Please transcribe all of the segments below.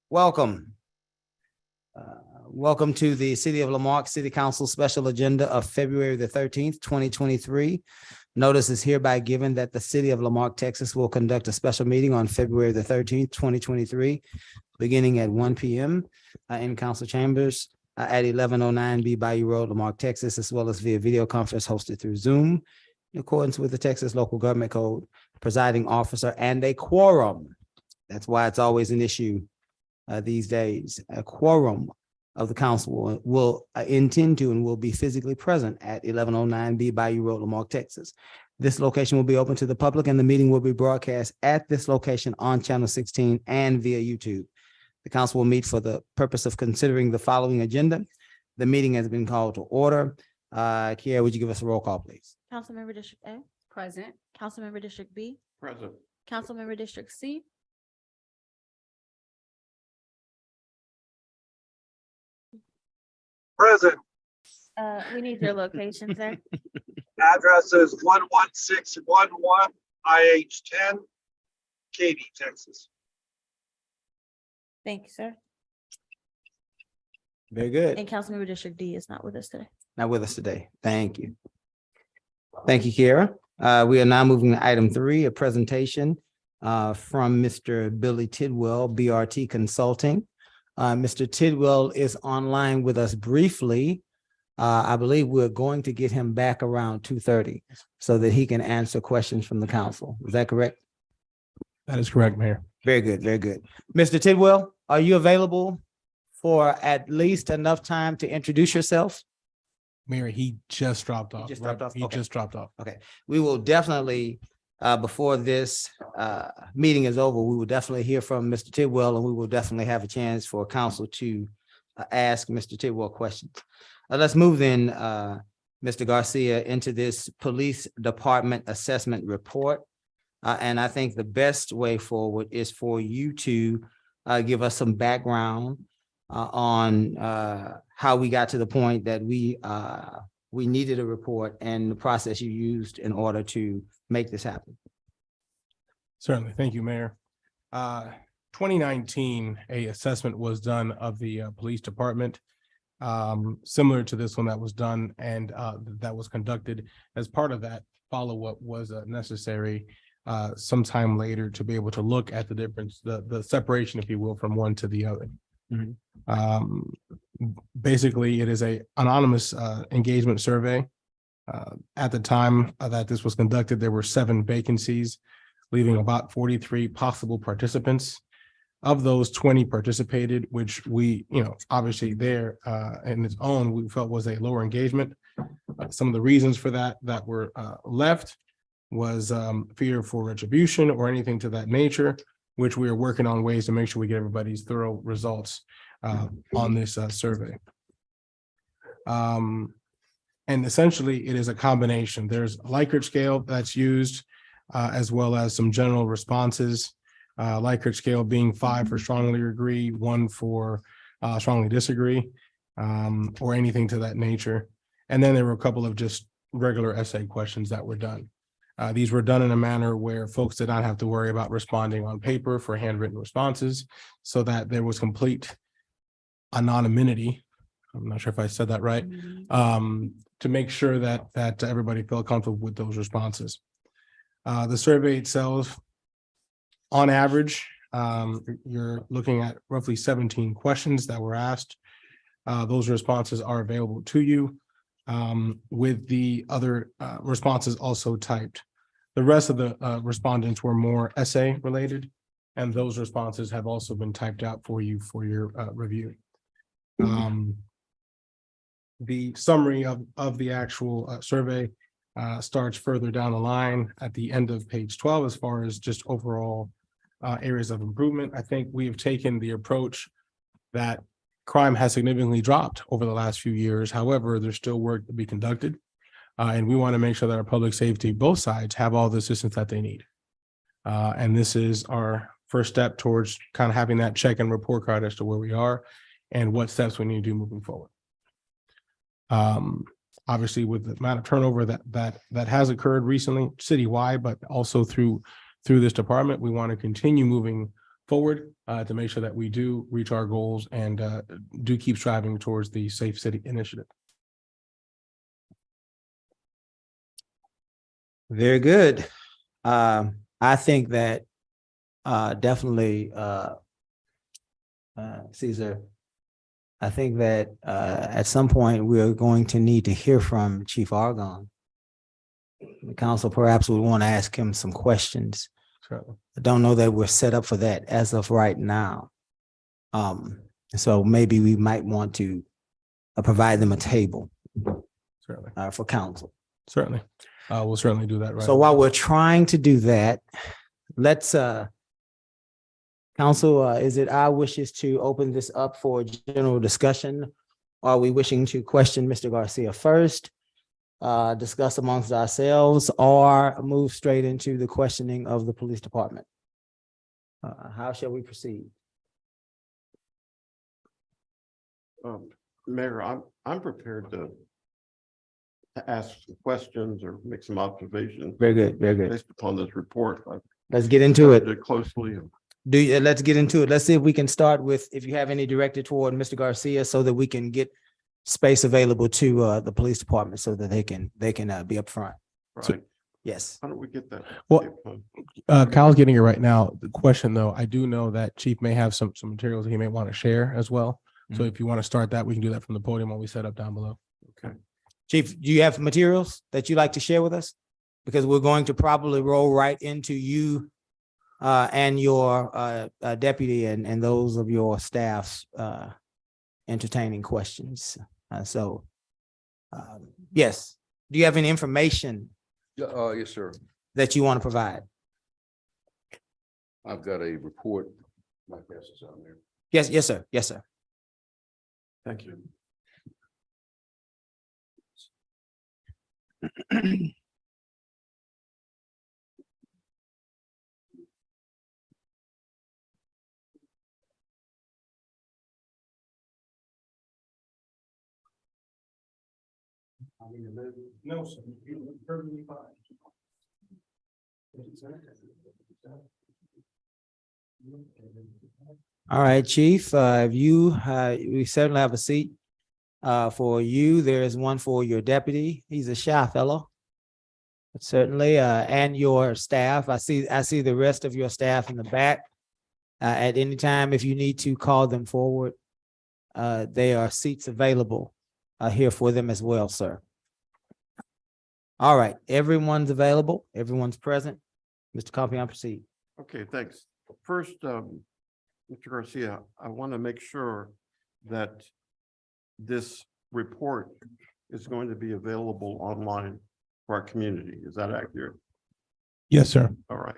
Welcome. Welcome to the City of Lamarque City Council Special Agenda of February the 13th, 2023. Notice is hereby given that the City of Lamarque, Texas will conduct a special meeting on February the 13th, 2023, beginning at 1 p.m. In council chambers at 1109 B Bayou Road, Lamarque, Texas, as well as via video conference hosted through Zoom in accordance with the Texas Local Government Code, presiding officer and a quorum. That's why it's always an issue these days. A quorum of the council will intend to and will be physically present at 1109 B Bayou Road, Marque, Texas. This location will be open to the public and the meeting will be broadcast at this location on Channel 16 and via YouTube. The council will meet for the purpose of considering the following agenda. The meeting has been called to order. Kiara, would you give us a roll call, please? Councilmember District A, Present. Councilmember District B, Present. Councilmember District C, Present. we need your location, sir. Address is 11611 IH 10, Katy, Texas. Thank you, sir. Very good. And Councilmember District D is not with us today. Not with us today. Thank you. Thank you, Kiara. We are now moving to item 3, a presentation from Mr. Billy Tidwell, BRT Consulting. Mr. Tidwell is online with us briefly. I believe we're going to get him back around 2:30 so that he can answer questions from the council. Is that correct? That is correct, Mayor. Very good, very good. Mr. Tidwell, are you available for at least enough time to introduce yourself? Mayor, he just dropped off. just dropped off? He Okay. just dropped off. Okay, we will definitely, before this meeting is over, we will definitely hear from Mr. Tidwell, and we will definitely have a chance for council to ask Mr. Tidwell questions. Let's move then, Mr. Garcia, into this police department assessment report. And I think the best way forward is for you to give us some background on how we got to the point that we needed a report and the process you used in order to make this happen. Certainly. Thank you, Mayor. 2019, a assessment was done of the police department, similar to this one that was done and that was conducted. As part of that follow-up was necessary sometime later to be able to look at the difference, the separation, if you will, from one to the other. Basically, it is a anonymous engagement survey. At the time that this was conducted, there were 7 vacancies, leaving about 43 possible participants. Of those, 20 participated, which we, obviously there in its own, we felt was a lower engagement. Some of the reasons for that were left was fear for retribution or anything to that nature, which we are working on ways to make sure we get everybody's thorough results on this survey. And essentially, it is a combination. There's a Likert scale that's used, as well as some general responses. Likert scale being 5 for strongly agree, 1 for strongly disagree, or anything to that nature. And then there were a couple of just regular essay questions that were done. These were done in a manner where folks did not have to worry about responding on paper for handwritten responses, so that there was complete anonymity. I'm not sure if I said that right, to make sure that everybody felt comfortable with those responses. The survey itself, on average, you're looking at roughly 17 questions that were asked. Those responses are available to you, with the other responses also typed. The rest of the respondents were more essay related, and those responses have also been typed out for you for your review. The summary of the actual survey starts further down the line at the end of page 12, as far as just overall areas of improvement. I think we have taken the approach that crime has significantly dropped over the last few years. However, there's still work to be conducted. And we want to make sure that our public safety, both sides, have all the assistance that they need. And this is our first step towards kind of having that check and report card as to where we are and what steps we need to do moving forward. Obviously, with the amount of turnover that has occurred recently citywide, but also through through this department. We want to continue moving forward to make sure that we do reach our goals and do keep striving towards the Safe City initiative. Very good. I think that definitely Caesar, I think that at some point we are going to need to hear from Chief Argon. The council perhaps would want to ask him some questions. Certainly. I don't know that we're set up for that as of right now. So maybe we might want to provide them a table Certainly. for council. Certainly. We'll certainly do that. Right. So while we're trying to do that, let's council, is it our wishes to open this up for general discussion? Are we wishing to question Mr. Garcia first, discuss amongst ourselves, or move straight into the questioning of the police department? How shall we proceed? Mayor, I'm prepared to ask questions or make some observations Very good, very good. based upon this report. I've Let's get into it. studied closely. Let's get into it. Let's see if we can start with, if you have any directed toward Mr. Garcia, so that we can get space available to the police department so that they can be up front. Right. Yes. How do we get that? Well, Kyle's getting it right now. The question though, I do know that Chief may have some materials that he may want to share as well. So if you want to start that, we can do that from the podium when we set up down below. Okay. Chief, do you have materials that you'd like to share with us? Because we're going to probably roll right into you and your deputy and those of your staffs entertaining questions. Yes, do you have any information Yes, sir. that you want to provide? I've got a report. My pass is on there. Yes, yes, sir. Yes, sir. Thank you. No, sir. You're perfectly fine. All right, Chief, if you, we certainly have a seat for you. There is one for your deputy. He's a shy fellow. But certainly, and your staff. I see the rest of your staff in the back. At any time, if you need to call them forward, there are seats available here for them as well, sir. All right, everyone's available. Everyone's present. Mr. Compion, proceed. Okay, thanks. First, Mr. Garcia, I want to make sure that this report is going to be available online for our community. Is that accurate? Yes, sir. All right.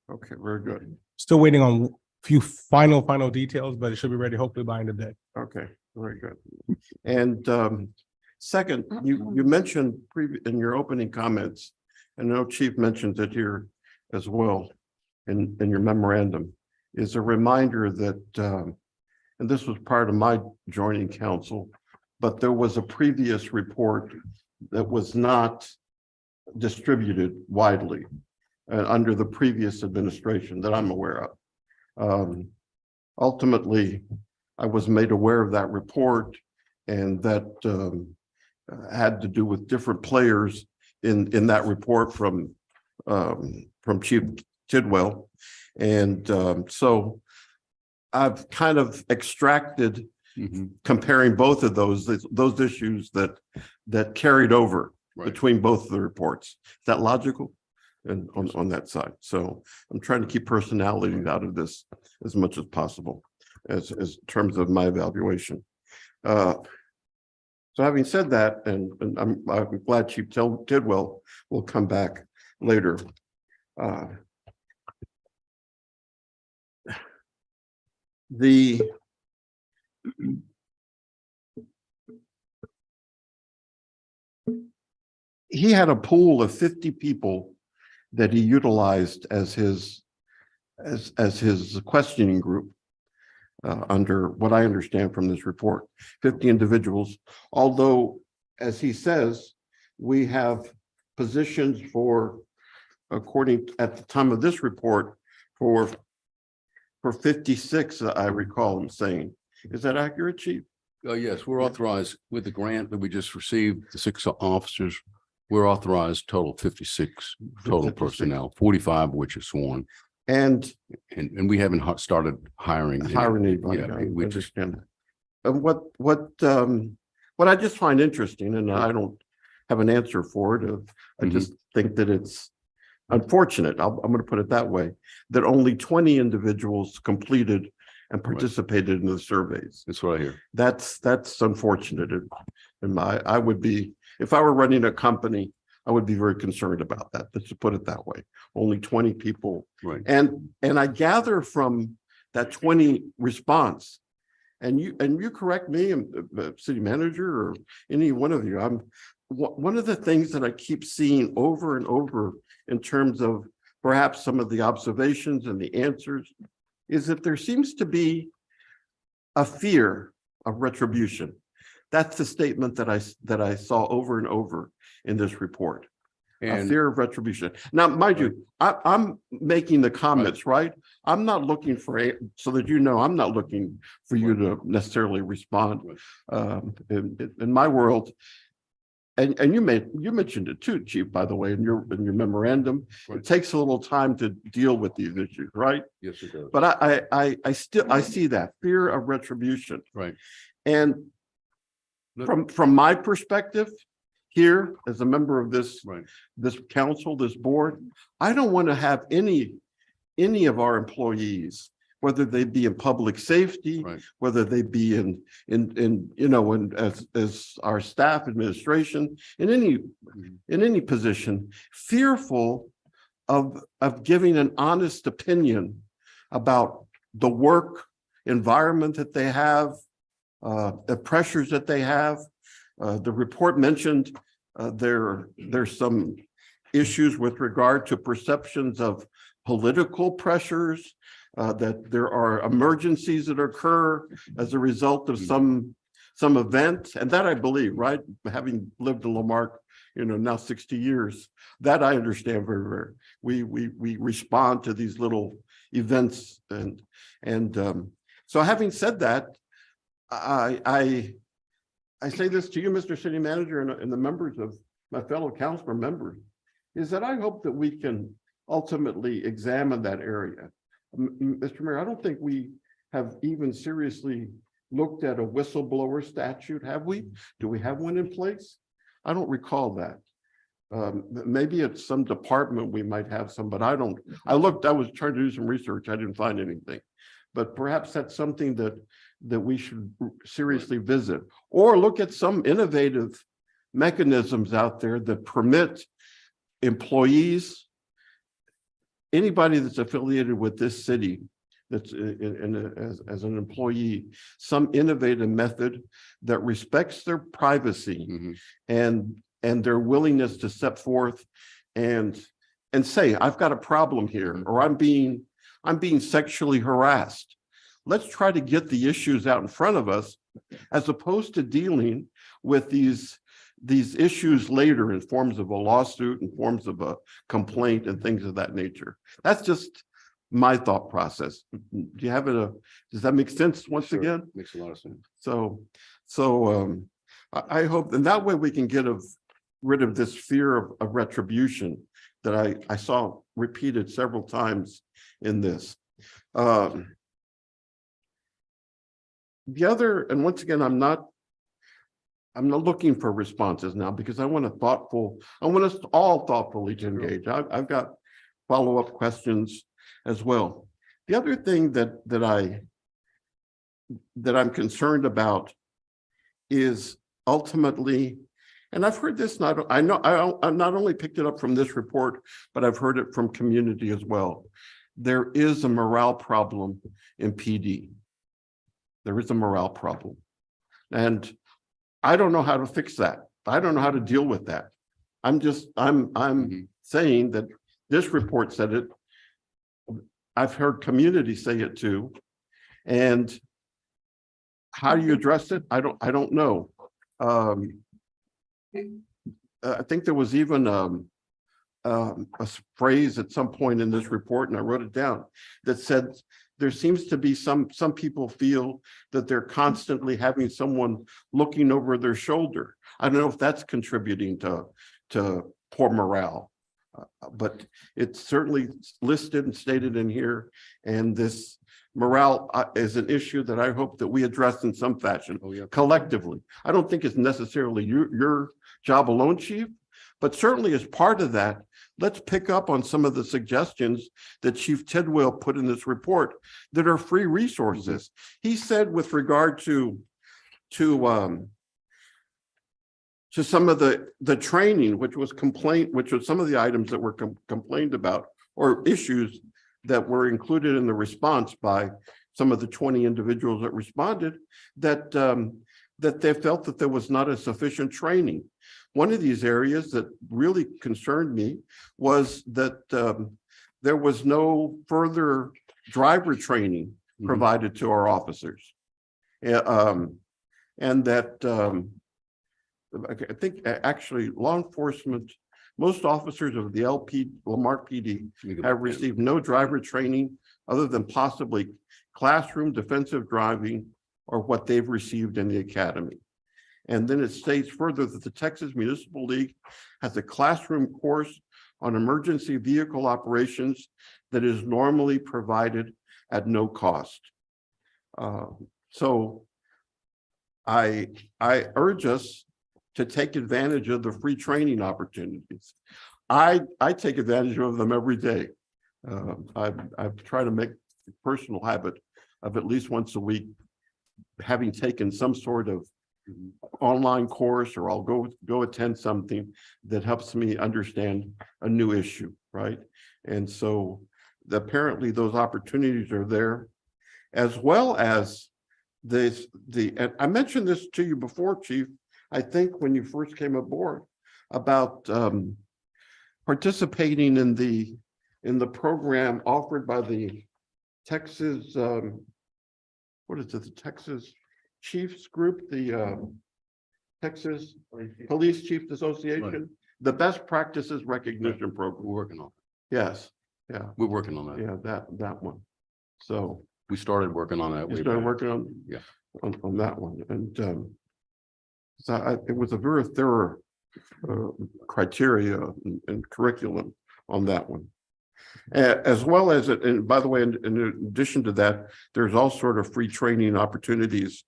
Okay, very good. Still waiting on a few final details, but it should be ready hopefully by end of day. Okay, very good. And second, you mentioned in your opening comments, and I know Chief mentions it here as well in your memorandum, is a reminder that, and this was part of my joining council, but there was a previous report that was not distributed widely under the previous administration that I'm aware of. Ultimately, I was made aware of that report, and that had to do with different players in that report from Chief Tidwell. And so I've kind of extracted comparing both of those issues that carried over between both of the reports. Is that logical? And on that side. So I'm trying to keep personality out of this as much as possible as terms of my evaluation. So having said that, and I'm glad Chief Tidwell will come back later. He had a pool of 50 people that he utilized as his questioning group under what I understand from this report, 50 individuals. Although, as he says, we have positions for according at the time of this report for 56, I recall him saying. Is that accurate, Chief? Yes, we're authorized with the grant that we just received, the 6 officers. We're authorized total 56 total 56. personnel, 45 of which are sworn. And And we haven't started hiring. any. hiring anybody. Yeah, I we just, understand. And what I just find interesting, and I don't have an answer for it. I just think that it's unfortunate. I'm going to put it that way, that only 20 individuals completed and participated in the surveys. that's what I hear. That's unfortunate. And I would be, if I were running a company, I would be very concerned about that. Let's put it that way. Only 20 people. Right. And I gather from that 20 response, and you correct me, city manager, or any one of you, one of the things that I keep seeing over and over in terms of perhaps some of the observations and the answers is that there seems to be a fear of retribution. That's the statement that I saw over and over in this report. A And fear of retribution. Now, mind you, I'm making the comments, right? I'm not looking for, so that you know, I'm not looking for you to necessarily respond. In my world, and you mentioned it too, Chief, by the way, in your memorandum. Right. It takes a little time to deal with these issues, right? yes, it does. But I see that fear of retribution. Right. And from my perspective here, as a member of this Right. this council, this board, I don't want to have any of our employees, whether they be in public safety, Right. whether they be in you know, as our staff administration, in any position, fearful of giving an honest opinion about the work environment that they have, the pressures that they have. The report mentioned there's some issues with regard to perceptions of political pressures, that there are emergencies that occur as a result of some event, and that I believe, right? Having lived in Lamarque, you know, now 60 years, that I understand very, very. We respond to these little events, and so having said that, I say this to you, Mr. City Manager, and the members of my fellow council members, is that I hope that we can ultimately examine that area. Mr. Mayor, I don't think we have even seriously looked at a whistleblower statute, have we? Do we have one in place? I don't recall that. Maybe it's some department we might have some, but I don't. I was trying to do some research. I didn't find anything. But perhaps that's something that we should seriously visit, or look at some innovative mechanisms out there that permit employees, anybody that's affiliated with this city, that's as an employee, some innovative method that respects their privacy and their willingness to step forth and say, I've got a problem here, or I'm being sexually harassed. Let's try to get the issues out in front of us, as opposed to dealing with these issues later in forms of a lawsuit, in forms of a complaint, and things of that nature. That's just my thought process. Do you have does that make sense once Sure. again? Makes a lot of sense. So I hope, and that way we can get rid of this fear of retribution that I saw repeated several times in this. The other, and once again, I'm not looking for responses now, because I want us all thoughtfully to engage. I've got follow-up questions as well. The other thing that I'm concerned about is ultimately, and I've heard this, I not only picked it up from this report, but I've heard it from community as well. There is a morale problem in PD. There is a morale problem. And I don't know how to fix that. I don't know how to deal with that. I'm saying that this report said it. I've heard community say it too. And how do you address it? I don't know. I think there was even a phrase at some point in this report, and I wrote it down, that said, there seems to be some people feel that they're constantly having someone looking over their shoulder. I don't know if that's contributing to poor morale, but it's certainly listed and stated in here. And this morale is an issue that I hope that we address in some fashion collectively. I don't think it's necessarily your job alone, Chief, but certainly as part of that, let's pick up on some of the suggestions that Chief Tidwell put in this report that are free resources. He said with regard to some of the training, which was some of the items that were complained about, or issues that were included in the response by some of the 20 individuals that responded, that they felt that there was not a sufficient training. One of these areas that really concerned me was that there was no further driver training provided to our officers. And that I think actually law enforcement, most officers of the Lamarque PD have received no driver training other than possibly classroom defensive driving or what they've received in the academy. And then it states further that the Texas Municipal League has a classroom course on emergency vehicle operations that is normally provided at no cost. So I urge us to take advantage of the free training opportunities. I take advantage of them every day. I've tried to make a personal habit of at least once a week having taken some sort of online course, or I'll go attend something that helps me understand a new issue, right? And so apparently those opportunities are there, as well as and I mentioned this to you before, Chief, I think when you first came aboard, about participating in the program offered by the Texas what is it, the Texas Chiefs Group, the Texas Police Chiefs Association, Right. The Best Practices Recognition Program. We're working on Yes, yeah, We're working on that. yeah, that one. So We started working on that. we way started back. working on Yeah. on that one, and so it was a very thorough criteria and curriculum on that one. As well as it, and by the way, in addition to that, there's all sort of free training opportunities.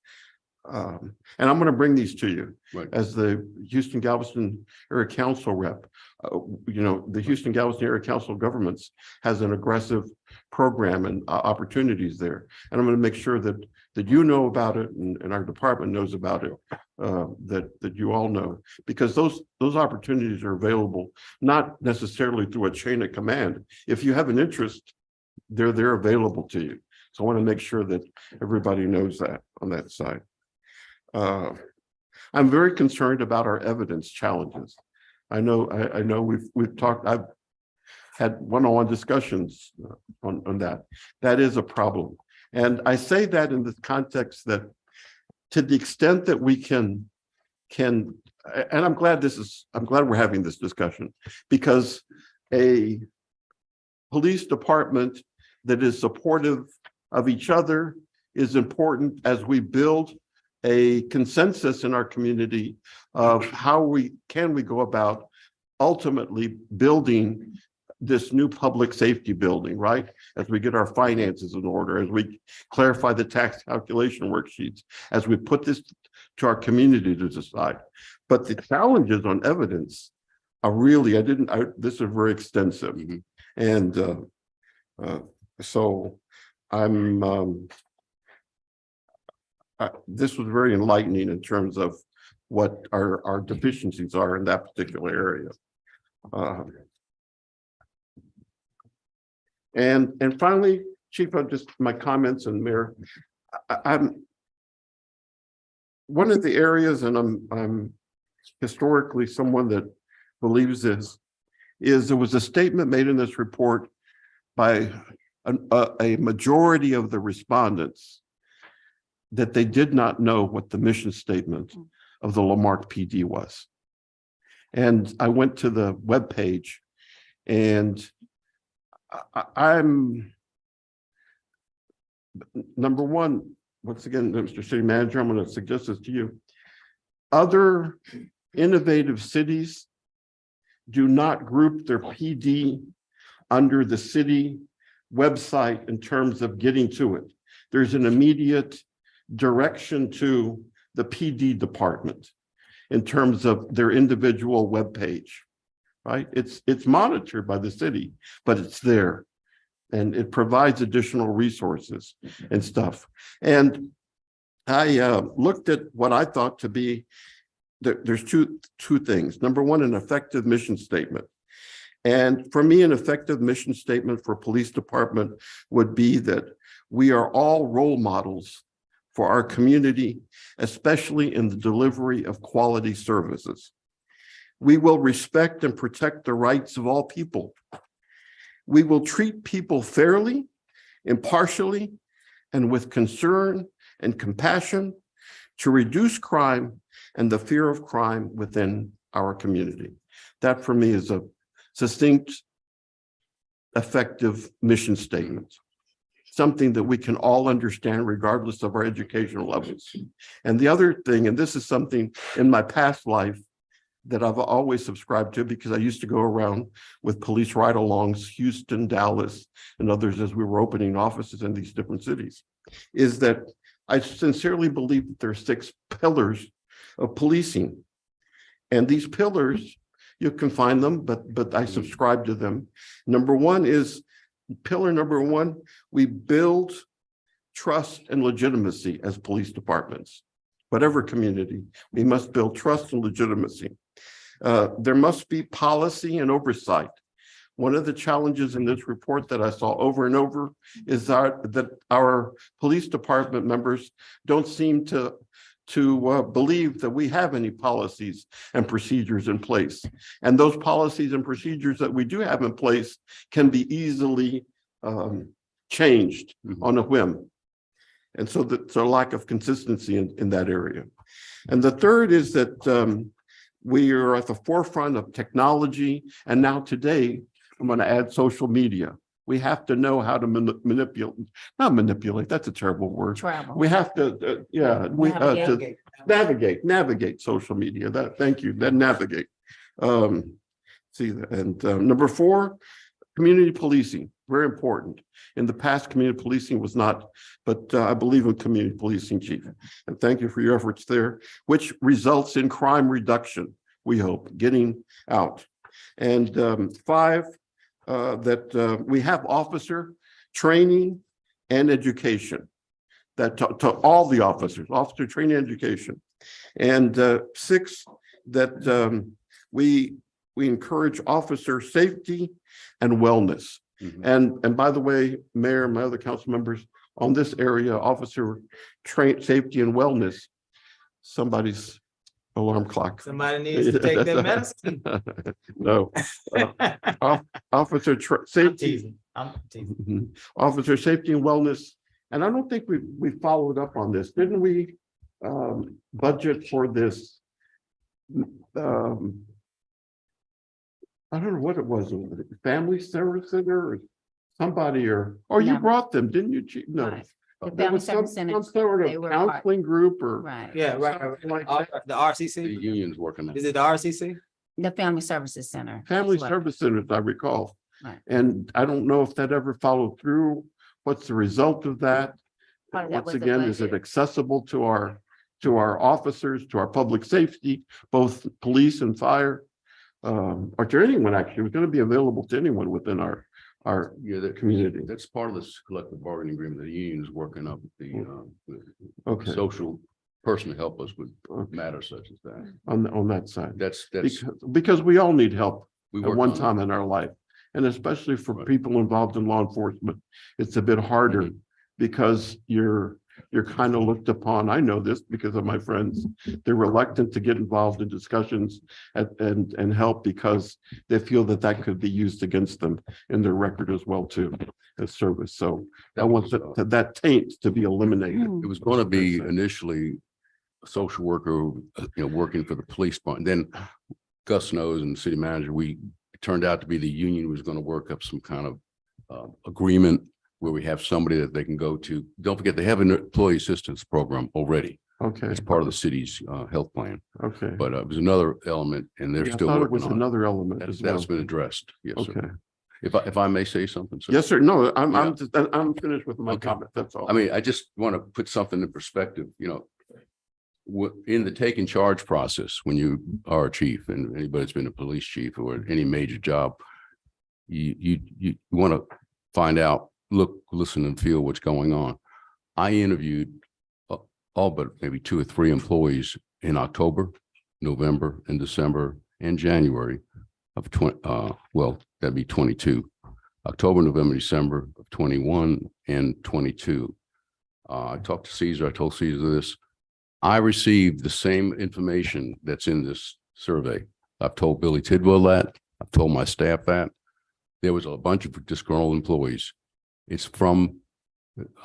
And I'm going to bring these to you Right. as the Houston Galveston Area Council rep. The Houston Galveston Area Council of Governments has an aggressive program and opportunities there. And I'm going to make sure that you know about it, and our department knows about it, that you all know, because those opportunities are available, not necessarily through a chain of command. If you have an interest, they're available to you. So I want to make sure that everybody knows that on that side. I'm very concerned about our evidence challenges. I know we've talked, I've had one-on-one discussions on that. That is a problem. And I say that in the context that to the extent that we can, and I'm glad we're having this discussion, because a police department that is supportive of each other is important as we build a consensus in our community of how we go about ultimately building this new public safety building, right? As we get our finances in order, as we clarify the tax calculation worksheets, as we put this to our community to decide. But the challenges on evidence are really, this is very extensive. Mm-hmm. And so this was very enlightening in terms of what our deficiencies are in that particular area. And finally, Chief, just my comments, and Mayor, I'm one of the areas, and I'm historically someone that believes this, is there was a statement made in this report by a majority of the respondents that they did not know what the mission statement of the Lamarque PD was. And I went to the webpage, And I'm number one, once again, Mr. City Manager, I'm going to suggest this to you. Other innovative cities do not group their PD under the city website in terms of getting to it. There's an immediate direction to the PD department in terms of their individual webpage, right? It's monitored by the city, but it's there. And it provides additional resources and stuff. And I looked at what I thought to be, there's two things. Number one, an effective mission statement. And for me, an effective mission statement for police department would be that we are all role models for our community, especially in the delivery of quality services. We will respect and protect the rights of all people. We will treat people fairly, impartially, and with concern and compassion to reduce crime and the fear of crime within our community. That for me is a succinct, effective mission statement, something that we can all understand regardless of our educational levels. And the other thing, and this is something in my past life that I've always subscribed to because I used to go around with police ride-alongs, Houston, Dallas, and others as we were opening offices in these different cities, is that I sincerely believe that there are 6 pillars of policing. And these pillars, you can find them, but I subscribe to them. Pillar number one, we build trust and legitimacy as police departments. Whatever community, we must build trust and legitimacy. There must be policy and oversight. One of the challenges in this report that I saw over and over is that our police department members don't seem to believe that we have any policies and procedures in place. And those policies and procedures that we do have in place can be easily changed on a whim. And so there's a lack of consistency in that area. And the third is that we are at the forefront of technology. And now today, I'm going to add social media. We have to know how to manipulate, that's a terrible word. Travel. We have to, navigate social media. Thank you, navigate. Number 4, community policing, very important. In the past, community policing was not, but I believe in community policing, Chief. And thank you for your efforts there, which results in crime reduction, we hope, getting out. And 5, that we have officer training and education, that to all the officers, officer training and education. And 6, that we encourage officer safety and wellness. And by the way, Mayor, my other council members, on this area, officer safety and wellness, somebody's alarm clock. Somebody needs to take their medicine. No. Officer safety. I'm teasing. Officer safety and wellness. And I don't think we followed up on this. Didn't we budget for this? I don't know what it was. Family Service Center or somebody you No. brought them, didn't you, Chief? No. Right. The There Family was Service Center, some sort they of were counseling group or. right. Yeah, right. Something like The The RCC? union's working on Is it. it the RCC? The Family Services Center. Family That's what- Service Centers, I recall. Right. And I don't know if that ever followed through. What's the result of that? Part of that Once was the again, is it budget. accessible to our officers, to our public safety, both police and fire? Or to anyone, actually? It was going to be available to anyone within our Yeah, community. that's part of this collective bargaining agreement. The union is working up the Okay, social person to help us with matters such as that. on that side. That's, Because we all need help we at work one on it. time in our life. And especially for Right. people involved in law enforcement, it's a bit harder because you're kind of looked upon. I know this because of my friends. They're reluctant to get involved in discussions and help because they feel that could be used against them in their record as well too, as service. So I want that taint to be eliminated. It was going to be initially a social worker, working for the police department. Then Gus knows and the city manager, we turned out to be the union was going to work up some kind of agreement where we have somebody that they can go to. Don't forget, they have an employee assistance program already. Okay, It's part of the city's health plan, okay. but it was another element and they're Yeah, I still thought it working was on it. another element as well. That's been addressed. Yes, sir. Okay. If I may say something, sir. Yes, sir. No, Yeah. I'm finished with my Okay. comment. That's all. I mean, I just want to put something in perspective, in the taking charge process, when you are a chief and anybody's been a police chief or any major job, you want to find out, look, listen and feel what's going on. I interviewed all but maybe 2 or 3 employees in October, November and December and January of that'd be 22, October, November, December of 21 and 22. I talked to Caesar. I told Caesar this. I received the same information that's in this survey. I've told Billy Tidwell that. I've told my staff that. There was a bunch of disgruntled employees. It's from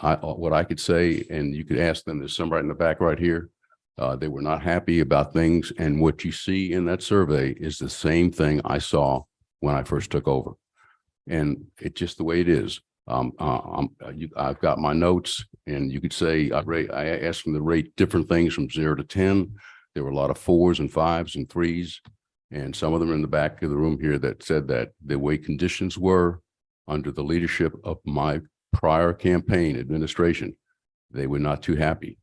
what I could say, and you could ask them. There's some right in the back right here. They were not happy about things. And what you see in that survey is the same thing I saw when I first took over. And it's just the way it is. I've got my notes, and you could say I asked them to rate different things from 0 to 10. There were a lot of 4s and 5s and 3s, and some of them are in the back of the room here that said that the way conditions were under the leadership of my prior campaign administration, they were not too happy.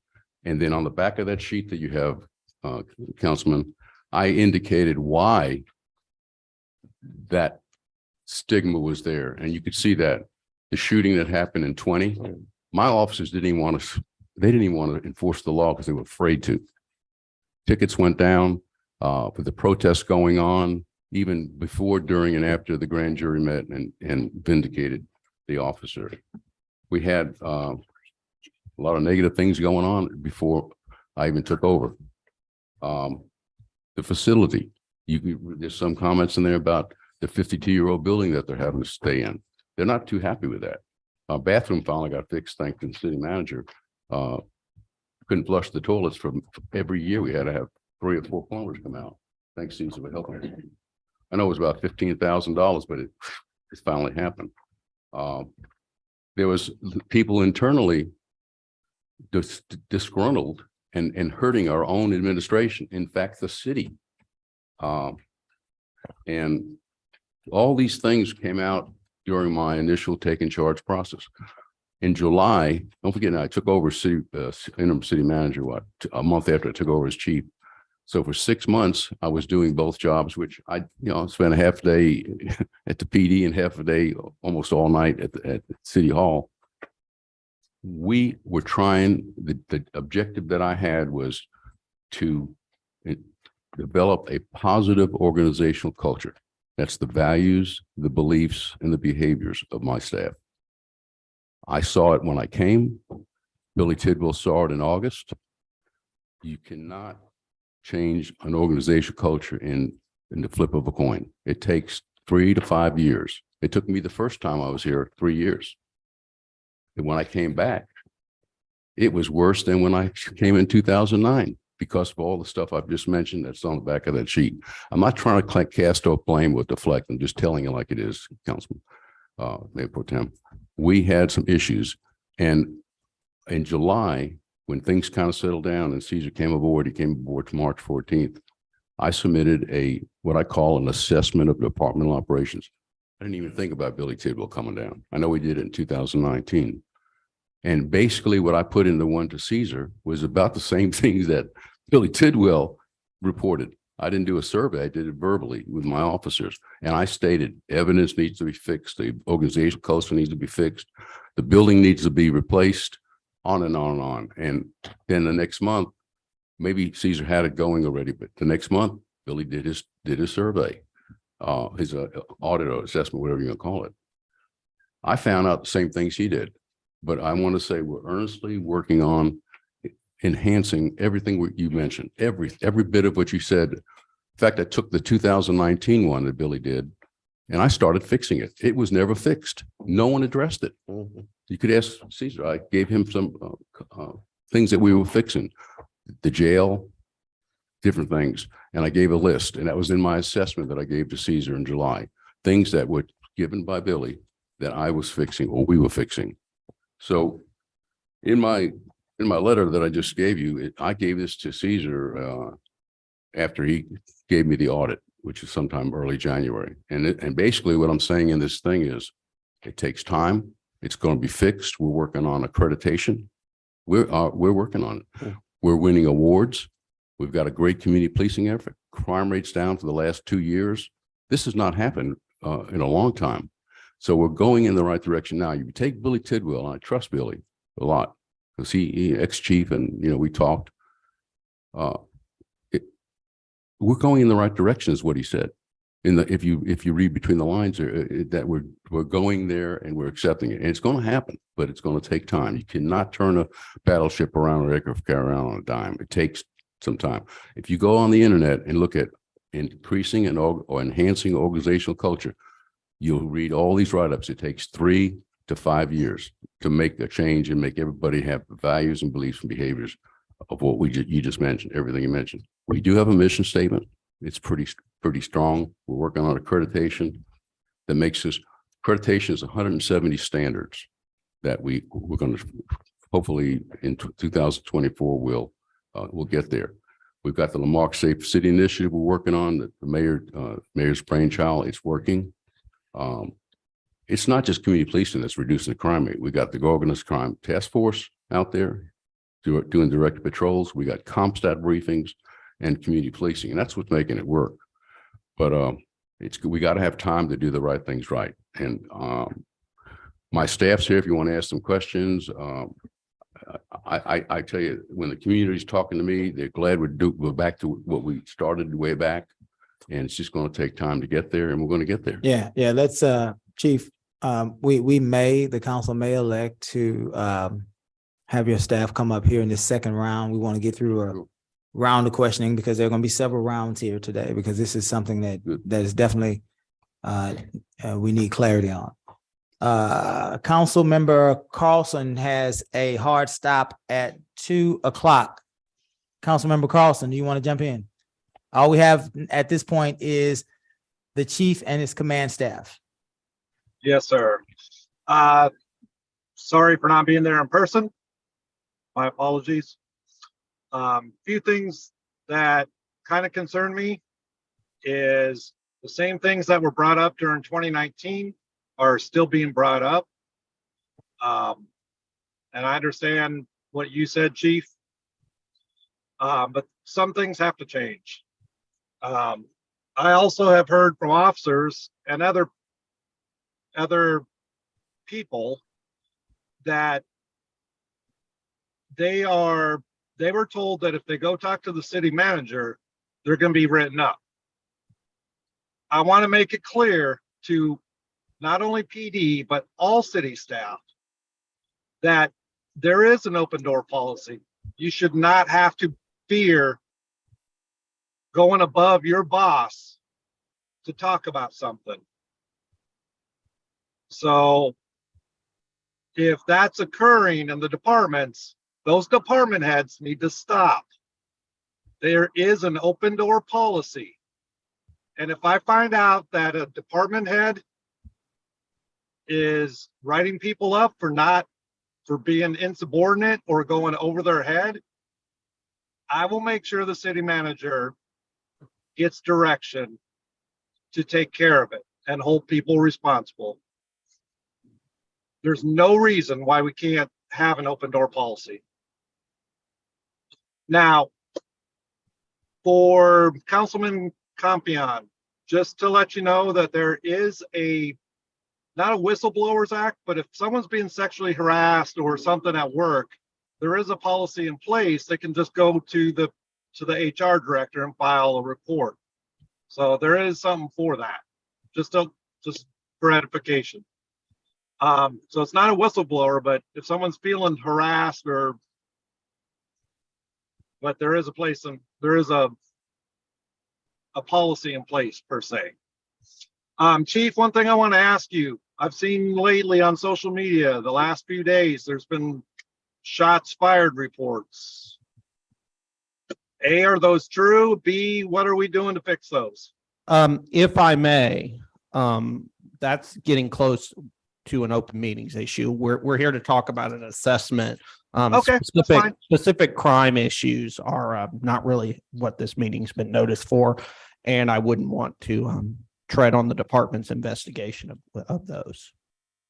And then on the back of that sheet that you have, Councilman, I indicated why that stigma was there, and you could see that. The shooting that happened in 20, my officers didn't even want to enforce the law because they were afraid to. Tickets went down with the protests going on, even before, during, and after the grand jury met and vindicated the officer. We had a lot of negative things going on before I even took over. The facility, there's some comments in there about the 52-year-old building that they're having to stay in. They're not too happy with that. Our bathroom finally got fixed, thanks to the city manager. Couldn't flush the toilets from every year. We had to have 3 or 4 plumbers come out. Thanks, Caesar, for helping. I know it was about $15,000, but it finally happened. There was people internally disgruntled and hurting our own administration. In fact, the city. And all these things came out during my initial taking charge process. In July, don't forget, I took over interim city manager, a month after I took over as chief. So for 6 months, I was doing both jobs, which I spent a half day at the PD and half a day, almost all night at City Hall. We were trying, the objective that I had was to develop a positive organizational culture. That's the values, the beliefs, and the behaviors of my staff. I saw it when I came. Billy Tidwell saw it in August. You cannot change an organizational culture in the flip of a coin. It takes 3 to 5 years. It took me the first time I was here 3 years. And when I came back, it was worse than when I came in 2009. Because of all the stuff I've just mentioned that's on the back of that sheet. I'm not trying to cast off blame or deflect. I'm just telling you like it is, Councilman Mayor Pro Tem. We had some issues. And in July, when things kind of settled down and Caesar came aboard, he came aboard March 14th, I submitted what I call an assessment of departmental operations. I didn't even think about Billy Tidwell coming down. I know we did it in 2019. And basically what I put in the one to Caesar was about the same things that Billy Tidwell reported. I didn't do a survey. I did it verbally with my officers. And I stated evidence needs to be fixed. The organizational culture needs to be fixed. The building needs to be replaced, on and on and on. And then the next month, maybe Caesar had it going already, but the next month, Billy did his survey, his audit or assessment, whatever you want to call it. I found out the same things he did. But I want to say we're earnestly working on enhancing everything you mentioned, every bit of what you said. In fact, I took the 2019 one that Billy did, and I started fixing it. It was never fixed. No one addressed it. You could ask Caesar. I gave him some things that we were fixing, the jail, different things, and I gave a list, and that was in my assessment that I gave to Caesar in July. things that were given by Billy that I was fixing or we were fixing. So in my letter that I just gave you, I gave this to Caesar after he gave me the audit, which is sometime early January. And basically what I'm saying in this thing is it takes time. It's going to be fixed. We're working on accreditation. We're working on it. We're winning awards. We've got a great community policing effort. Crime rates down for the last 2 years. This has not happened in a long time. So we're going in the right direction now. You take Billy Tidwell, and I trust Billy a lot because he ex-chief, and we talked. We're going in the right direction, is what he said. If you read between the lines, that we're going there and we're accepting it, and it's going to happen, but it's going to take time. You cannot turn a battleship around or aircraft carrier around on a dime. It takes some time. If you go on the internet and look at increasing or enhancing organizational culture, you'll read all these write-ups. It takes 3 to 5 years to make a change and make everybody have the values and beliefs and behaviors of what you just mentioned, everything you mentioned. We do have a mission statement. It's pretty strong. We're working on accreditation that makes us, accreditation is 170 standards that we're going to hopefully in 2024 we'll get there. We've got the Lamarque Safe City Initiative we're working on, the mayor's brainchild. It's working. It's not just community policing that's reducing the crime rate. We got the organized crime task force out there doing direct patrols. We got CompStat briefings and community policing, and that's what's making it work. But we got to have time to do the right things right. And my staff's here if you want to ask some questions. I tell you, when the community's talking to me, they're glad we're back to what we started way back, and it's just going to take time to get there, and we're going to get there. Yeah. Let's, Chief, the council may elect to have your staff come up here in this second round. We want to get through a round of questioning because there are going to be several rounds here today, because this is something that is definitely we need clarity on. Council member Carlson has a hard stop at 2 o'clock. Council member Carlson, do you want to jump in? All we have at this point is the chief and his command staff. Yes, sir. Sorry for not being there in person. My apologies. Few things that kind of concern me is the same things that were brought up during 2019 are still being brought up. And I understand what you said, Chief. But some things have to change. I also have heard from officers and other people that they were told that if they go talk to the city manager, they're going to be written up. I want to make it clear to not only PD, but all city staff that there is an open door policy. You should not have to fear going above your boss to talk about something. So if that's occurring in the departments, those department heads need to stop. There is an open door policy. And if I find out that a department head is writing people up for being insubordinate or going over their head, I will make sure the city manager gets direction to take care of it and hold people responsible. There's no reason why we can't have an open door policy. Now, for Councilman Compion, just to let you know that there is not a whistleblowers act, but if someone's being sexually harassed or something at work, there is a policy in place. They can just go to the HR director and file a report. So there is something for that, just for edification. So it's not a whistleblower, but if someone's feeling harassed but there is a policy in place per se. Chief, one thing I want to ask you, I've seen lately on social media the last few days, there's been shots fired reports. A, are those true? B, what are we doing to fix those? If I may, That's getting close to an open meetings issue. We're here to talk about an assessment. Okay, that's fine. Specific crime issues are not really what this meeting's been noticed for. And I wouldn't want to tread on the department's investigation of those.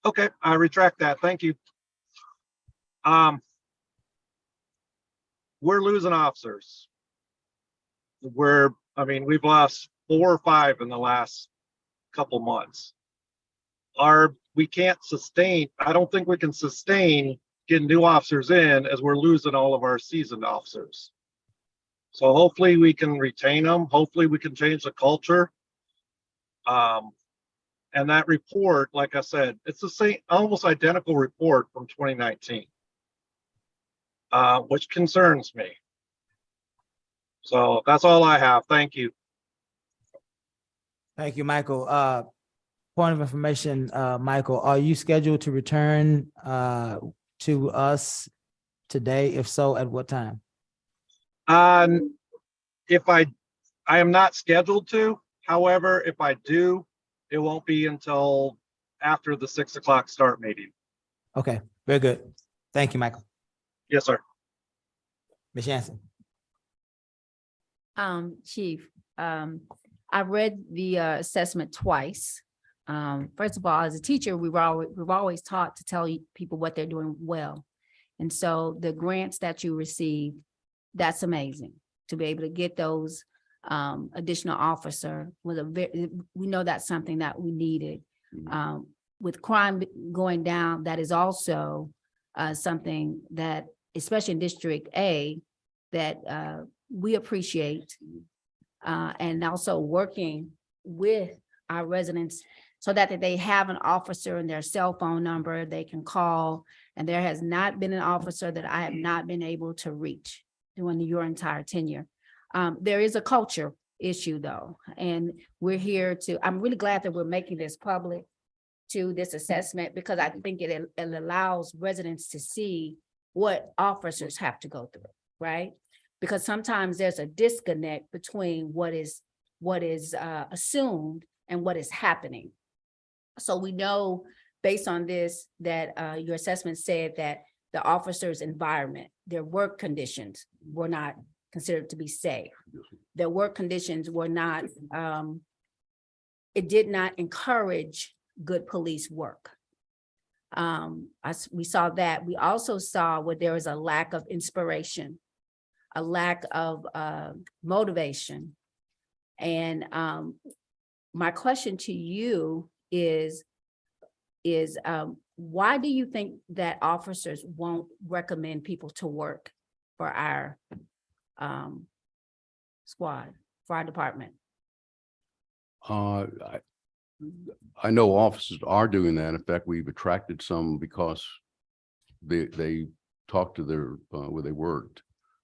Okay, I retract that. Thank you. We're losing officers. We've lost 4 or 5 in the last couple months. We can't sustain, I don't think we can sustain getting new officers in as we're losing all of our seasoned officers. So hopefully we can retain them. Hopefully we can change the culture. And that report, like I said, it's the same, almost identical report from 2019, which concerns me. So that's all I have. Thank you. Thank you, Michael. Point of information, Michael, are you scheduled to return to us today? If so, at what time? If I am not scheduled to, however, if I do, it won't be until after the 6 o'clock start meeting. Okay, very good. Thank you, Michael. Yes, sir. Ms. Yancy. Chief, I read the assessment twice. First of all, as a teacher, we've always taught to tell people what they're doing well. And so the grants that you receive, that's amazing to be able to get those additional officer was we know that's something that we needed. With crime going down, that is also something that, especially in District A, that we appreciate, and also working with our residents so that they have an officer and their cell phone number they can call. And there has not been an officer that I have not been able to reach during your entire tenure. There is a culture issue though, and we're here I'm really glad that we're making this public to this assessment, because I think it allows residents to see what officers have to go through, right? Because sometimes there's a disconnect between what is assumed and what is happening. So we know based on this that your assessment said that the officer's environment, their work conditions were not considered to be safe. Their work conditions were not, it did not encourage good police work. We saw that. We also saw where there was a lack of inspiration, a lack of motivation. And my question to you is why do you think that officers won't recommend people to work for our squad, for our department? I know officers are doing that. In fact, we've attracted some because they talked to their where they worked.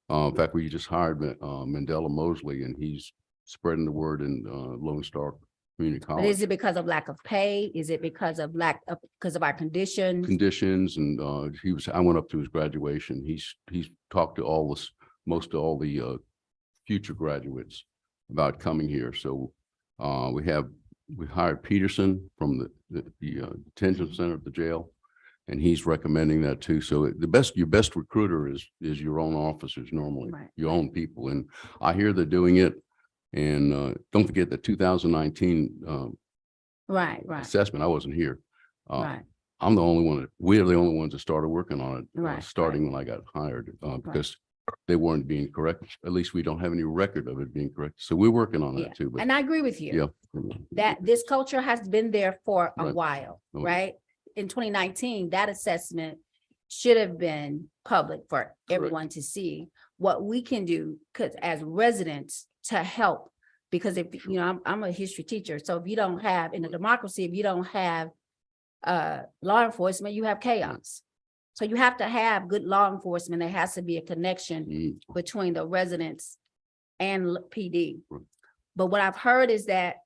In fact, we just hired Mandela Mosley, and he's spreading the word in Lone Star Community College. But is it because of lack of pay? Is it because of because of our conditions? Conditions, and I went up to his graduation. He's talked to most of all the future graduates about coming here. So we hired Peterson from the detention center at the jail, and he's recommending that too. So your best recruiter is your own officers normally, Right. Your own people. And I hear they're doing it. And don't forget the 2019 Right. assessment. I wasn't here. Right. I'm the only one. We're the only ones that started working on it, Right, starting when I got hired, because they weren't being correct. At least we don't have any record of it being correct. So we're working on Yeah. that too. But And I agree with you. yeah, That this culture has been there for a Right. while, Okay. right? In 2019, that assessment should have been public for everyone to see what we can do, because as residents to help, because if, you know, I'm a history teacher. So if you don't have, in a democracy, if you don't have law enforcement, you have chaos. So you have to have good law enforcement. There has to be a connection between the residents and PD. Right. But what I've heard is that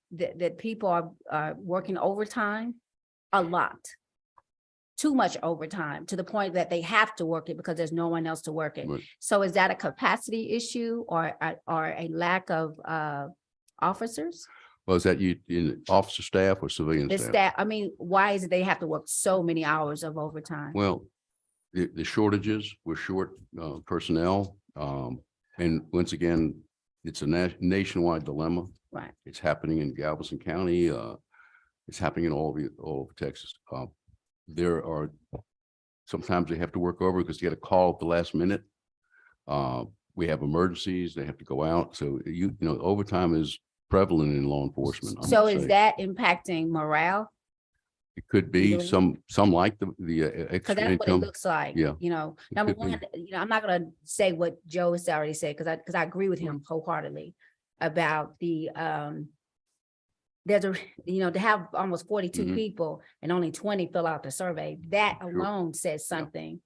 people are working overtime a lot, too much overtime, to the point that they have to work it because there's no one else to work it. Right. So is that a capacity issue or a lack of officers? Well, is that you in officer staff or civilian The staff? staff, I mean, why is it they have to work so many hours of overtime? Well, the shortages, we're short personnel. And once again, it's a nationwide dilemma. Right. It's happening in Galveston County. It's happening in all of Texas. There are, sometimes they have to work over because you get a call at the last minute. We have emergencies, they have to go out. So you know, overtime is prevalent in law enforcement. I So would is say. that impacting morale? It could be Either some like the Because extra that's what it income. looks like. Yeah. You know, It number could be. one, you know, I'm not gonna say what Joe has already said, because I agree with him wholeheartedly about the there's a, you know, to have almost 42 Mhm. people and only 20 fill out the survey, that Sure. alone says something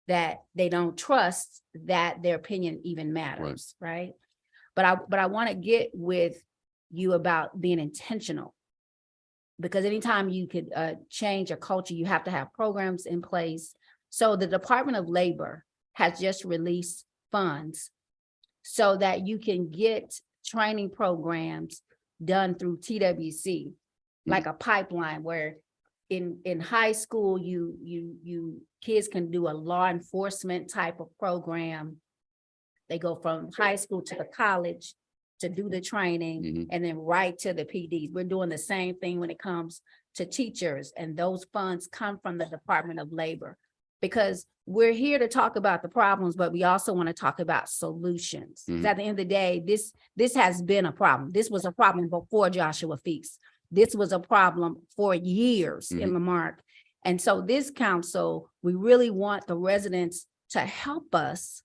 that they don't trust that their opinion even matters, right? But I want to get with you about being intentional. Because anytime you could change a culture, you have to have programs in place. So the Department of Labor has just released funds so that you can get training programs done through TWC, like a pipeline where in high school, you kids can do a law enforcement type of program. They go from high school to the college to do the training Mhm. and then right to the PDs. We're doing the same thing when it comes to teachers, and those funds come from the Department of Labor. Because we're here to talk about the problems, but we also want to talk about solutions. 'Cause Mhm. at the end of the day, this has been a problem. This was a problem before Joshua Feast. This was a problem for years in Lamarck. And so this council, we really want the residents to help us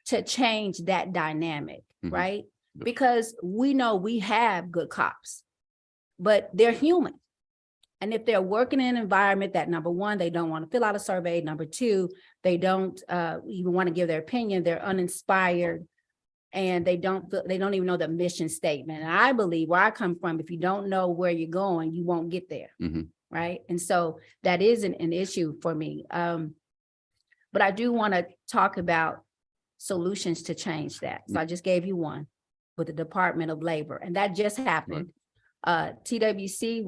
to change that dynamic, Mhm. right? Yep. Because we know we have good cops, but they're human. And if they're working in an environment that, number one, they don't want to fill out a survey, number two, they don't even want to give their opinion, they're uninspired, and they don't even know the mission statement. And I believe where I come from, if you don't know where you're going, you won't get there. Mhm. Right. And so that is an issue for me. But I do want to talk about solutions to change that. So I just gave you one with the Department of Labor, and that just happened. TWC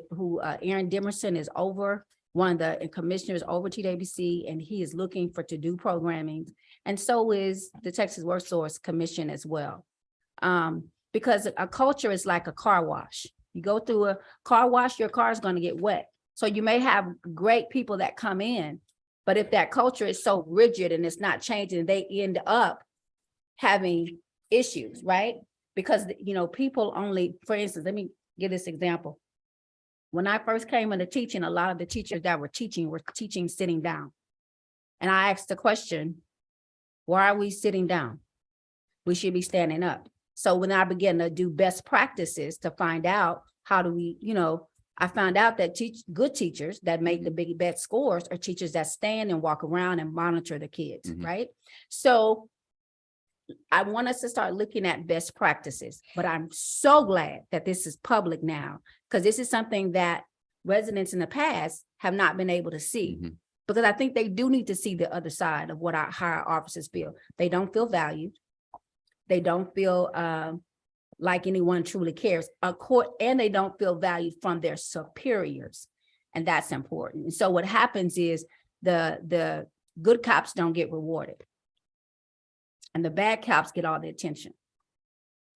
who Aaron Demerson is over, one of the commissioners over TWC, and he is looking to do programming. And so is the Texas Workforce Commission as well. Because a culture is like a car wash. You go through a car wash, your car is going to get wet. So you may have great people that come in, but if that culture is so rigid and it's not changing, they end up having issues, right? Because, you know, people only, for instance, let me give this example. When I first came into teaching, a lot of the teachers that were teaching sitting down. And I asked the question, why are we sitting down? We should be standing up. So when I began to do best practices to find out how do we, you know, I found out that good teachers that make the best scores are teachers that stand and walk around and monitor the kids, Mhm. right? So I want us to start looking at best practices, but I'm so glad that this is public now, because this is something that residents in the past have not been able to see. Mhm. Because I think they do need to see the other side of what our higher officers feel. They don't feel valued. They don't feel like anyone truly cares. And they don't feel valued from their superiors. And that's important. And so what happens is the good cops don't get rewarded. And the bad cops get all the attention.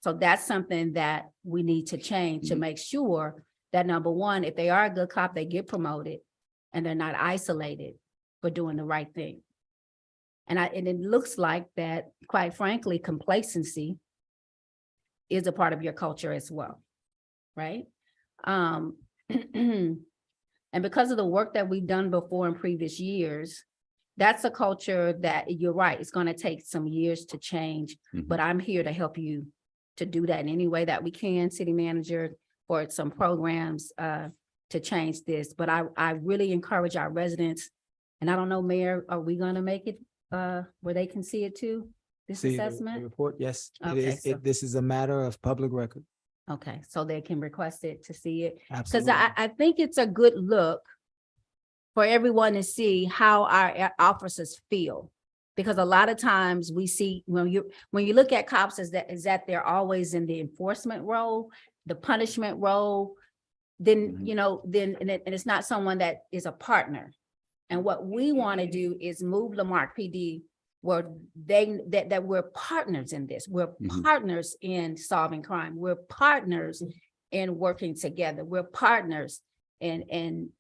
So that's something that we need to change to make sure that, number one, if they are a good cop, they get promoted and they're not isolated for doing the right thing. And it looks like that, quite frankly, complacency is a part of your culture as well, right? And because of the work that we've done before in previous years, that's a culture that, you're right, it's going to take some years to change, Mhm. but I'm here to help you to do that in any way that we can, city manager, for some programs to change this. But I really encourage our residents, and I don't know, Mayor, are we going to make it where they can see it too, this See the assessment? report, yes, it Okay, is, so- this is a matter of public record. Okay, so they can request it to see it. Because Absolutely. I think it's a good look for everyone to see how our officers feel. Because a lot of times we see when you look at cops is that they're always in the enforcement role. the punishment role, then, you know, then, and it's not someone that is a partner. And what we want to do is move Lamarck PD where that we're partners in this. We're partners in solving crime. We're partners in working together. We're partners in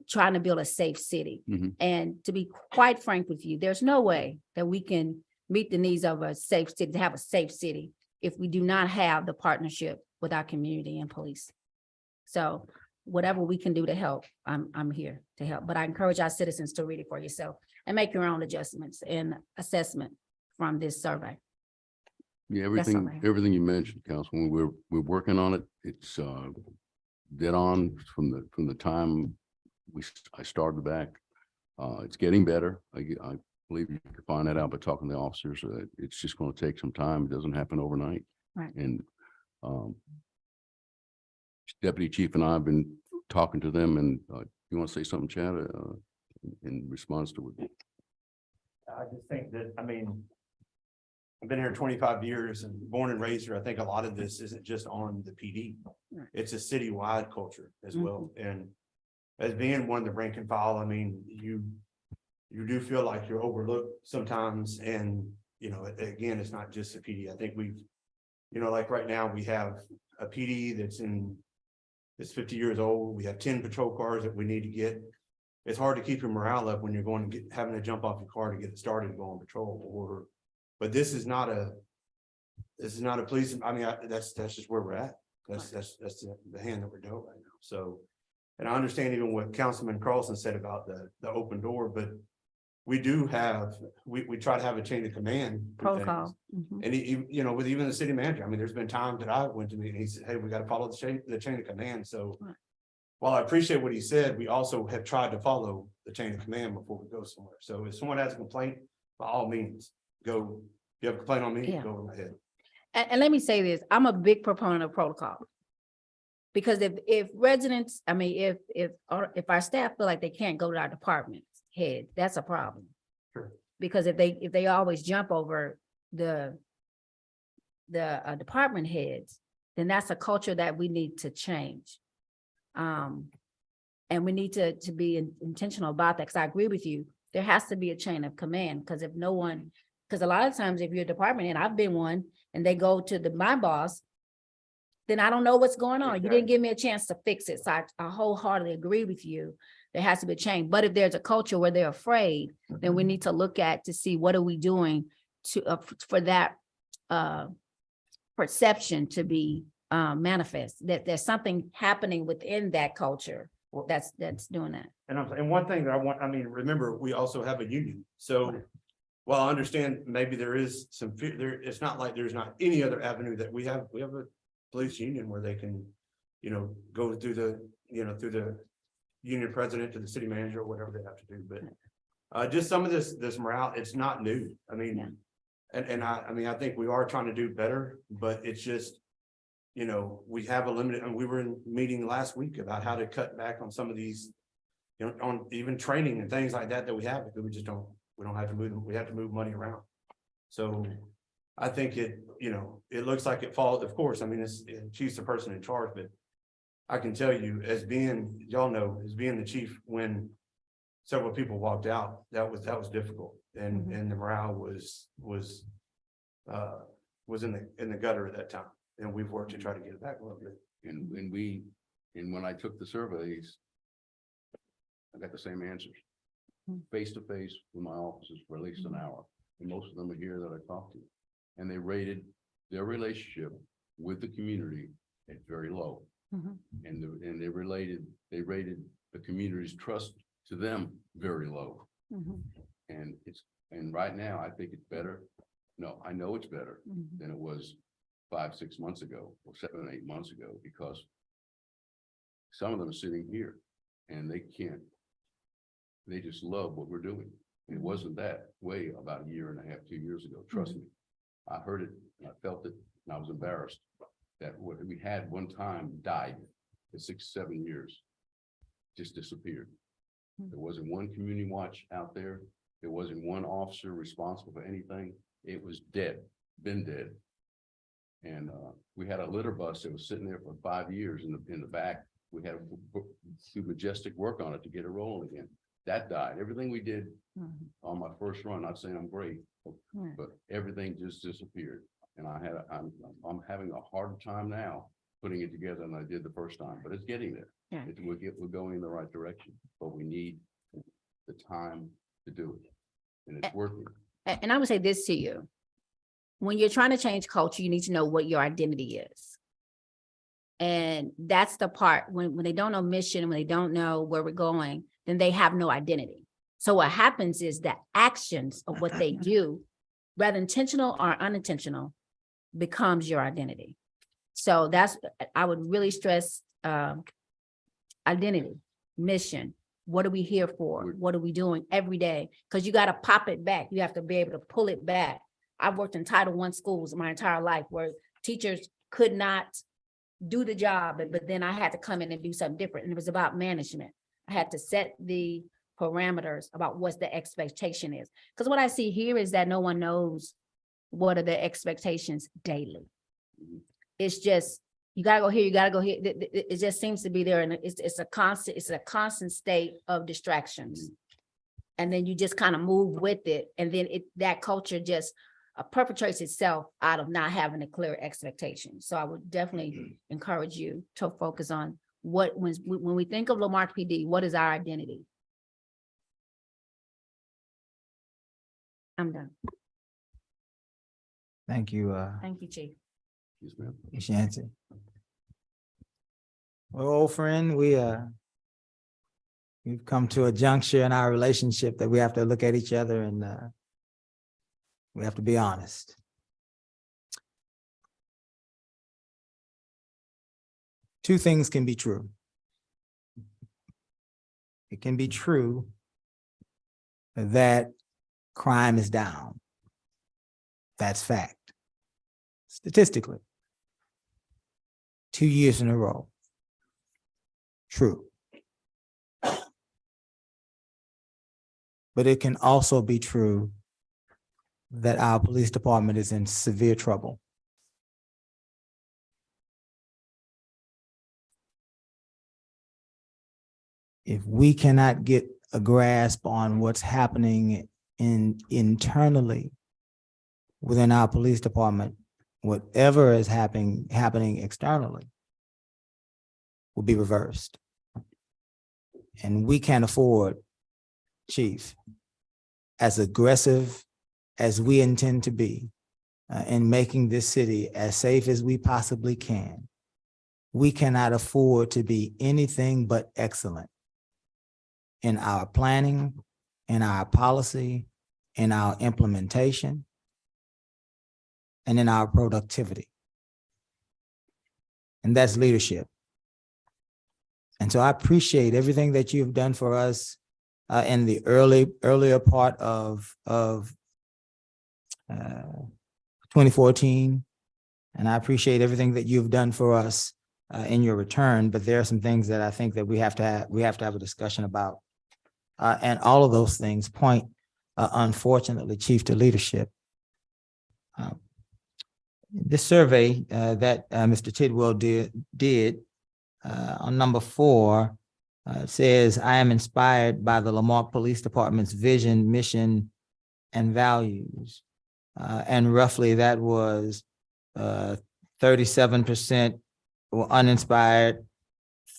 trying to build a safe city. And to be quite frank with you, there's no way that we can meet the needs of a safe city, to have a safe city, if we do not have the partnership with our community and police. So whatever we can do to help, I'm here to help. But I encourage our citizens to read it for yourself and make your own adjustments and assessment from this survey. Yeah, That's all right. everything you mentioned, Councilwoman, we're working on it. It's dead on from the time I started back. It's getting better. I believe you can find that out by talking to the officers. It's just going to take some time. It doesn't happen overnight. Right. And Deputy Chief and I have been talking to them, and you want to say something, Chad, in response to it? I just think that, I mean, I've been here 25 years and born and raised here. I think a lot of this isn't just on the PD. Right. It's a citywide culture as well. And as being one of the rank and file, I mean, you do feel like you're overlooked sometimes. And, you know, again, it's not just the PD. I think we've, you know, like right now we have a PD that's 50 years old. We have 10 patrol cars that we need to get. It's hard to keep your morale up when you're going to having to jump off your car to get it started and go on patrol. But this is not a police. I mean, that's just where we're at. That's the hand that we're dealt right now. So, and I understand even what Councilman Carlson said about the open door, but we do have, we try to have a chain of command Protocol. and you know, with even the city manager, I mean, there's been times that I went to me and he said, hey, we got to follow the chain of command. So Right. while I appreciate what he said, we also have tried to follow the chain of command before we go somewhere. So if someone has a complaint, by all means, go. If you have a complaint on me, Yeah. go over my head. And let me say this, I'm a big proponent of protocol. Because if residents, I mean, if our staff feel like they can't go to our department head, that's a problem. Sure. Because if they always jump over the department heads, then that's a culture that we need to change. And we need to be intentional about that, because I agree with you. There has to be a chain of command, because if no one, because a lot of times if you're a department head, I've been one, and they go to my boss, then I don't know what's going on. You didn't give me a chance to fix it. So I wholeheartedly agree with you. There has to be a change. But if there's a culture where they're afraid, then we need to look at to see what are we doing to for that perception to be manifest, that there's something happening within that culture that's doing that. And one thing that I mean, remember, we also have a union. So while I understand maybe there is some fear there, it's not like there's not any other avenue that we have a police union where they can, you know, go through through the union president to the city manager or whatever they have to do. But just some of this morale, it's not new. I mean, and I mean, I think we are trying to do better, but it's just, you know, we have a limited, and we were in a meeting last week about how to cut back on some of these, you know, on even training and things like that we have, because we don't have to move them. We have to move money around. So I think it looks like it falls, of course, I mean, chief's the person in charge, but I can tell you as being the chief, when several people walked out, that was difficult. And the morale was in the gutter at that time. And we've worked to try to get it back a little bit. And when I took the surveys, I got the same answers. Face to face with my officers for at least an hour. And most of them are here that I talked to. And they rated their relationship with the community at very low. And they rated the community's trust to them very low. And right now, I think it's better. No, I know it's better than it was 5-6 months ago, or 7-8 months ago, because some of them are sitting here and they just love what we're doing. It wasn't that way about 1.5 years, 2 years ago. Trust me. I heard it and I felt it, and I was embarrassed that what we had one time died for 6-7 years, just disappeared. There wasn't one community watch out there. There wasn't one officer responsible for anything. It was dead, been dead. And we had a litter bus that was sitting there for 5 years in the back. We had to do majestic work on it to get it rolling again. That died. Everything we did on my first run, not saying I'm great, but everything just disappeared. And I'm having a harder time now putting it together than I did the first time, but it's getting there. Yeah. We're going in the right direction, but we need the time to do it. And it's working. And I would say this to you. When you're trying to change culture, you need to know what your identity is. And that's the part when they don't know mission, when they don't know where we're going, then they have no identity. So what happens is the actions of what they do, whether intentional or unintentional, becomes your identity. So that's, I would really stress identity, mission. What are we here for? What are we doing every day? Because you got to pop it back. You have to be able to pull it back. I've worked in Title I schools my entire life where teachers could not do the job, but then I had to come in and do something different. And it was about management. I had to set the parameters about what the expectation is. Because what I see here is that no one knows what are the expectations daily. It's just, you gotta go here, you gotta go here. It just seems to be there, and it's a constant state of distractions. And then you just kind of move with it, and then that culture just perpetrates itself out of not having a clear expectation. So I would definitely encourage you to focus on when we think of Lamarque PD, what is our identity? I'm done. Thank you, Thank you, Chief. Yes, ma'am. Ms. Yancey. Well, old friend, we've come to a juncture in our relationship that we have to look at each other and we have to be honest. Two things can be true. It can be true that crime is down. That's fact. Statistically, 2 years in a row. True. But it can also be true that our police department is in severe trouble. If we cannot get a grasp on what's happening internally within our police department, whatever is happening externally will be reversed. And we can't afford, Chief, as aggressive as we intend to be in making this city as safe as we possibly can, we cannot afford to be anything but excellent in our planning, in our policy, in our implementation, and in our productivity. And that's leadership. And so I appreciate everything that you've done for us in the earlier part of 2014. And I appreciate everything that you've done for us in your return, but there are some things that I think that we have to have a discussion about. And all of those things point, unfortunately, Chief, to leadership. This survey that Mr. Tidwell did on number 4 says, I am inspired by the Lamarque Police Department's vision, mission, and values. And roughly that was 37% were uninspired,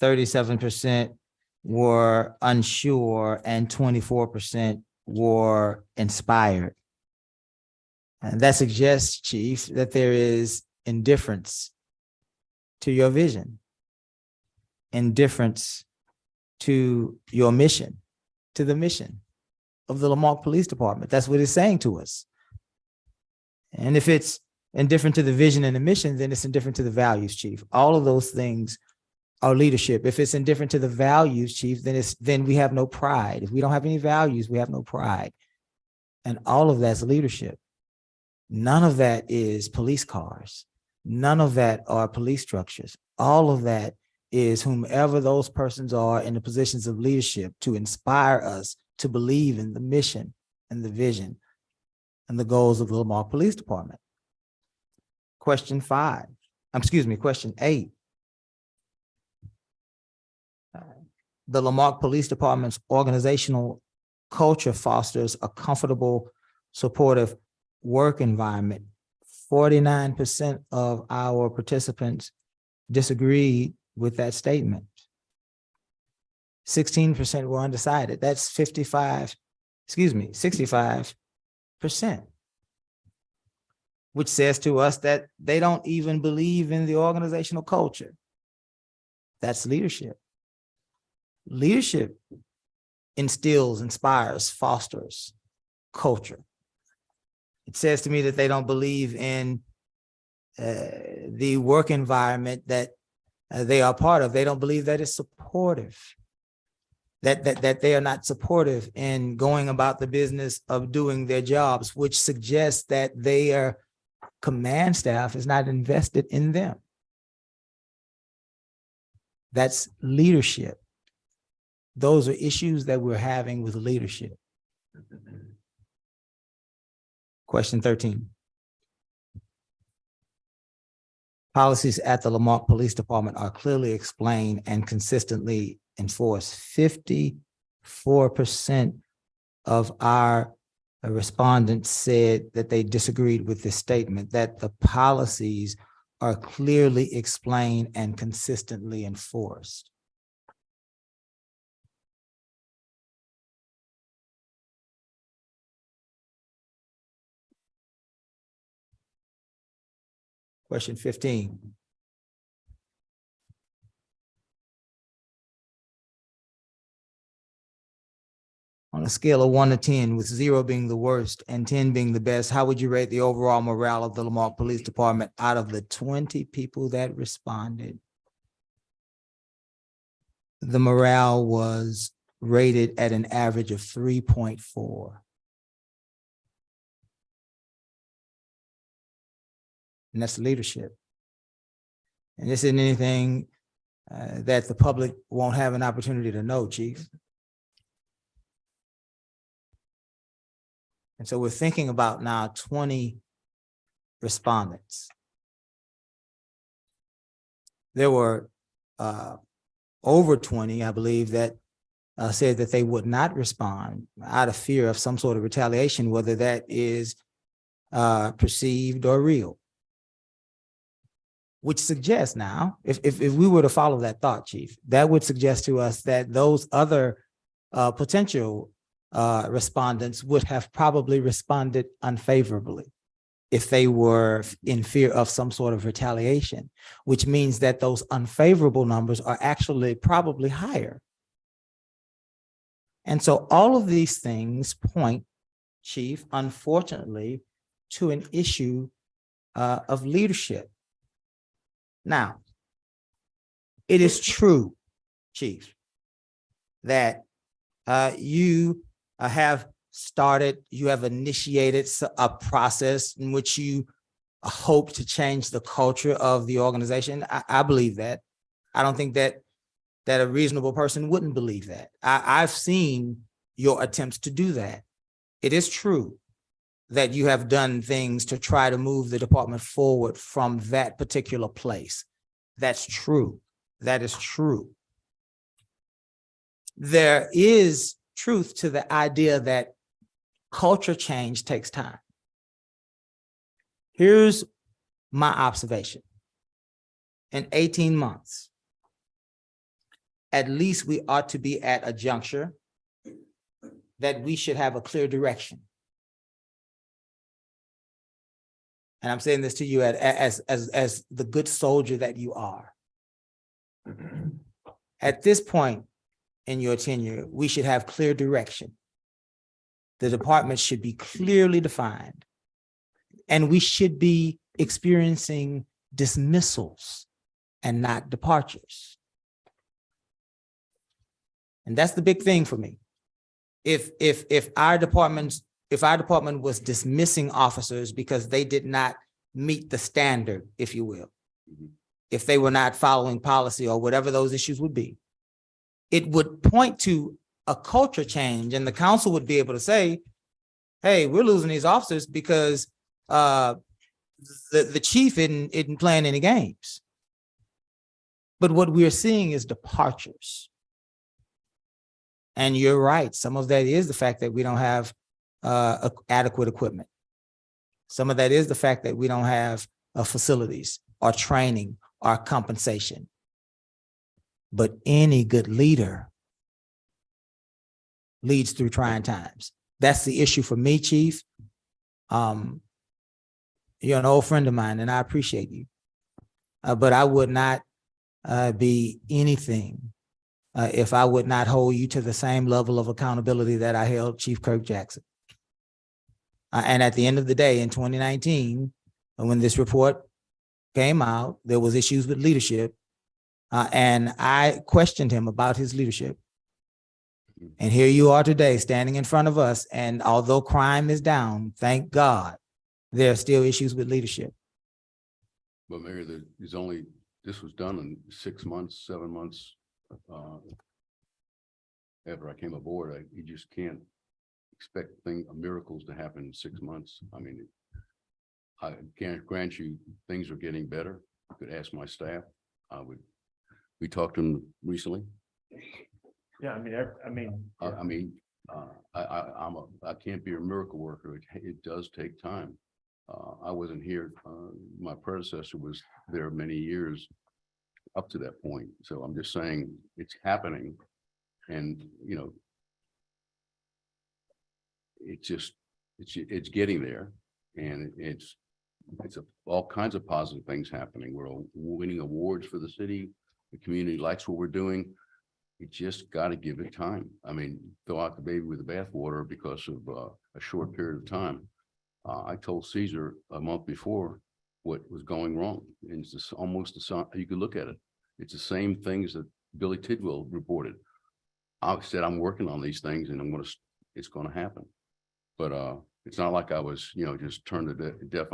37% were unsure, and 24% were inspired. And that suggests, Chief, that there is indifference to your vision, indifference to your mission, to the mission of the Lamarque Police Department. That's what it's saying to us. And if it's indifferent to the vision and the mission, then it's indifferent to the values, Chief. All of those things are leadership. If it's indifferent to the values, Chief, then we have no pride. If we don't have any values, we have no pride. And all of that's leadership. None of that is police cars. None of that are police structures. All of that is whomever those persons are in the positions of leadership to inspire us to believe in the mission and the vision and the goals of the Lamarque Police Department. Question 5, question 8. The Lamarque Police Department's organizational culture fosters a comfortable, supportive work environment. 49% of our participants disagreed with that statement. 16% were undecided. That's 65%, which says to us that they don't even believe in the organizational culture. That's leadership. Leadership instills, inspires, fosters culture. It says to me that they don't believe in the work environment that they are part of. They don't believe that it's supportive, that they are not supportive in going about the business of doing their jobs, which suggests that their command staff is not invested in them. That's leadership. Those are issues that we're having with leadership. Question 13. Policies at the Lamarque Police Department are clearly explained and consistently enforced. 54% of our respondents said that they disagreed with this statement, that the policies are clearly explained and consistently enforced. Question 15. On a scale of 1 to 10, with 0 being the worst and 10 being the best, how would you rate the overall morale of the Lamarque Police Department out of the 20 people that responded? The morale was rated at an average of 3.4. And that's leadership. And this isn't anything that the public won't have an opportunity to know, Chief. And so we're thinking about now 20 respondents. There were over 20, I believe, that said that they would not respond out of fear of some sort of retaliation, whether that is perceived or real. Which suggests now, if we were to follow that thought, Chief, that would suggest to us that those other potential respondents would have probably responded unfavorably if they were in fear of some sort of retaliation, which means that those unfavorable numbers are actually probably higher. And so all of these things point, Chief, unfortunately, to an issue of leadership. Now, it is true, Chief, that you have initiated a process in which you hope to change the culture of the organization. I believe that. I don't think that a reasonable person wouldn't believe that. I've seen your attempts to do that. It is true that you have done things to try to move the department forward from that particular place. That's true. That is true. There is truth to the idea that culture change takes time. Here's my observation. In 18 months, at least we ought to be at a juncture that we should have a clear direction. And I'm saying this to you as the good soldier that you are. At this point in your tenure, we should have clear direction. The department should be clearly defined. And we should be experiencing dismissals and not departures. And that's the big thing for me. If our department was dismissing officers because they did not meet the standard, if you will, if they were not following policy or whatever those issues would be, it would point to a culture change, and the council would be able to say, hey, we're losing these officers because the chief isn't playing any games. But what we're seeing is departures. And you're right. Some of that is the fact that we don't have adequate equipment. Some of that is the fact that we don't have facilities or training or compensation. But any good leader leads through trying times. That's the issue for me, Chief. You're an old friend of mine, and I appreciate you. But I would not be anything if I would not hold you to the same level of accountability that I held Chief Kirk Jackson. And at the end of the day, in 2019, when this report came out, there was issues with leadership. And I questioned him about his leadership. And here you are today standing in front of us. And although crime is down, thank God, there are still issues with leadership. But Mayor, this was done in 6 months, 7 months. After I came aboard, you just can't expect miracles to happen in 6 months. I mean, I can't grant you things are getting better. You could ask my staff. We talked to them recently. Yeah, I can't be a miracle worker. It does take time. I wasn't here. My predecessor was there many years up to that point. So I'm just saying it's happening. And, you know, it's getting there. And it's all kinds of positive things happening. We're winning awards for the city. The community likes what we're doing. You just got to give it time. I mean, throw out the baby with the bathwater because of a short period of time. I told Caesar a month before what was going wrong. And it's just almost you could look at it. It's the same things that Billy Tidwell reported. I said, I'm working on these things and it's going to happen. But it's not like I was, just turned a deaf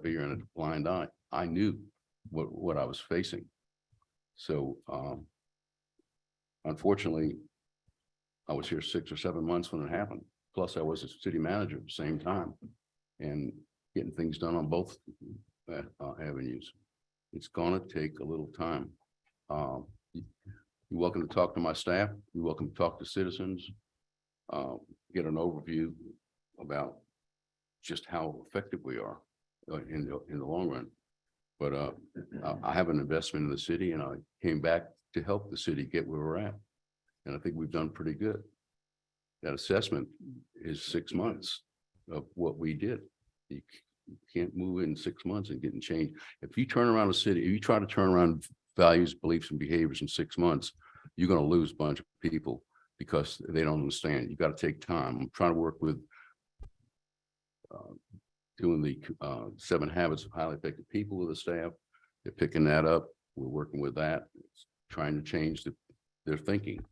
ear and a blind eye. I knew what I was facing. So unfortunately, I was here 6 or 7 months when it happened. Plus, I was a city manager at the same time and getting things done on both avenues. It's going to take a little time. You're welcome to talk to my staff. You're welcome to talk to citizens, get an overview about just how effective we are in the long run. But I have an investment in the city, and I came back to help the city get where we're at. And I think we've done pretty good. That assessment is 6 months of what we did. You can't move in 6 months and get change. If you turn around a city, if you try to turn around values, beliefs, and behaviors in 6 months, you're going to lose a bunch of people because they don't understand. You got to take time. I'm trying to work with doing the 7 habits of highly effective people with the staff. They're picking that up. We're working with that, trying to change their thinking,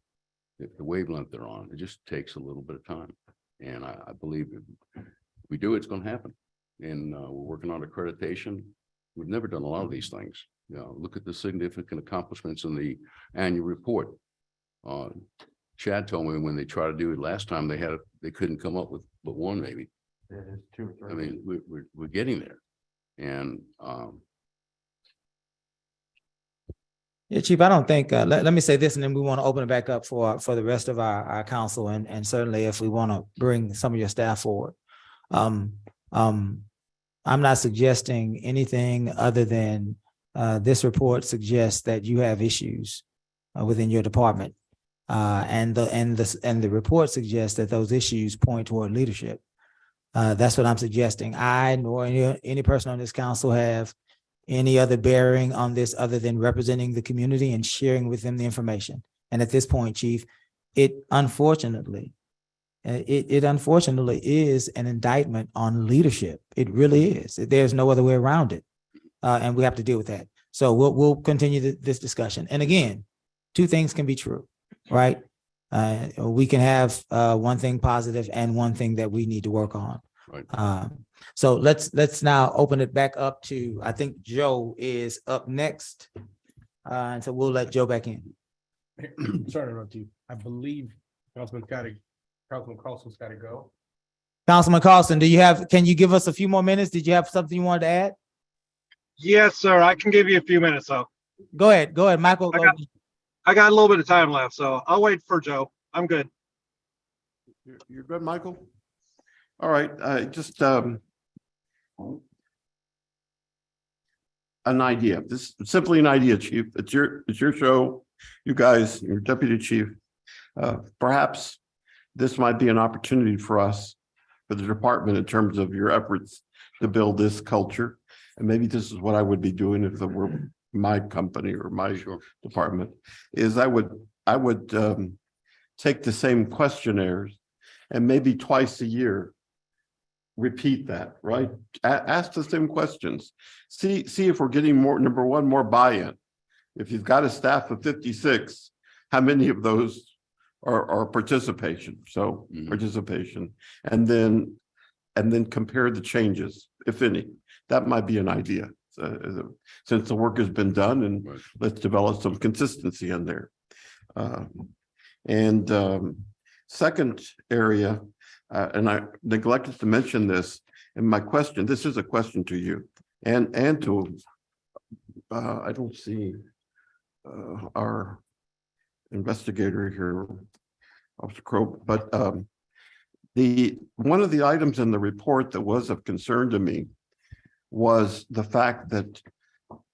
the wavelength they're on. It just takes a little bit of time. And I believe if we do, it's going to happen. And we're working on accreditation. We've never done a lot of these things. Look at the significant accomplishments in the annual report. Chad told me when they tried to do it last time, they couldn't come up with but one, maybe. Yeah, it's 2 or 3. I mean, we're getting there. And yeah, Chief, I don't think, let me say this, and then we want to open it back up for the rest of our council, and certainly if we want to bring some of your staff forward. I'm not suggesting anything other than this report suggests that you have issues within your department. And the report suggests that those issues point toward leadership. That's what I'm suggesting. I nor any person on this council have any other bearing on this other than representing the community and sharing with them the information. And at this point, Chief, it unfortunately is an indictment on leadership. It really is. There's no other way around it. And we have to deal with that. So we'll continue this discussion. And again, 2 things can be true, right? We can have one thing positive and one thing that we need to work on. right. So let's now open it back up to, I think Joe is up next. And so we'll let Joe back in. Sorry to interrupt you. I believe Councilman Carlson's got to go. Councilman Carlson, can you give us a few more minutes? Did you have something you wanted to add? Yes, sir. I can give you a few minutes, though. Go ahead, Michael. I got a little bit of time left, so I'll wait for Joe. I'm good. You're good, Michael? All right, just an idea. This is simply an idea, Chief. It's your show. You guys, your deputy chief. Perhaps this might be an opportunity for us, for the department, in terms of your efforts to build this culture. And maybe this is what I would be doing if it were my company or my department, is I would take the same questionnaires and maybe twice a year repeat that, right? Ask the same questions. See if we're getting more, number one, more buy-in. If you've got a staff of 56, how many of those are participation? So participation, and then compare the changes, if any. That might be an idea. Since the work has been done, and let's develop some consistency in there. Second area, and I neglected to mention this in my question. This is a question to you and to I don't see our investigator here, Officer Crow, but one of the items in the report that was of concern to me was the fact that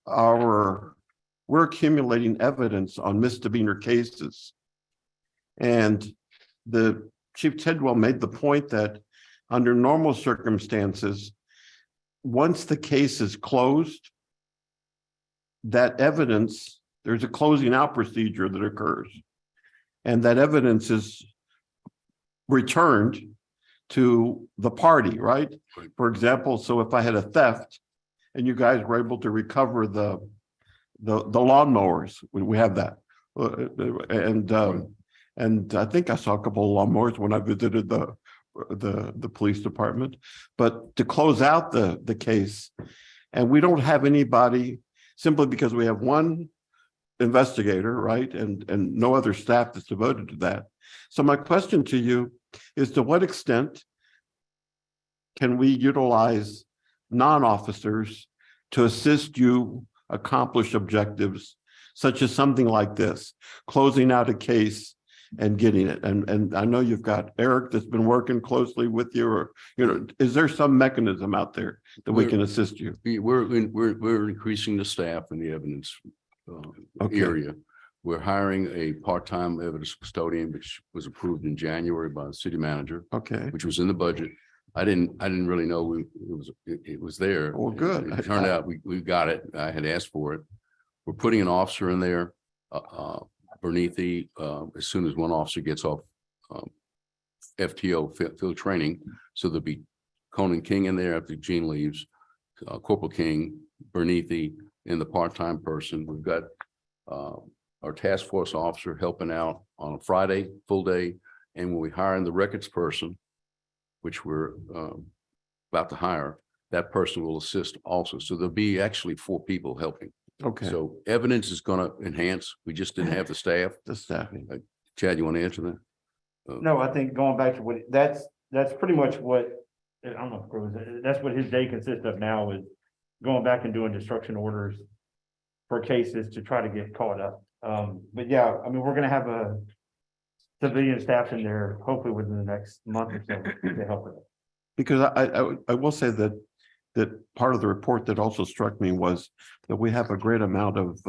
we're accumulating evidence on misdemeanor cases. And the Chief Tidwell made the point that under normal circumstances, once the case is closed, that evidence, there's a closing out procedure that occurs. And that evidence is returned to the party, right? For example, so if I had a theft and you guys were able to recover the lawnmowers, we have that. And I think I saw a couple of lawnmowers when I visited the police department. But to close out the case, and we don't have anybody, simply because we have one investigator, right? And no other staff that's devoted to that. So my question to you is, to what extent can we utilize non-officers to assist you accomplish objectives such as something like this, closing out a case and getting it? And I know you've got Eric that's been working closely with you, or, is there some mechanism out there that we can assist you? We're increasing the staff in the evidence area. We're hiring a part-time evidence custodian, which was approved in January by the city manager. Okay. Which was in the budget. I didn't really know it was there. Well, good. It turned out we got it. I had asked for it. We're putting an officer in there, Bernithi, as soon as one officer gets off FTO field training. So there'll be Conan King in there after Gene leaves, Corporal King, Bernithi, and the part-time person. We've got our task force officer helping out on a Friday, full day. And when we hire the records person, which we're about to hire, that person will assist also. So there'll be actually 4 people helping. Okay. So evidence is going to enhance. We just didn't have the staff. The staffing. Chad, you want to answer that? No, I think going back to what, that's pretty much what, I don't know, that's what his day consists of now, is going back and doing destruction orders for cases to try to get caught up. But yeah, I mean, we're gonna have a civilian staff in there hopefully within the next month or so to help with it. Because I will say that part of the report that also struck me was that we have a great amount of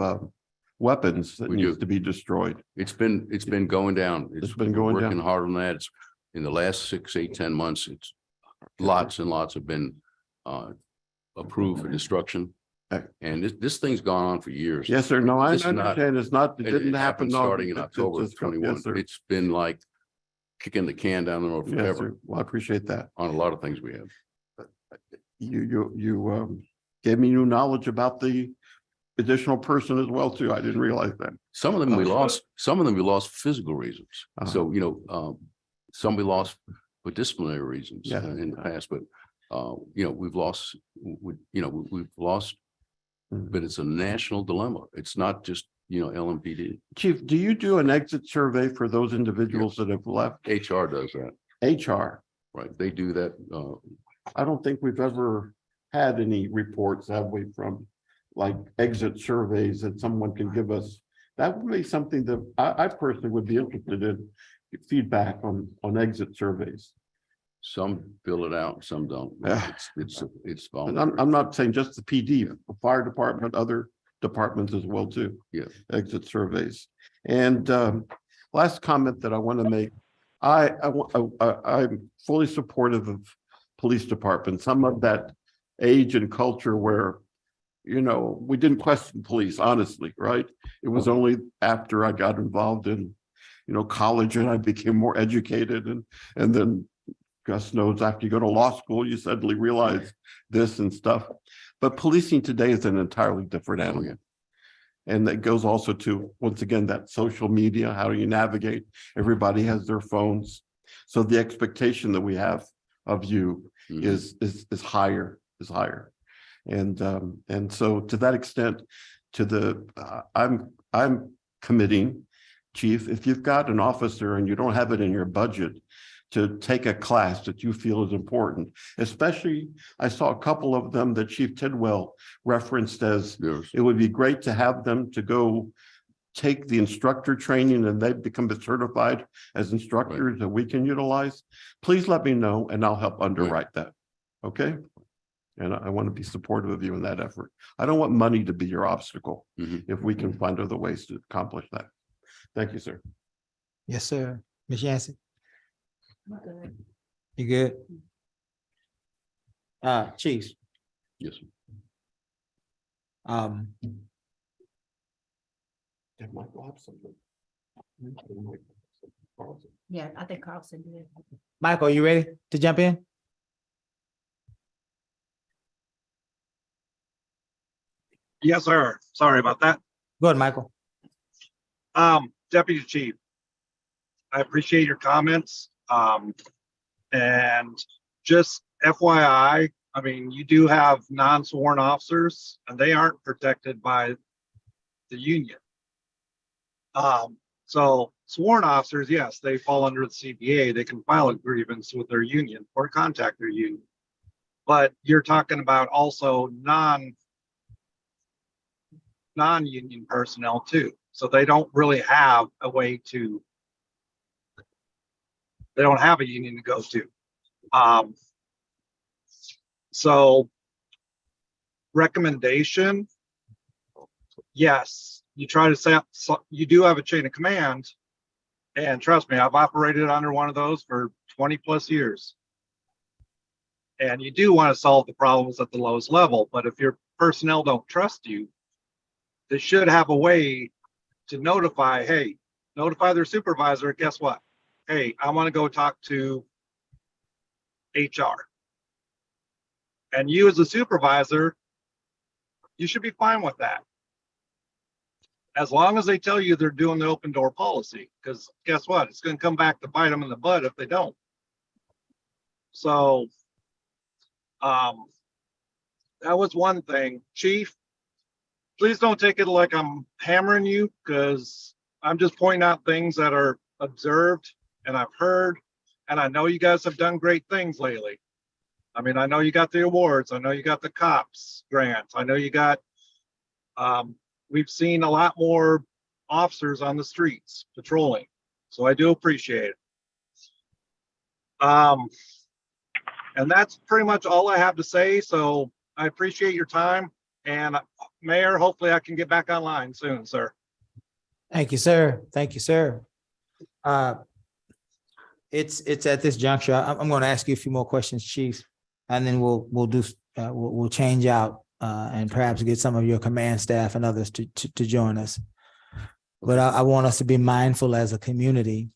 weapons that needs to be destroyed. It's been going down. It's been going down. Working hard on that. It's in the last 6, 8, 10 months. It's lots and lots have been approved for destruction. And this thing's gone on for years. Yes, sir. No, I This is not- understand. It didn't happen starting in October of 21. Yes, sir. It's been like kicking the can down the road Yes, forever sir. Well, I appreciate that. on a lot of things we have. You gave me new knowledge about the additional person as well, too. I didn't realize that. Some of them we lost, for physical reasons. So, some we lost for disciplinary reasons Yeah. in the past, but we've lost, but it's a national dilemma. It's not just, LMPD. Chief, do you do an exit survey for those individuals that have left? HR does that. HR. Right. They do that. I don't think we've ever had any reports, have we, from like exit surveys that someone can give us. That would be something that I personally would be interested in, feedback on exit surveys. Some fill it out, some don't. Yeah. It's And voluntary. I'm not saying just the PD, the fire department, other departments as well too. Yeah. Exit surveys. And last comment that I want to make, I'm fully supportive of police departments. Some of that age and culture where, we didn't question police, honestly, right? It was only after I got involved in, college and I became more educated and then Gus knows after you go to law school, you suddenly realize this and stuff. But policing today is an entirely different animal. And that goes also to, once again, that social media, how do you navigate? Everybody has their phones. So the expectation that we have of you is higher. And so to that extent, I'm committing, Chief, if you've got an officer and you don't have it in your budget to take a class that you feel is important, especially I saw a couple of them that Chief Tidwell referenced as it would be great to have them to go take the instructor training and they become certified as instructors that we can utilize. Please let me know and I'll help underwrite that. Okay. And I want to be supportive of you in that effort. I don't want money to be your obstacle if we can find other ways to accomplish that. Thank you, sir. Yes, sir. Ms. Yancey? You good? Chiefs, Yes. Sir. Did Michael have something? Yeah, I think Carlson did. Michael, you ready to jump in? Yes, sir. Sorry about that. Go ahead, Michael. Deputy Chief, I appreciate your comments. And just FYI, I mean, you do have non-sworn officers and they aren't protected by the union. So sworn officers, yes, they fall under the CBA. They can file a grievance with their union or contact their union. But you're talking about also non-union personnel too. So they don't really have a way to, they don't have a union to go to. So recommendation, yes, you try to set, you do have a chain of command. And trust me, I've operated under one of those for 20 plus years. And you do want to solve the problems at the lowest level, but if your personnel don't trust you, they should have a way to notify their supervisor. Guess what? Hey, I want to go talk to HR. And you as a supervisor, you should be fine with that. As long as they tell you they're doing the open door policy, because guess what? It's going to come back to bite them in the butt if they don't. So that was one thing. Chief, please don't take it like I'm hammering you, because I'm just pointing out things that are observed and I've heard, and I know you guys have done great things lately. I mean, I know you got the awards. I know you got the COPS grants. I know you got, we've seen a lot more officers on the streets patrolling. So I do appreciate it. And that's pretty much all I have to say. So I appreciate your time. And Mayor, hopefully I can get back online soon, sir. Thank you, sir. Thank you, sir. It's at this juncture. I'm going to ask you a few more questions, Chief, and then we'll change out and perhaps get some of your command staff and others to join us. But I want us to be mindful as a community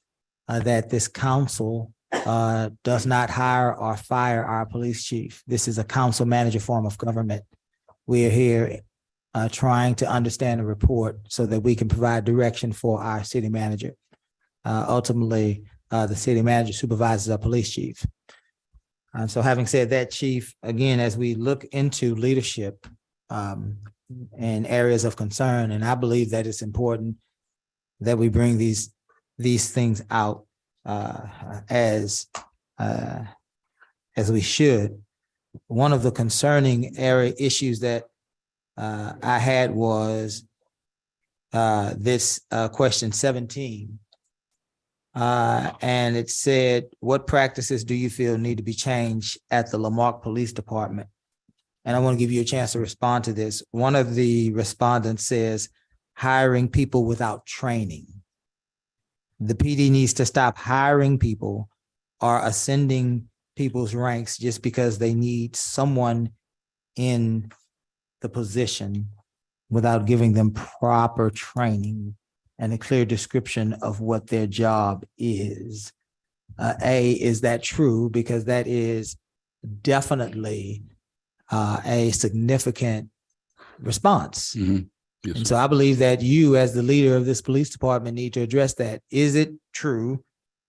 that this council does not hire or fire our police chief. This is a council manager form of government. We are here trying to understand the report so that we can provide direction for our city manager. Ultimately, the city manager supervises our police chief. And so having said that, Chief, again, as we look into leadership and areas of concern, and I believe that it's important that we bring these things out as as we should. One of the concerning area issues that I had was this question 17. And it said, what practices do you feel need to be changed at the Lamarque Police Department? And I want to give you a chance to respond to this. One of the respondents says, hiring people without training. The PD needs to stop hiring people or ascending people's ranks just because they need someone in the position without giving them proper training and a clear description of what their job is. Is that true? Because that is definitely a significant response. Mhm. Yes, And sir. so I believe that you, as the leader of this police department, need to address that. Is it true?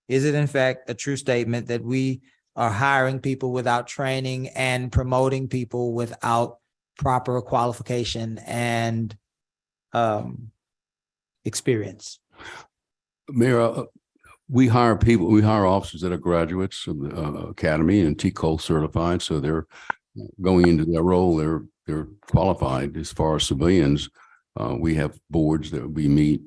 Is it in fact a true statement that we are hiring people without training and promoting people without proper qualification and experience? Mayor, we hire officers that are graduates of the academy and TCOL certified, so they're going into their role, they're qualified. As far as civilians, we have boards that we meet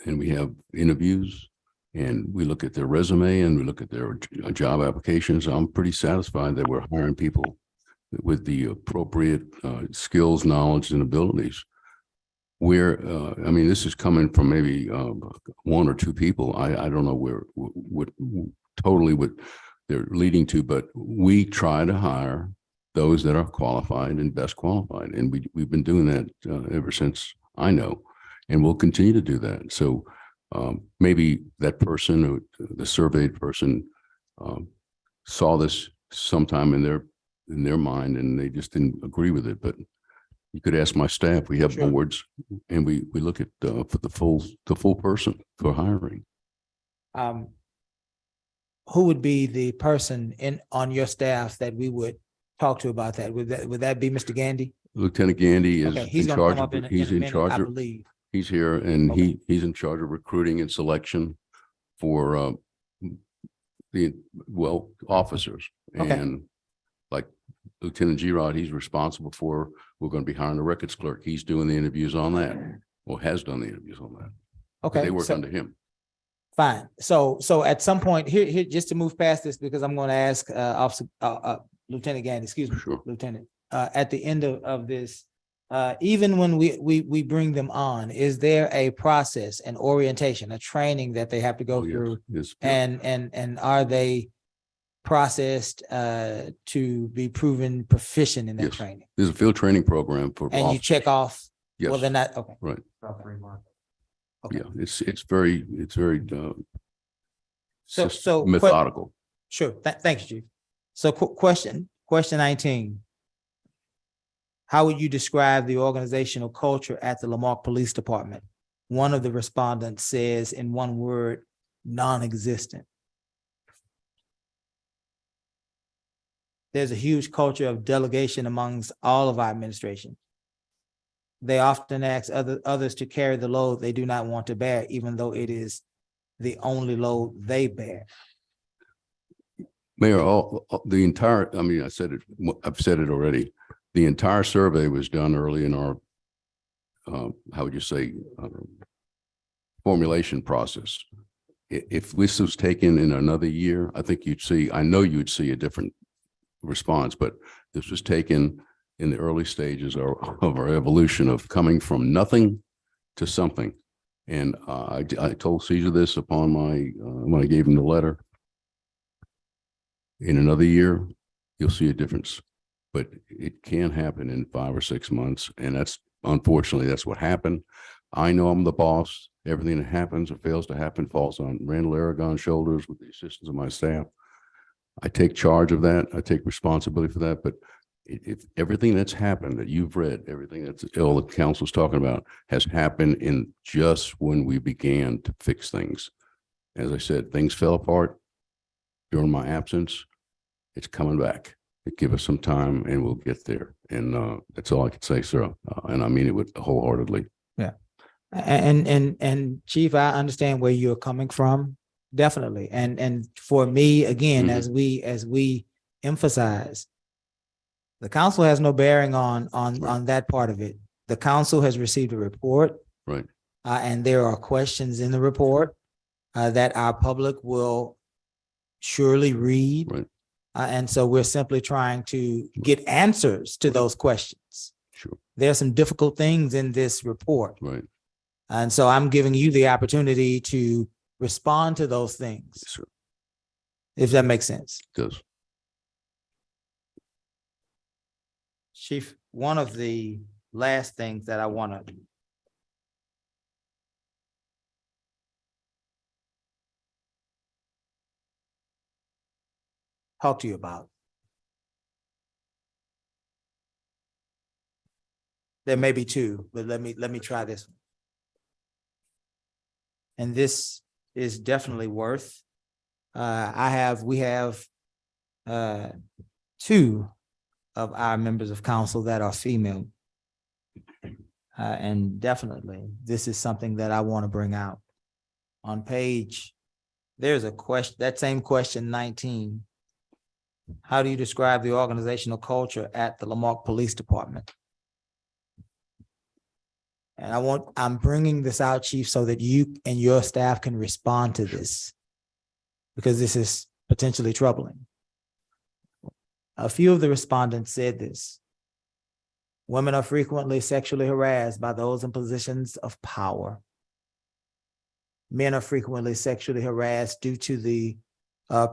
and we have interviews and we look at their resume and we look at their job applications. I'm pretty satisfied that we're hiring people with the appropriate skills, knowledge, and abilities. I mean, this is coming from maybe one or two people. I don't know what they're leading to, but we try to hire those that are qualified and best qualified. And we've been doing that ever since I know, and we'll continue to do that. So maybe that person, the surveyed person, saw this sometime in their mind and they just didn't agree with it. But you could ask my staff. We have Sure. boards and we look at for the full person for hiring. Who would be the person on your staff that we would talk to about that? Would that be Mr. Gandy? Lieutenant Gandy is Okay, he's in gonna charge come up of, in he's a in minute, charge I of, believe. he's here and Okay. he's in charge of recruiting and selection for officers. Okay. And like Lieutenant G-Rod, he's responsible for, we're going to be hiring a records clerk. He's doing the interviews on that, or has done the interviews on that. Okay, They work so- under him. Fine. So at some point here, just to move past this, because I'm going to ask Officer Lieutenant Gandy, excuse me, Sure. Lieutenant, at the end of this, even when we bring them on, is there a process, an orientation, a training that they have to go Oh, yes. through? Yes. And are they processed to be proven proficient in that Yes. training? There's a field training program for And you officers. check off, well, Yes. they're not, okay. Right. Okay. Yeah, it's very So methodical. Sure. Thanks, Chief. So question 19. How would you describe the organizational culture at the Lamarque Police Department? One of the respondents says in one word, non-existent. There's a huge culture of delegation amongst all of our administration. They often ask others to carry the load they do not want to bear, even though it is the only load they bear. Mayor, the entire, I mean, I've said it already. The entire survey was done early in our, how would you say, formulation process. If this was taken in another year, I think I know you'd see a different response, but this was taken in the early stages of our evolution of coming from nothing to something. And I told Caesar this upon when I gave him the letter. In another year, you'll see a difference, but it can happen in 5 or 6 months. And unfortunately, that's what happened. I know I'm the boss. Everything that happens or fails to happen falls on Randall Aragon's shoulders with the assistance of my staff. I take charge of that. I take responsibility for that. But if everything that's happened that you've read, everything that's all the council's talking about has happened in just when we began to fix things. As I said, things fell apart during my absence. It's coming back. Give us some time and we'll get there. And that's all I can say, sir. And I mean it wholeheartedly. Yeah. And Chief, I understand where you're coming from. Definitely. And for me, again, Mhm. as we emphasize, the council has no bearing on that part of it. The council has received a report. Right. And there are questions in the report that our public will surely read. Right. And so we're simply trying to get answers to those questions. Sure. There are some difficult things in this report. Right. And so I'm giving you the opportunity to respond to those things, Yes, sir. if that makes sense. Does. Chief, one of the last things that I want to talk to you about. There may be two, but let me try this one. And this is definitely worth. We have two of our members of council that are female. And definitely, this is something that I want to bring out. On page, there's a question, that same question 19. How do you describe the organizational culture at the Lamarque Police Department? And I'm bringing this out, Chief, so that you and your staff can respond to this, because this is potentially troubling. A few of the respondents said this. Women are frequently sexually harassed by those in positions of power. Men are frequently sexually harassed due to the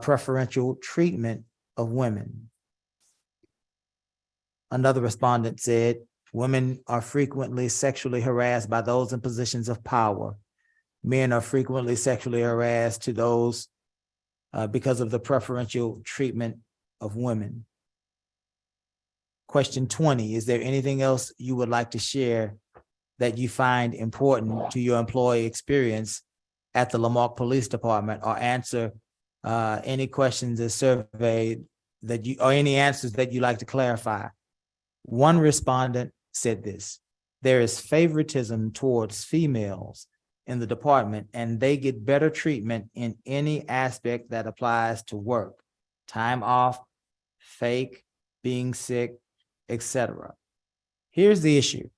preferential treatment of women. Another respondent said, women are frequently sexually harassed by those in positions of power. Men are frequently sexually harassed to those because of the preferential treatment of women. Question 20, is there anything else you would like to share that you find important to your employee experience at the Lamarque Police Department, or answer any questions or survey that you, or any answers that you like to clarify? One respondent said this: there is favoritism towards females in the department, and they get better treatment in any aspect that applies to work, time off, fake, being sick, etc. Here's the issue.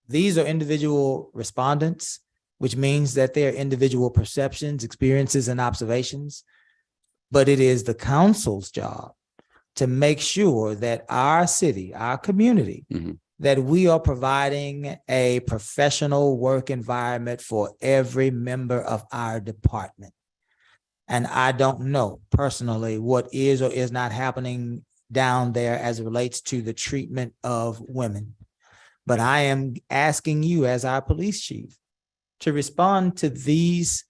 These are individual respondents, which means that they are individual perceptions, experiences, and observations. But it is the council's job to make sure that our city, our community, that we are providing a professional work environment for every member of our department. And I don't know personally what is or is not happening down there as it relates to the treatment of women. But I am asking you as our police chief to respond to these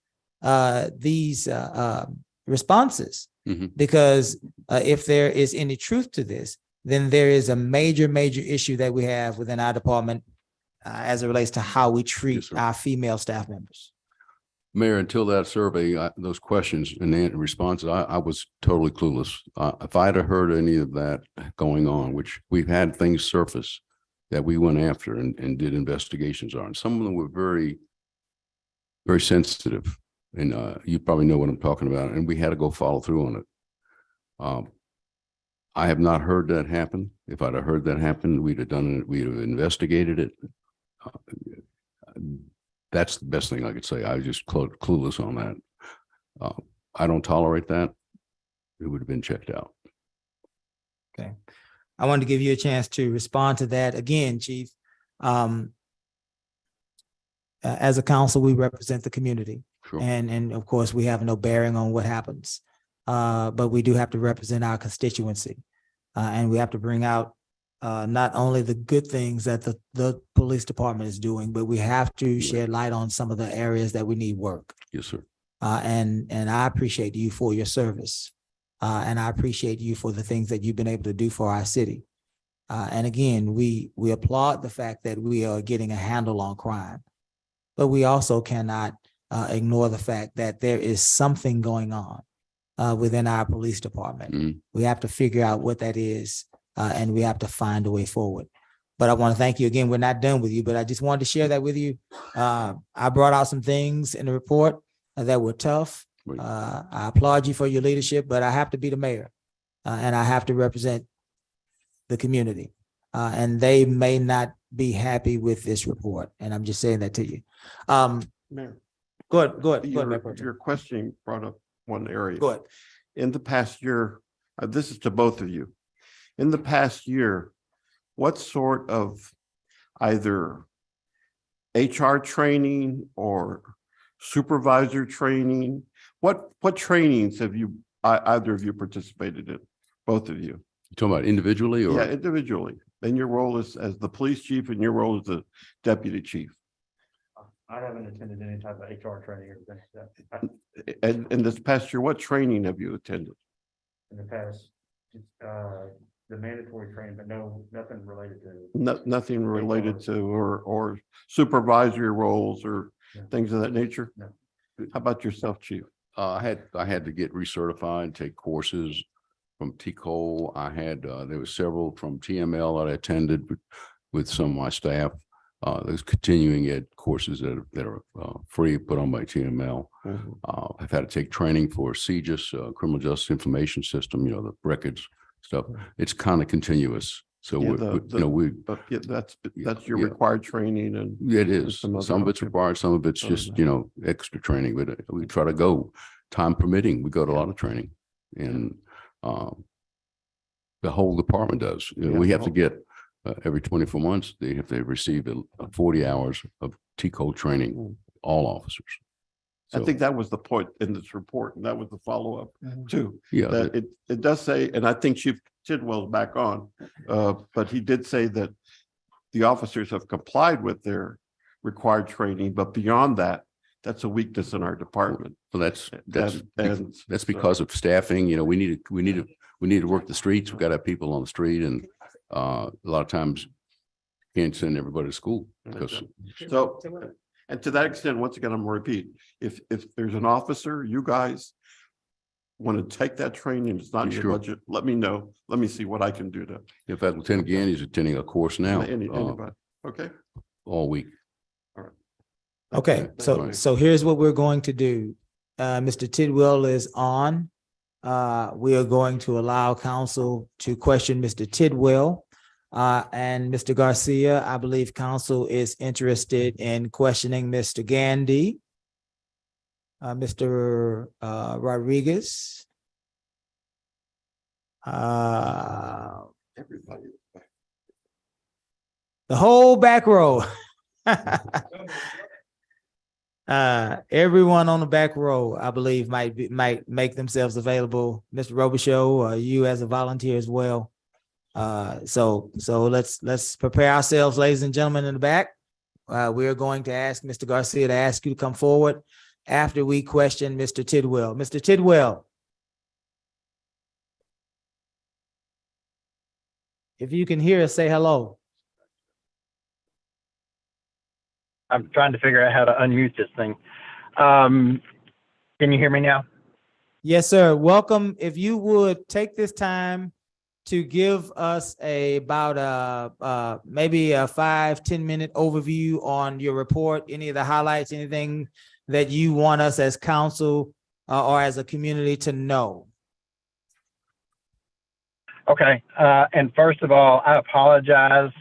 responses, because if there is any truth to this, then there is a major issue that we have within our department as it relates to how we treat our female staff members. Mayor, until that survey, those questions and the responses, I was totally clueless. If I'd have heard any of that going on, which we've had things surface that we went after and did investigations on, some of them were very, very sensitive. And you probably know what I'm talking about. And we had to go follow through on it. I have not heard that happen. If I'd have heard that happen, we'd have done it. We'd have investigated it. That's the best thing I could say. I was just clueless on that. I don't tolerate that. It would have been checked out. Okay. I wanted to give you a chance to respond to that. Again, Chief, as a council, we represent the community. Sure. And of course, we have no bearing on what happens. But we do have to represent our constituency. And we have to bring out not only the good things that the police department is doing, but we have to shed light on some of the areas that we need work. Yes, sir. And I appreciate you for your service. And I appreciate you for the things that you've been able to do for our city. And again, we applaud the fact that we are getting a handle on crime, but we also cannot ignore the fact that there is something going on within our police department. We have to figure out what that is, and we have to find a way forward. But I want to thank you again. We're not done with you, but I just wanted to share that with you. I brought out some things in the report that were tough. I applaud you for your leadership, but I have to be the mayor. and I have to represent the community. And they may not be happy with this report, and I'm just saying that to you. Mayor, Go ahead, Mayor Pro Tem. your questioning brought up one area. Go ahead. In the past year, this is to both of you. In the past year, what sort of either HR training or supervisor training, what trainings have you, either of you participated in? Both of you? You talking about individually or? Yeah, individually. In your role as the police chief and your role as the deputy chief. I haven't attended any type of HR training or anything like that. And in this past year, what training have you attended? In the past, the mandatory training, but nothing related to. Nothing related to or supervisory roles or No. things of that nature? No. How about yourself, chief? I had to get recertified, take courses from TCOL. There were several from TML that I attended with some of my staff. There's continuing ed courses that are free, put on by TML. I've had to take training for CJIS, Criminal Justice Information System, the records stuff. It's kind of continuous. So Yeah, But yeah, that's your Yeah. required training and. It is. some Some of other- it's required, some of it's Oh, just, no. extra training, but we try to go, time permitting, we go to a lot of training. And the whole department does. Yeah, We the have to whole- get every 24 months, they have to receive 40 hours of TCO training, all officers. I So, think that was the point in this report, and that was the follow-up too. yeah, That it does say, and I think Chief Tidwell's back on, but he did say that the officers have complied with their required training, but beyond that, that's a weakness in our department. so that's And because of staffing, we need to work the streets. We've got to have people on the street, and a lot of times can't send everybody to school because So, and to that extent, once again, I'm gonna repeat, if there's an officer, you guys want to take that training, it's not in your Sure. budget, let me know. Let me see what I can do to. in fact, Lieutenant Gandy's attending a course now Anybody. Okay. all week. Okay, so here's what we're going to do. Mr. Tidwell is on. We are going to allow council to question Mr. Tidwell. And Mr. Garcia, I believe council is interested in questioning Mr. Gandy. Mr. Rodriguez. Everybody. The whole back row. Everyone on the back row, I believe, might make themselves available. Mr. Robichaux, you as a volunteer as well. So let's prepare ourselves, ladies and gentlemen in the back. We're going to ask Mr. Garcia to ask you to come forward after we question Mr. Tidwell. Mr. Tidwell. If you can hear us, say hello. I'm trying to figure out how to unmute this thing. Can you hear me now? Yes, sir. Welcome. If you would take this time to give us about maybe a 5-10 minute overview on your report, any of the highlights, anything that you want us as council or as a community to know. Okay. And first of all, I apologize.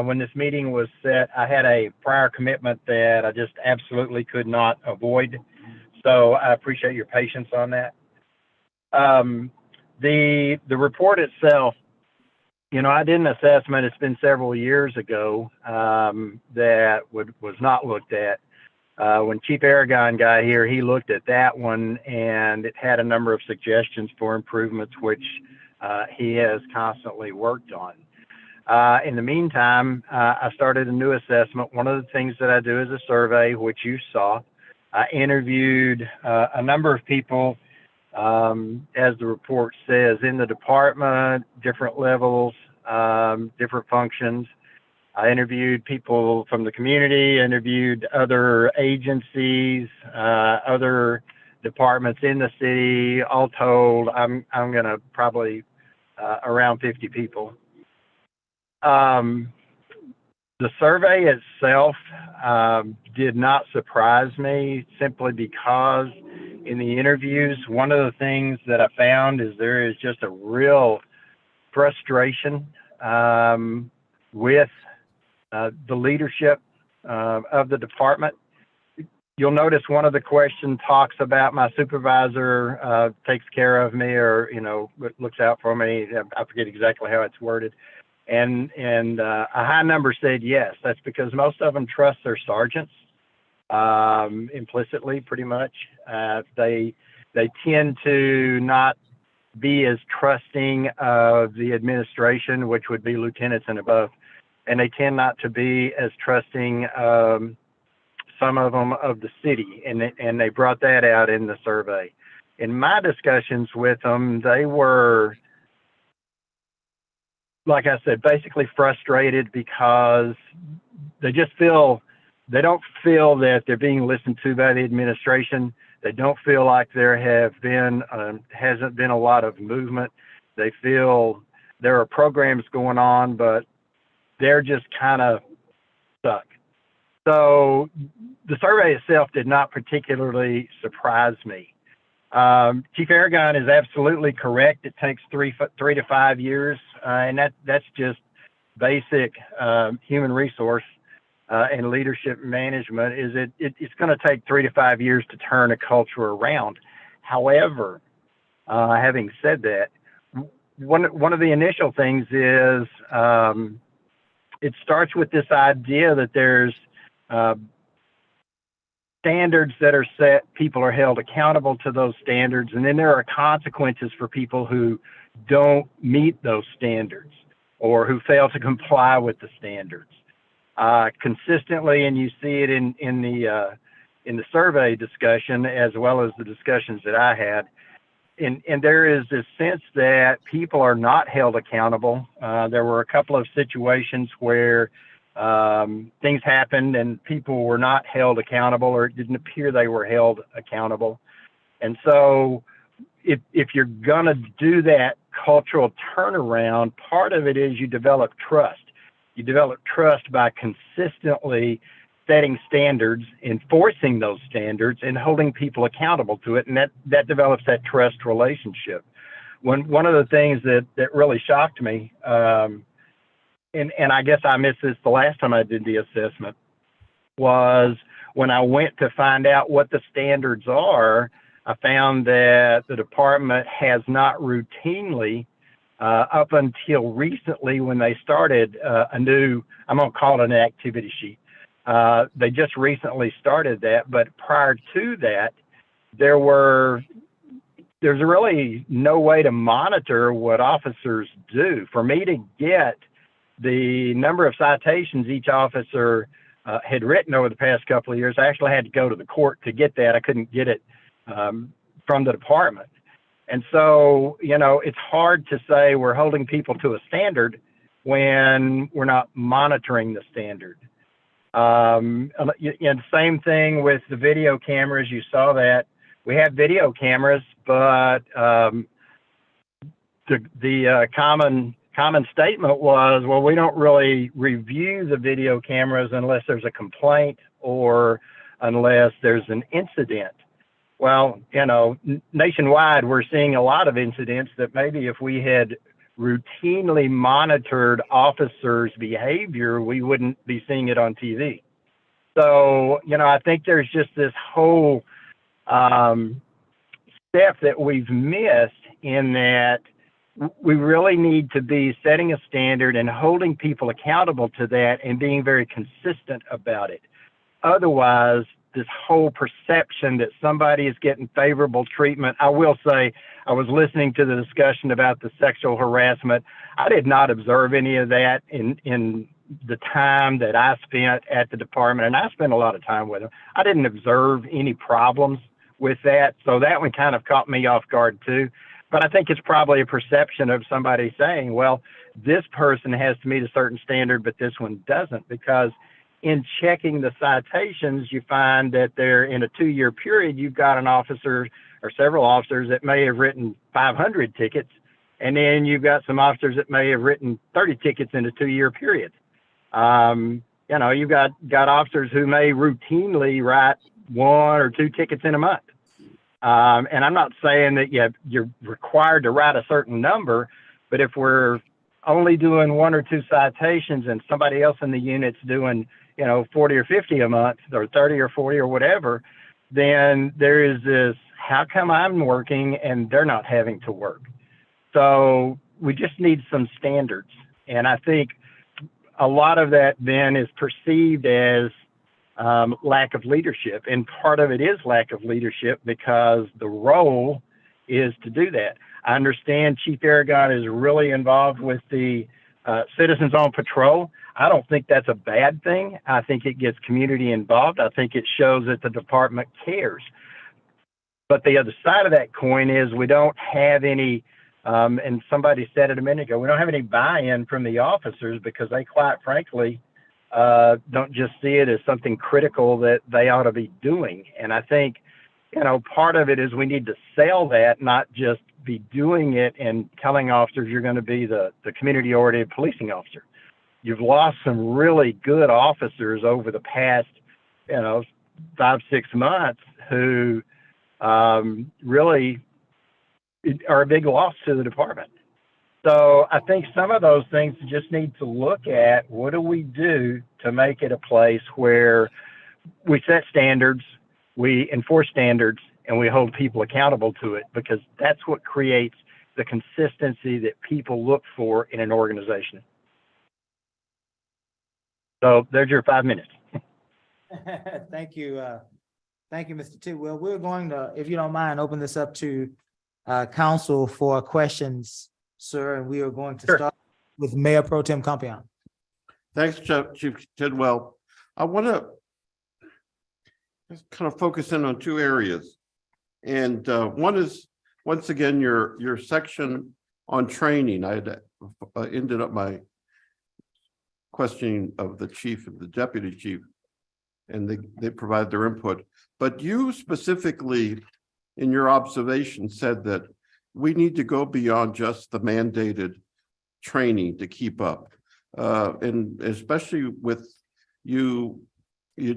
When this meeting was set, I had a prior commitment that I just absolutely could not avoid. So I appreciate your patience on that. The report itself, I did an assessment. It's been several years ago that was not looked at. When Chief Aragon got here, he looked at that one, and it had a number of suggestions for improvements, which he has constantly worked on. In the meantime, I started a new assessment. One of the things that I do is a survey, which you saw. I interviewed a number of people, as the report says, in the department, different levels, different functions. I interviewed people from the community, interviewed other agencies, other departments in the city. All told, I'm gonna probably around 50 people. The survey itself did not surprise me simply because in the interviews, one of the things that I found is there is just a real frustration with the leadership of the department. You'll notice one of the questions talks about my supervisor takes care of me, or looks out for me. I forget exactly how it's worded, and a high number said yes. That's because most of them trust their sergeants implicitly, pretty much. They tend to not be as trusting of the administration, which would be lieutenants and above, and they tend not to be as trusting. Some of them of the city, and they brought that out in the survey. In my discussions with them, they were, like I said, basically frustrated because they don't feel that they're being listened to by the administration. They don't feel like there hasn't been a lot of movement. They feel there are programs going on, but they're just kind of stuck. So the survey itself did not particularly surprise me. Chief Aragon is absolutely correct. It takes 3 to 5 years, and that's just basic human resource and leadership management. It's going to take 3 to 5 years to turn a culture around. However, having said that, one of the initial things is it starts with this idea that there's standards that are set, people are held accountable to those standards, and then there are consequences for people who don't meet those standards or who fail to comply with the standards consistently. And you see it in the survey discussion as well as the discussions that I had. And there is this sense that people are not held accountable. There were a couple of situations where things happened and people were not held accountable, or it didn't appear they were held accountable. And so if you're going to do that cultural turnaround, part of it is you develop trust. You develop trust by consistently setting standards, enforcing those standards, and holding people accountable to it. And that develops that trust relationship. One of the things that really shocked me, and I guess I missed this the last time I did the assessment, was when I went to find out what the standards are, I found that the department has not routinely, up until recently when they started a new, I'm going to call it an activity sheet. They just recently started that, but prior to that, there's really no way to monitor what officers do. For me to get the number of citations each officer had written over the past couple of years, I actually had to go to the court to get that. I couldn't get it from the department. And so, it's hard to say we're holding people to a standard when we're not monitoring the standard. And same thing with the video cameras. You saw that we have video cameras, but the common statement was, well, we don't really review the video cameras unless there's a complaint or unless there's an incident. Well, nationwide, we're seeing a lot of incidents that maybe if we had routinely monitored officers' behavior, we wouldn't be seeing it on TV. So, I think there's just this whole step that we've missed in that we really need to be setting a standard and holding people accountable to that and being very consistent about it. Otherwise, this whole perception that somebody is getting favorable treatment. I will say, I was listening to the discussion about the sexual harassment. I did not observe any of that in the time that I spent at the department, and I spent a lot of time with them. I didn't observe any problems with that, so that one kind of caught me off guard too. But I think it's probably a perception of somebody saying, well, this person has to meet a certain standard, but this one doesn't, because in checking the citations, you find that they're in a 2-year period, you've got an officer or several officers that may have written 500 tickets, and then you've got some officers that may have written 30 tickets in a 2-year period. you've got officers who may routinely write 1 or 2 tickets in a month. And I'm not saying that you're required to write a certain number, but if we're only doing 1 or 2 citations and somebody else in the unit's doing, 40 or 50 a month or 30 or 40 or whatever, then there is this, how come I'm working and they're not having to work? So we just need some standards. And I think a lot of that then is perceived as lack of leadership. And part of it is lack of leadership because the role is to do that. I understand Chief Aragon is really involved with the citizens on patrol. I don't think that's a bad thing. I think it gets community involved. I think it shows that the department cares. But the other side of that coin is we don't have any, and somebody said it a minute ago, we don't have any buy-in from the officers because they quite frankly don't just see it as something critical that they ought to be doing. And I think, part of it is we need to sell that, not just be doing it and telling officers you're going to be the community-oriented policing officer. You've lost some really good officers over the past, 5-6 months who really are a big loss to the department. So I think some of those things just need to look at what do we do to make it a place where we set standards, we enforce standards, and we hold people accountable to it, because that's what creates the consistency that people look for in an organization. So there's your 5 minutes. Thank you. Thank you, Mr. Tidwell. We're going to, if you don't mind, open this up to council for questions, sir, and we are going to start with Mayor Pro Tem Compion. Thanks, Chief Tidwell. I want to just kind of focus in on 2 areas. And one is, once again, your section on training. I had ended up my questioning of the chief and the deputy chief, and they provide their input. But you specifically, in your observation, said that we need to go beyond just the mandated training to keep up. And especially with you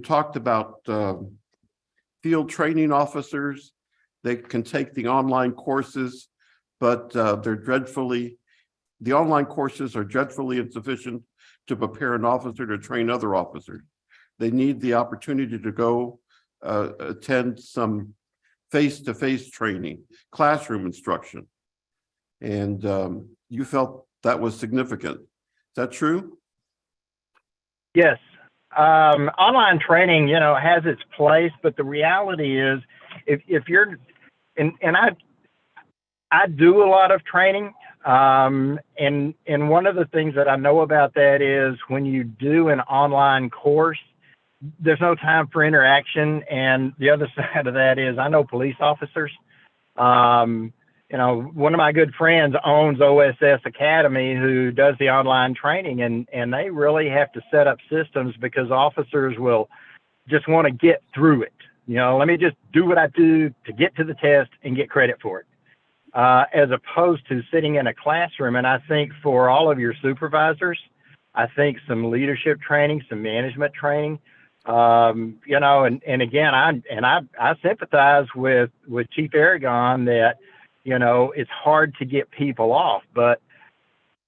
talked about field training officers. They can take the online courses, but the online courses are dreadfully insufficient to prepare an officer to train other officers. They need the opportunity to go attend some face-to-face training, classroom instruction. And you felt that was significant. Is that true? Yes. Online training, has its place, but the reality is if you're, and I do a lot of training. And one of the things that I know about that is when you do an online course, there's no time for interaction. And the other side of that is I know police officers. One of my good friends owns OSS Academy, who does the online training, and they really have to set up systems because officers will just want to get through it. Let me just do what I do to get to the test and get credit for it. As opposed to sitting in a classroom. And I think for all of your supervisors, I think some leadership training, some management training, and again, I sympathize with Chief Aragon that, it's hard to get people off, but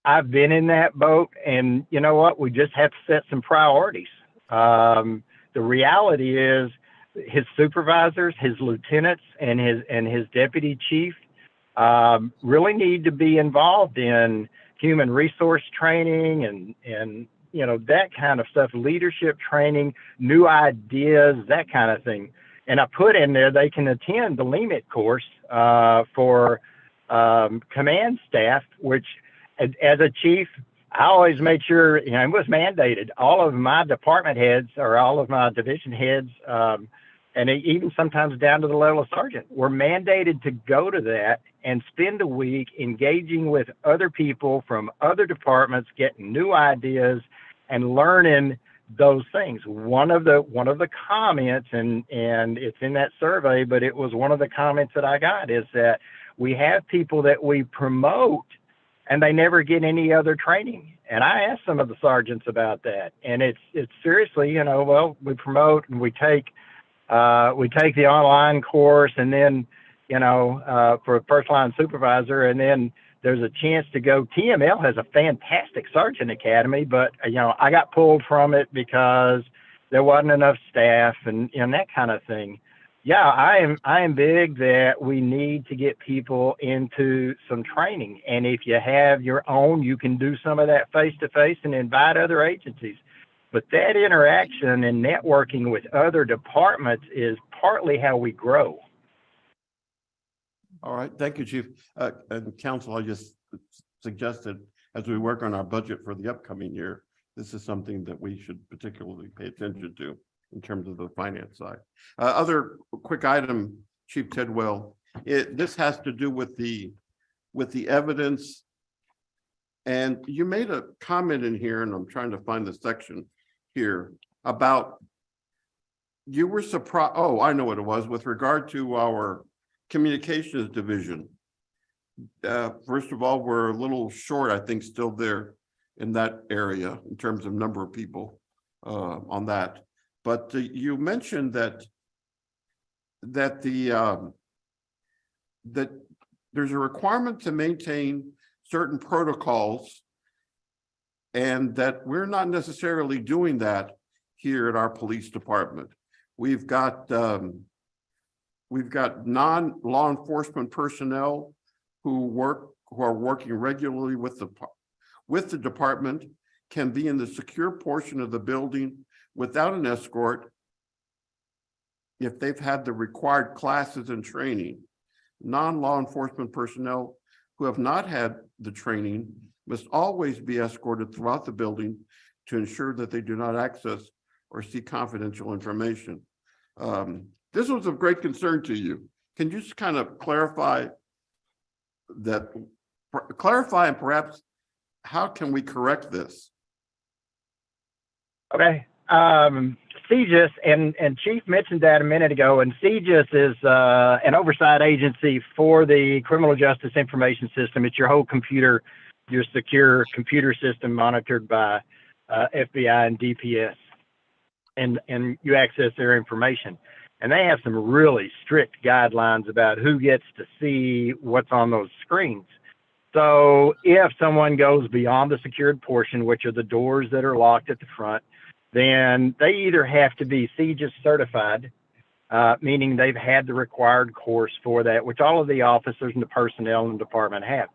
I've been in that boat, and you know what? We just have to set some priorities. The reality is his supervisors, his lieutenants, and his deputy chief really need to be involved in human resource training and that kind of stuff, leadership training, new ideas, that kind of thing. And I put in there they can attend the LEMIT course for command staff, which as a chief, I always made sure, it was mandated. All of my department heads or all of my division heads, and even sometimes down to the level of sergeant, were mandated to go to that and spend a week engaging with other people from other departments, getting new ideas and learning those things. One of the comments, and it's in that survey, but it was one of the comments that I got, is that we have people that we promote and they never get any other training. And I asked some of the sergeants about that, and it's seriously, well, we promote and we take the online course, and then, for a first line supervisor, and then there's a chance to go. TML has a fantastic sergeant academy, but I got pulled from it because there wasn't enough staff and that kind of thing. Yeah, I am big that we need to get people into some training. And if you have your own, you can do some of that face to face and invite other agencies. But that interaction and networking with other departments is partly how we grow. All right, thank you, Chief. And Council, I just suggested as we work on our budget for the upcoming year, this is something that we should particularly pay attention to in terms of the finance side. Other quick item, Chief Tidwell, this has to do with the evidence. And you made a comment in here, and I'm trying to find the section here about you were surprised. Oh, I know what it was with regard to our communications division. First of all, we're a little short, I think, still there in that area in terms of number of people on that. But you mentioned that there's a requirement to maintain certain protocols, and that we're not necessarily doing that here at our police department. We've got non-law enforcement personnel who are working regularly with the department, can be in the secure portion of the building without an escort if they've had the required classes and training. Non-law enforcement personnel who have not had the training must always be escorted throughout the building to ensure that they do not access or see confidential information. This was of great concern to you. Can you just kind of clarify and perhaps how can we correct this? Okay. CJIS, and Chief mentioned that a minute ago, and CJIS is an oversight agency for the Criminal Justice Information System. It's your whole computer, your secure computer system monitored by FBI and DPS, and you access their information. And they have some really strict guidelines about who gets to see what's on those screens. So if someone goes beyond the secured portion, which are the doors that are locked at the front, then they either have to be CJIS certified, meaning they've had the required course for that, which all of the officers and the personnel in the department have,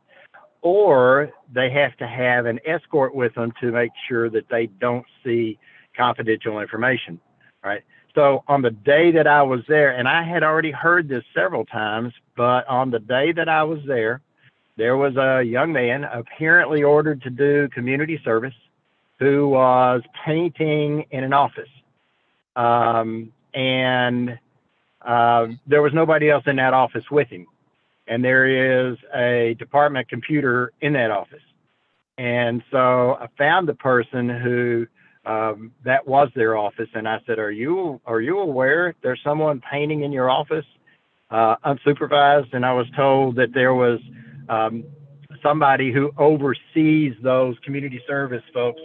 or they have to have an escort with them to make sure that they don't see confidential information, right? So on the day that I was there, and I had already heard this several times, but on the day that I was there, there was a young man apparently ordered to do community service who was painting in an office. And there was nobody else in that office with him. And there is a department computer in that office. And so I found the person who that was their office, and I said, "Are you aware there's someone painting in your office unsupervised?" And I was told that there was somebody who oversees those community service folks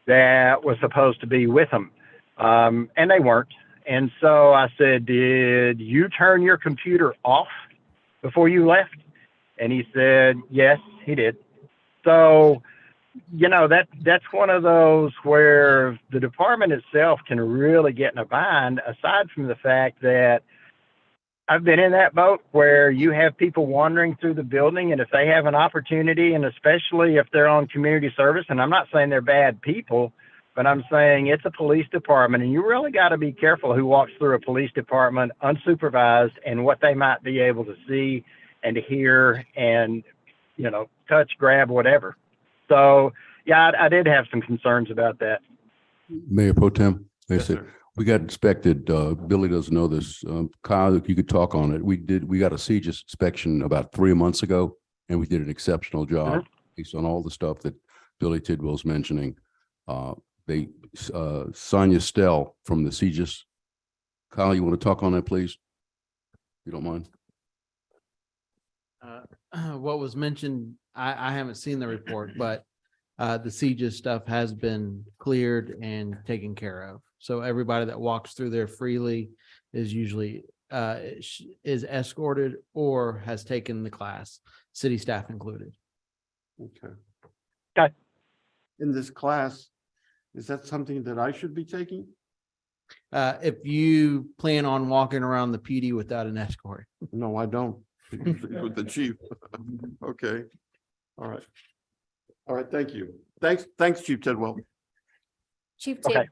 that was supposed to be with them, and they weren't. And so I said, "Did you turn your computer off before you left?" And he said, "Yes, he did." So, that's one of those where the department itself can really get in a bind, aside from the fact that I've been in that boat where you have people wandering through the building, and if they have an opportunity, and especially if they're on community service, and I'm not saying they're bad people, but I'm saying it's a police department, and you really got to be careful who walks through a police department unsupervised and what they might be able to see and hear and, touch, grab, whatever. So, yeah, I did have some concerns about that. Mayor Pro Tem, Yes, sir. we got inspected. Billy doesn't know this. Kyle, if you could talk on it. We got a CJIS inspection about 3 months ago, and we did an exceptional job based on all the stuff that Billy Tidwell's mentioning. Sonia Stell from the CJIS. Kyle, you want to talk on that, please? If you don't mind. What was mentioned, I haven't seen the report, but the CJIS stuff has been cleared and taken care of. So everybody that walks through there freely is usually is escorted or has taken the class, city staff included. Okay. Okay. In this class, is that something that I should be taking? If you plan on walking around the PD without an escort. No, I don't. With the chief. Okay. All right. All right, thank you. Thanks, Chief Tidwell. Chief Okay. Tip,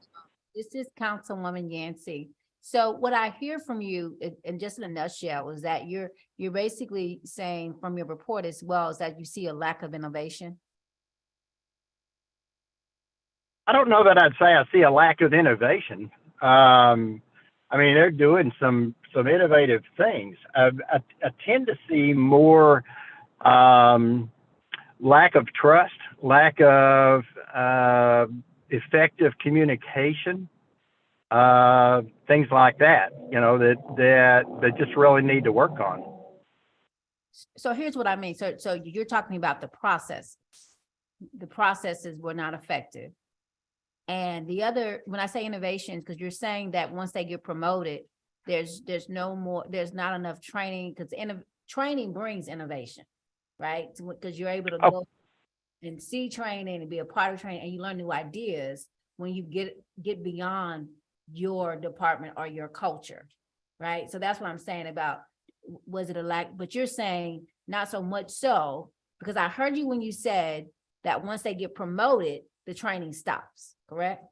this is Councilwoman Yancey. So what I hear from you, in just in a nutshell, is that you're basically saying from your report as well, is that you see a lack of innovation? I don't know that I'd say I see a lack of innovation. I mean, they're doing some innovative things. I tend to see more lack of trust, lack of effective communication, things like that. You know, that just really need to work on. So here's what I mean. So you're talking about the process. The processes were not effective. And the other, when I say innovations, because you're saying that once they get promoted, there's not enough training, because training brings innovation, right? Because you're able to go and see training and be a part of training, and you learn new ideas when you get beyond your department or your culture, right? So that's what I'm saying about, was it a lack? But you're saying not so much so, because I heard you when you said that once they get promoted, the training stops, correct?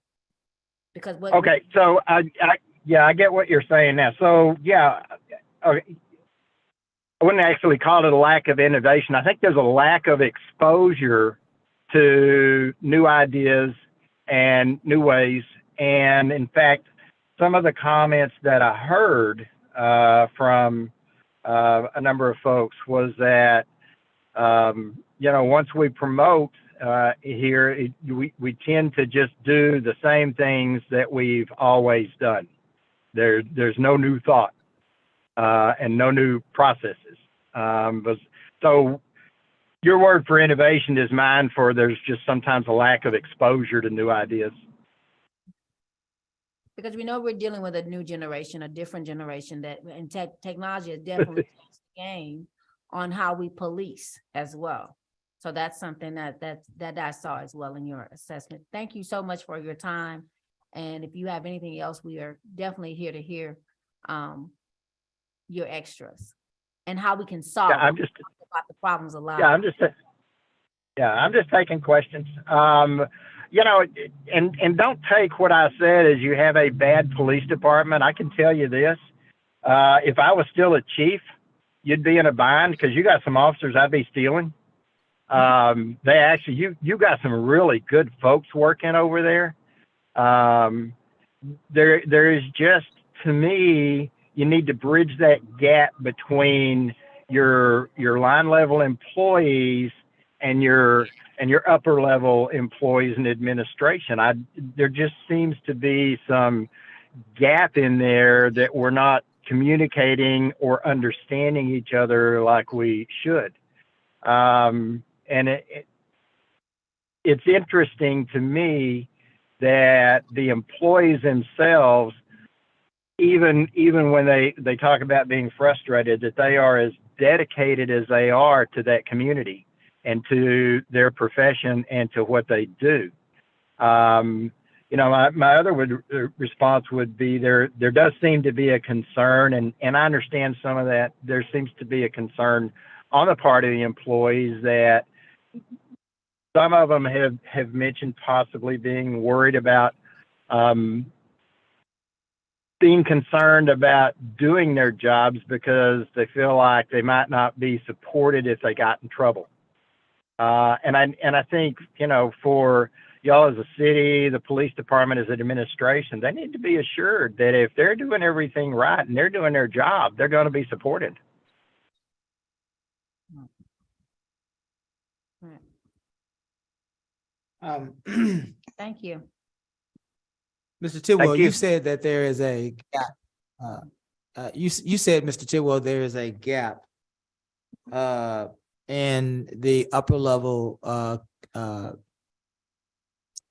Because what? Okay, so I get what you're saying now. So yeah, okay. I wouldn't actually call it a lack of innovation. I think there's a lack of exposure to new ideas and new ways. And in fact, some of the comments that I heard from a number of folks was that, once we promote here, we tend to just do the same things that we've always done. There's no new thought and no new processes. So your word for innovation is mine for there's just sometimes a lack of exposure to new ideas. Because we know we're dealing with a new generation, a different generation and technology has definitely changed the game on how we police as well. So that's something that I saw as well in your assessment. Thank you so much for your time. And if you have anything else, we are definitely here to hear your extras and how we can solve about the problems alive. Yeah, I'm just taking questions. And don't take what I said as you have a bad police department. I can tell you this, if I was still a chief, you'd be in a bind because you got some officers I'd be stealing. They actually, you got some really good folks working over there. There is just, to me, you need to bridge that gap between your line level employees and your upper level employees in administration. There just seems to be some gap in there that we're not communicating or understanding each other like we should. And it's interesting to me that the employees themselves, even when they talk about being frustrated, that they are as dedicated as they are to that community and to their profession and to what they do. My other response would be there does seem to be a concern, and I understand some of that. There seems to be a concern on the part of the employees that some of them have mentioned possibly being worried about being concerned about doing their jobs because they feel like they might not be supported if they got in trouble. And I think, for y'all as a city, the police department as an administration, they need to be assured that if they're doing everything right and they're doing their job, they're going to be supported. Thank you. Mr. Tidwell, you. you said that there is a gap. You said, Mr. Tidwell, there is a gap in the upper level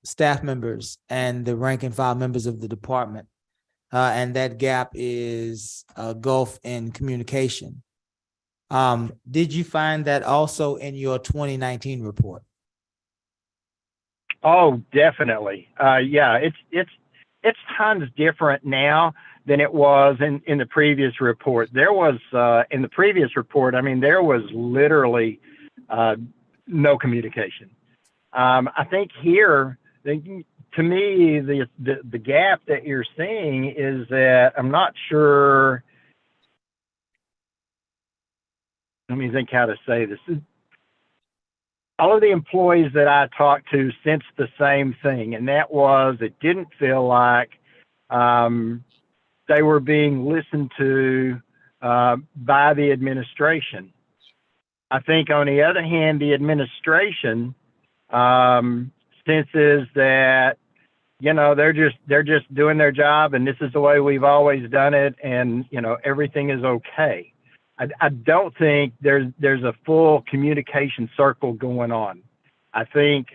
staff members and the rank and file members of the department. And that gap is a gulf in communication. Did you find that also in your 2019 report? Oh, definitely. Yeah, it's tons different now than it was in the previous report. There was in the previous report, I mean, there was literally no communication. I think here, to me, the gap that you're seeing is that I'm not sure. Let me think how to say this. All of the employees that I talked to sensed the same thing, and that was it didn't feel like they were being listened to by the administration. I think, on the other hand, the administration senses that, you know, they're just doing their job, and this is the way we've always done it, and, you know, everything is okay. I don't think there's a full communication circle going on. I think,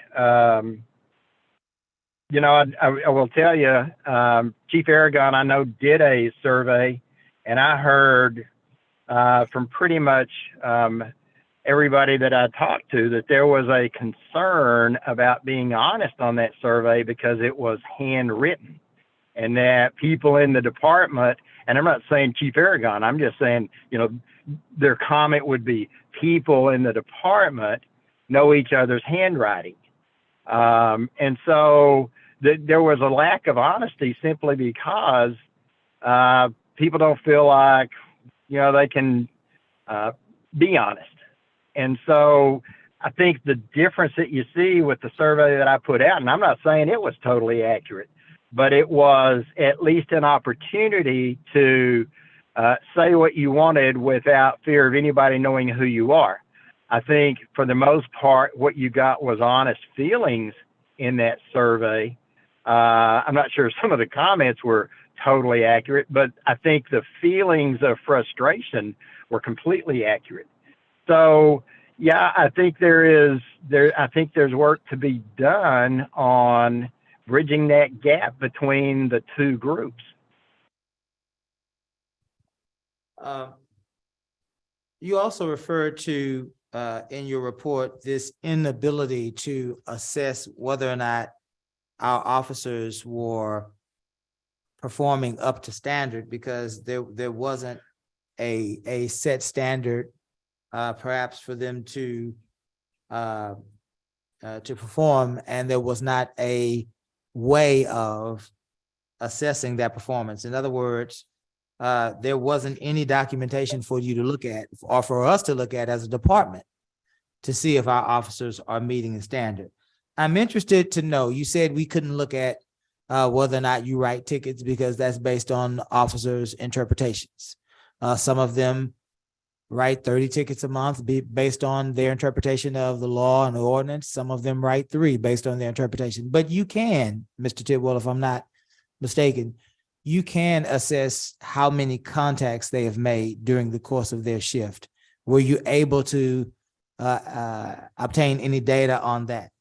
you know, I will tell you, Chief Aragon, I know, did a survey, and I heard from pretty much everybody that I talked to that there was a concern about being honest on that survey because it was handwritten, and that people in the department, and I'm not saying Chief Aragon, I'm just saying, you know, their comment would be people in the department know each other's handwriting. And so there was a lack of honesty simply because people don't feel like, you know, they can be honest. And so I think the difference that you see with the survey that I put out, and I'm not saying it was totally accurate, but it was at least an opportunity to say what you wanted without fear of anybody knowing who you are. I think for the most part, what you got was honest feelings in that survey. I'm not sure some of the comments were totally accurate, but I think the feelings of frustration were completely accurate. So, yeah, I think there's work to be done on bridging that gap between the two groups. You also referred to in your report this inability to assess whether or not our officers were performing up to standard because there wasn't a set standard perhaps for them to perform, and there was not a way of assessing that performance. In other words, there wasn't any documentation for you to look at or for us to look at as a department to see if our officers are meeting the standard. I'm interested to know, you said we couldn't look at whether or not you write tickets because that's based on officers' interpretations. Some of them write 30 tickets a month based on their interpretation of the law and the ordinance. Some of them write 3 based on their interpretation. But you can, Mr. Tidwell, if I'm not mistaken, you can assess how many contacts they have made during the course of their shift. Were you able to obtain any data on that?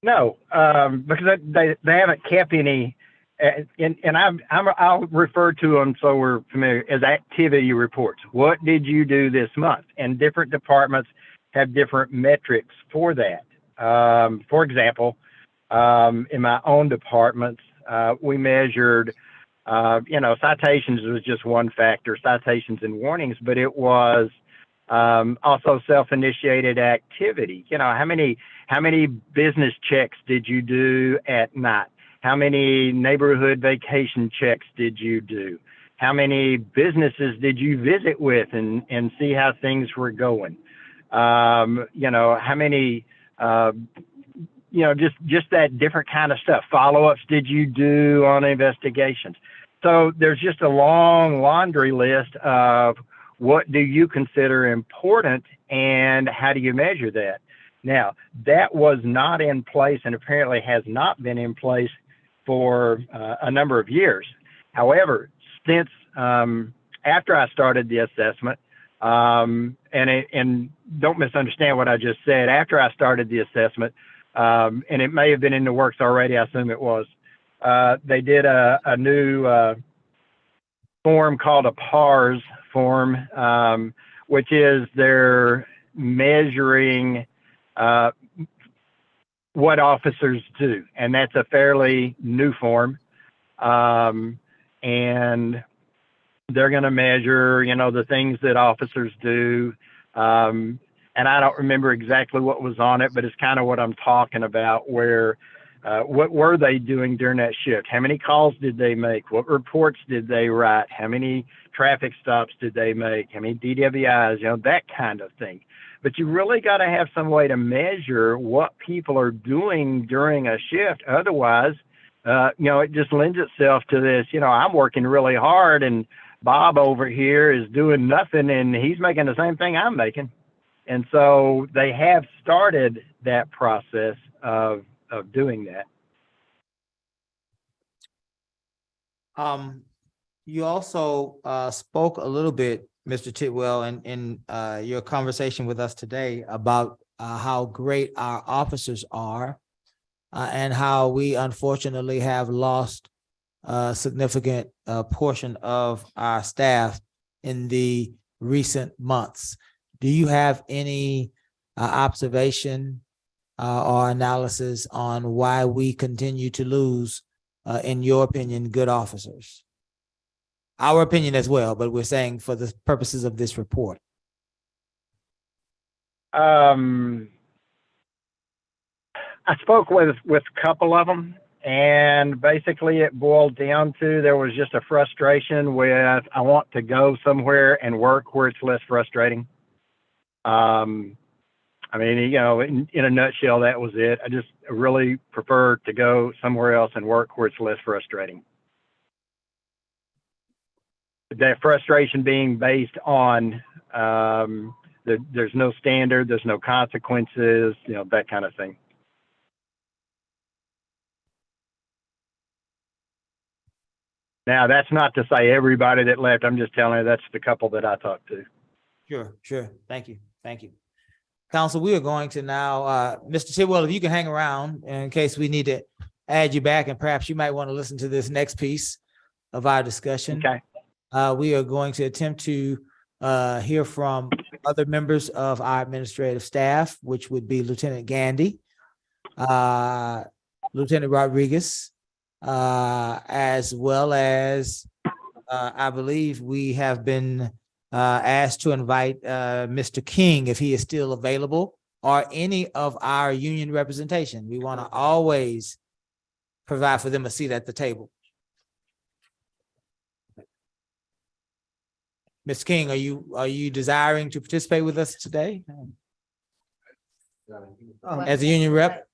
No, because they haven't kept any, and I'll refer to them so we're familiar as activity reports. What did you do this month? And different departments have different metrics for that. For example, in my own departments, we measured, citations was just one factor, citations and warnings, but it was also self-initiated activity. You know, how many business checks did you do at night? How many neighborhood vacation checks did you do? How many businesses did you visit with and see how things were going? How many, just that different kind of stuff. Follow-ups did you do on investigations? So there's just a long laundry list of what do you consider important and how do you measure that? Now, that was not in place and apparently has not been in place for a number of years. However, since after I started the assessment, and don't misunderstand what I just said, after I started the assessment, and it may have been in the works already. I assume it was. They did a new form called a PARS form, which is they're measuring what officers do, and that's a fairly new form. And they're going to measure, the things that officers do. And I don't remember exactly what was on it, but it's kind of what I'm talking about, where what were they doing during that shift? How many calls did they make? What reports did they write? How many traffic stops did they make? How many DWIs? That kind of thing. But you really got to have some way to measure what people are doing during a shift. Otherwise, it just lends itself to this, I'm working really hard and Bob over here is doing nothing and he's making the same thing I'm making. And so they have started that process of doing that. You also spoke a little bit, Mr. Tidwell, in your conversation with us today about how great our officers are and how we unfortunately have lost a significant portion of our staff in the recent months. Do you have any observation or analysis on why we continue to lose, in your opinion, good officers? Our opinion as well, but we're saying for the purposes of this report. I spoke with a couple of them, and basically it boiled down to there was just a frustration with, I want to go somewhere and work where it's less frustrating. In a nutshell, that was it. I just really prefer to go somewhere else and work where it's less frustrating. That frustration being based on there's no standard, there's no consequences, that kind of thing. Now, that's not to say everybody that left. I'm just telling you that's the couple that I talked to. Sure. Thank you. Council, we are going to now, Mr. Tidwell, if you can hang around in case we need to add you back, and perhaps you might want to listen to this next piece of our discussion. Okay. We are going to attempt to hear from other members of our administrative staff, which would be Lieutenant Gandy, Lieutenant Rodriguez, as well as I believe we have been asked to invite Mr. King, if he is still available, or any of our union representation. We want to always provide for them a seat at the table. Mr. King, are you desiring to participate with us today as a union rep?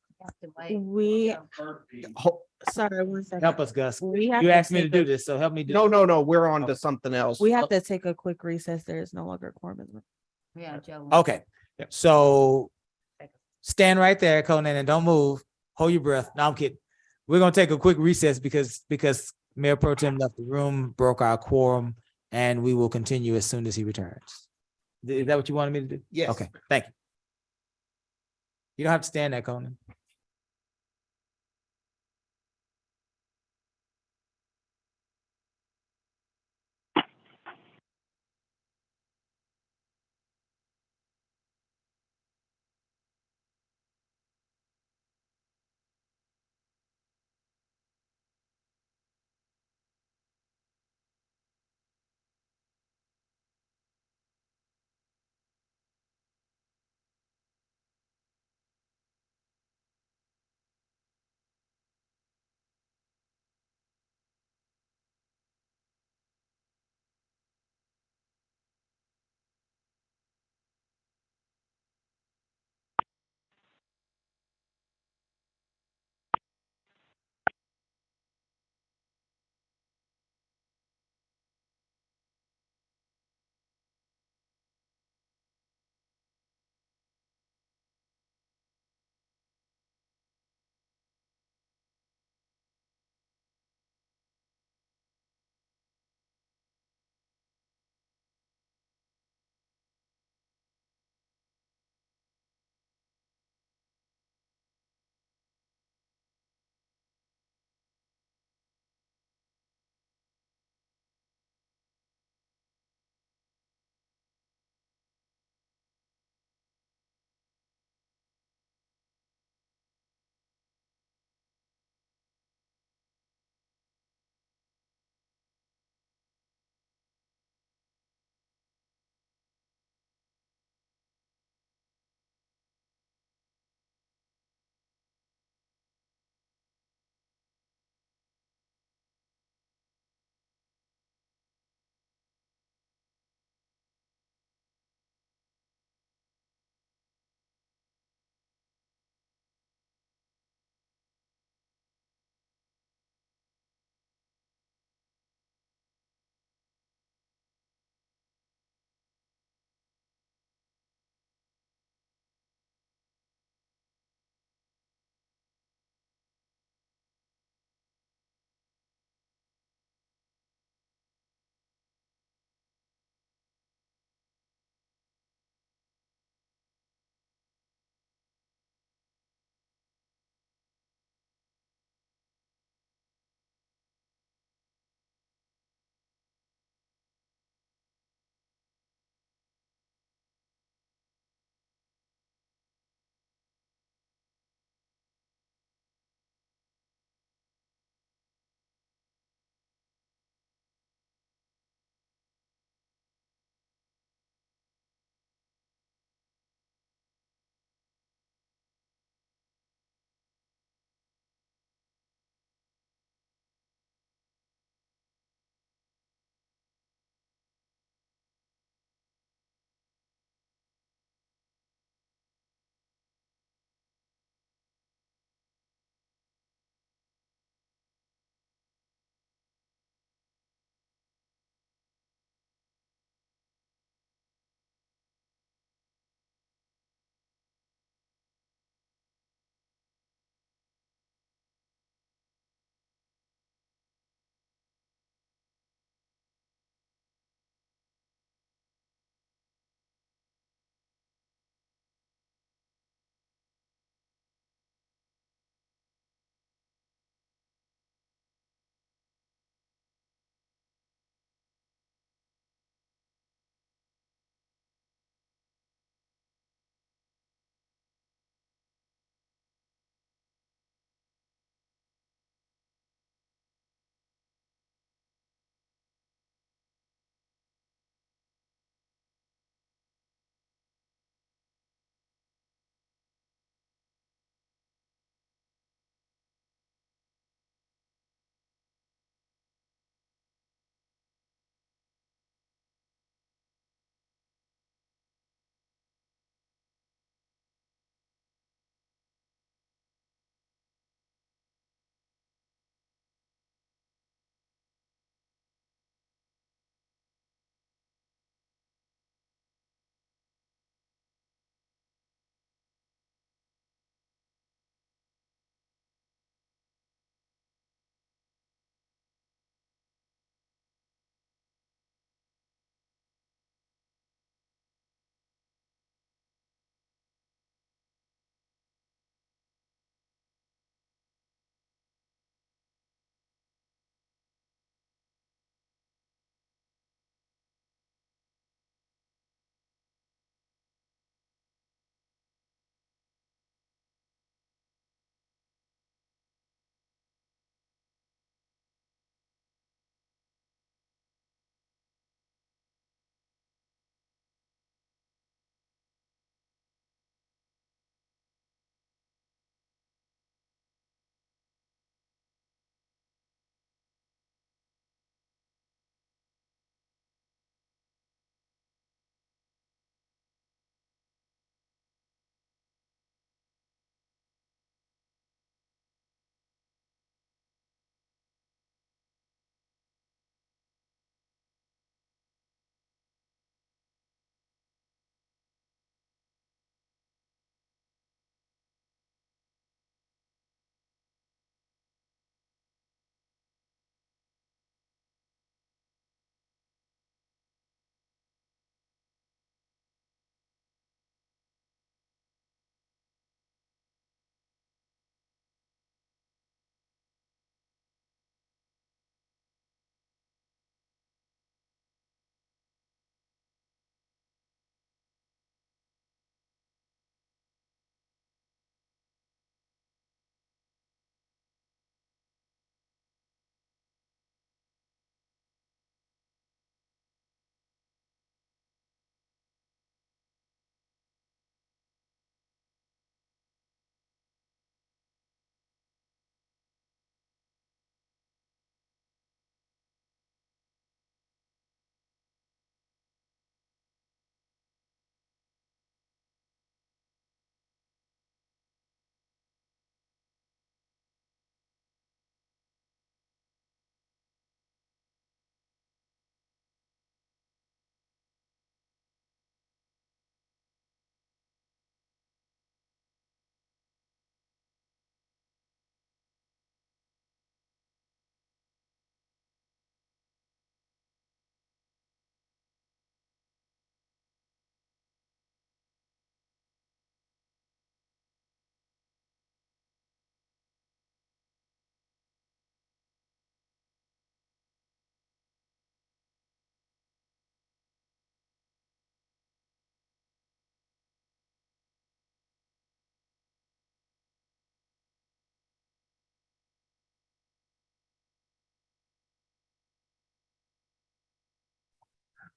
Sorry, 1 second. Help us, Gus. We have You to asked me to take do a- this, so help me. No, we're on to something else. We have to take a quick recess. There is no longer a quorum in the room. Yeah, Joe. Okay, so stand right there, Conan, and don't move. Hold your breath. No, I'm kidding. We're gonna take a quick recess because Mayor Pro Tem left the room, broke our quorum, and we will continue as soon as he returns. Is that what you wanted me to do? Yes. Okay, thank you. You don't have to stand there, Conan.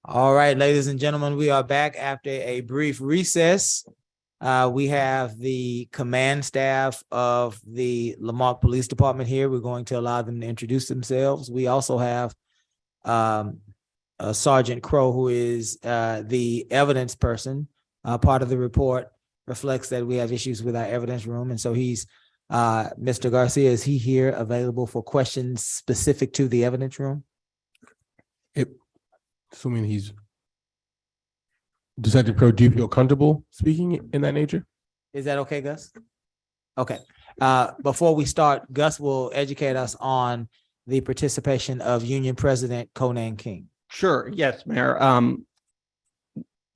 All right, ladies and gentlemen, we are back after a brief recess. We have the command staff of the Lamarque Police Department here. We're going to allow them to introduce themselves. We also have Sergeant Crow, who is the evidence person. Part of the report reflects that we have issues with our evidence room, and so he's Mr. Garcia, is he here available for questions specific to the evidence room? Assuming he's Detective Crow, do you feel comfortable speaking in that nature? Is that okay, Gus? Okay. Before we start, Gus will educate us on the participation of Union President Conan King. Sure. Yes, Mayor.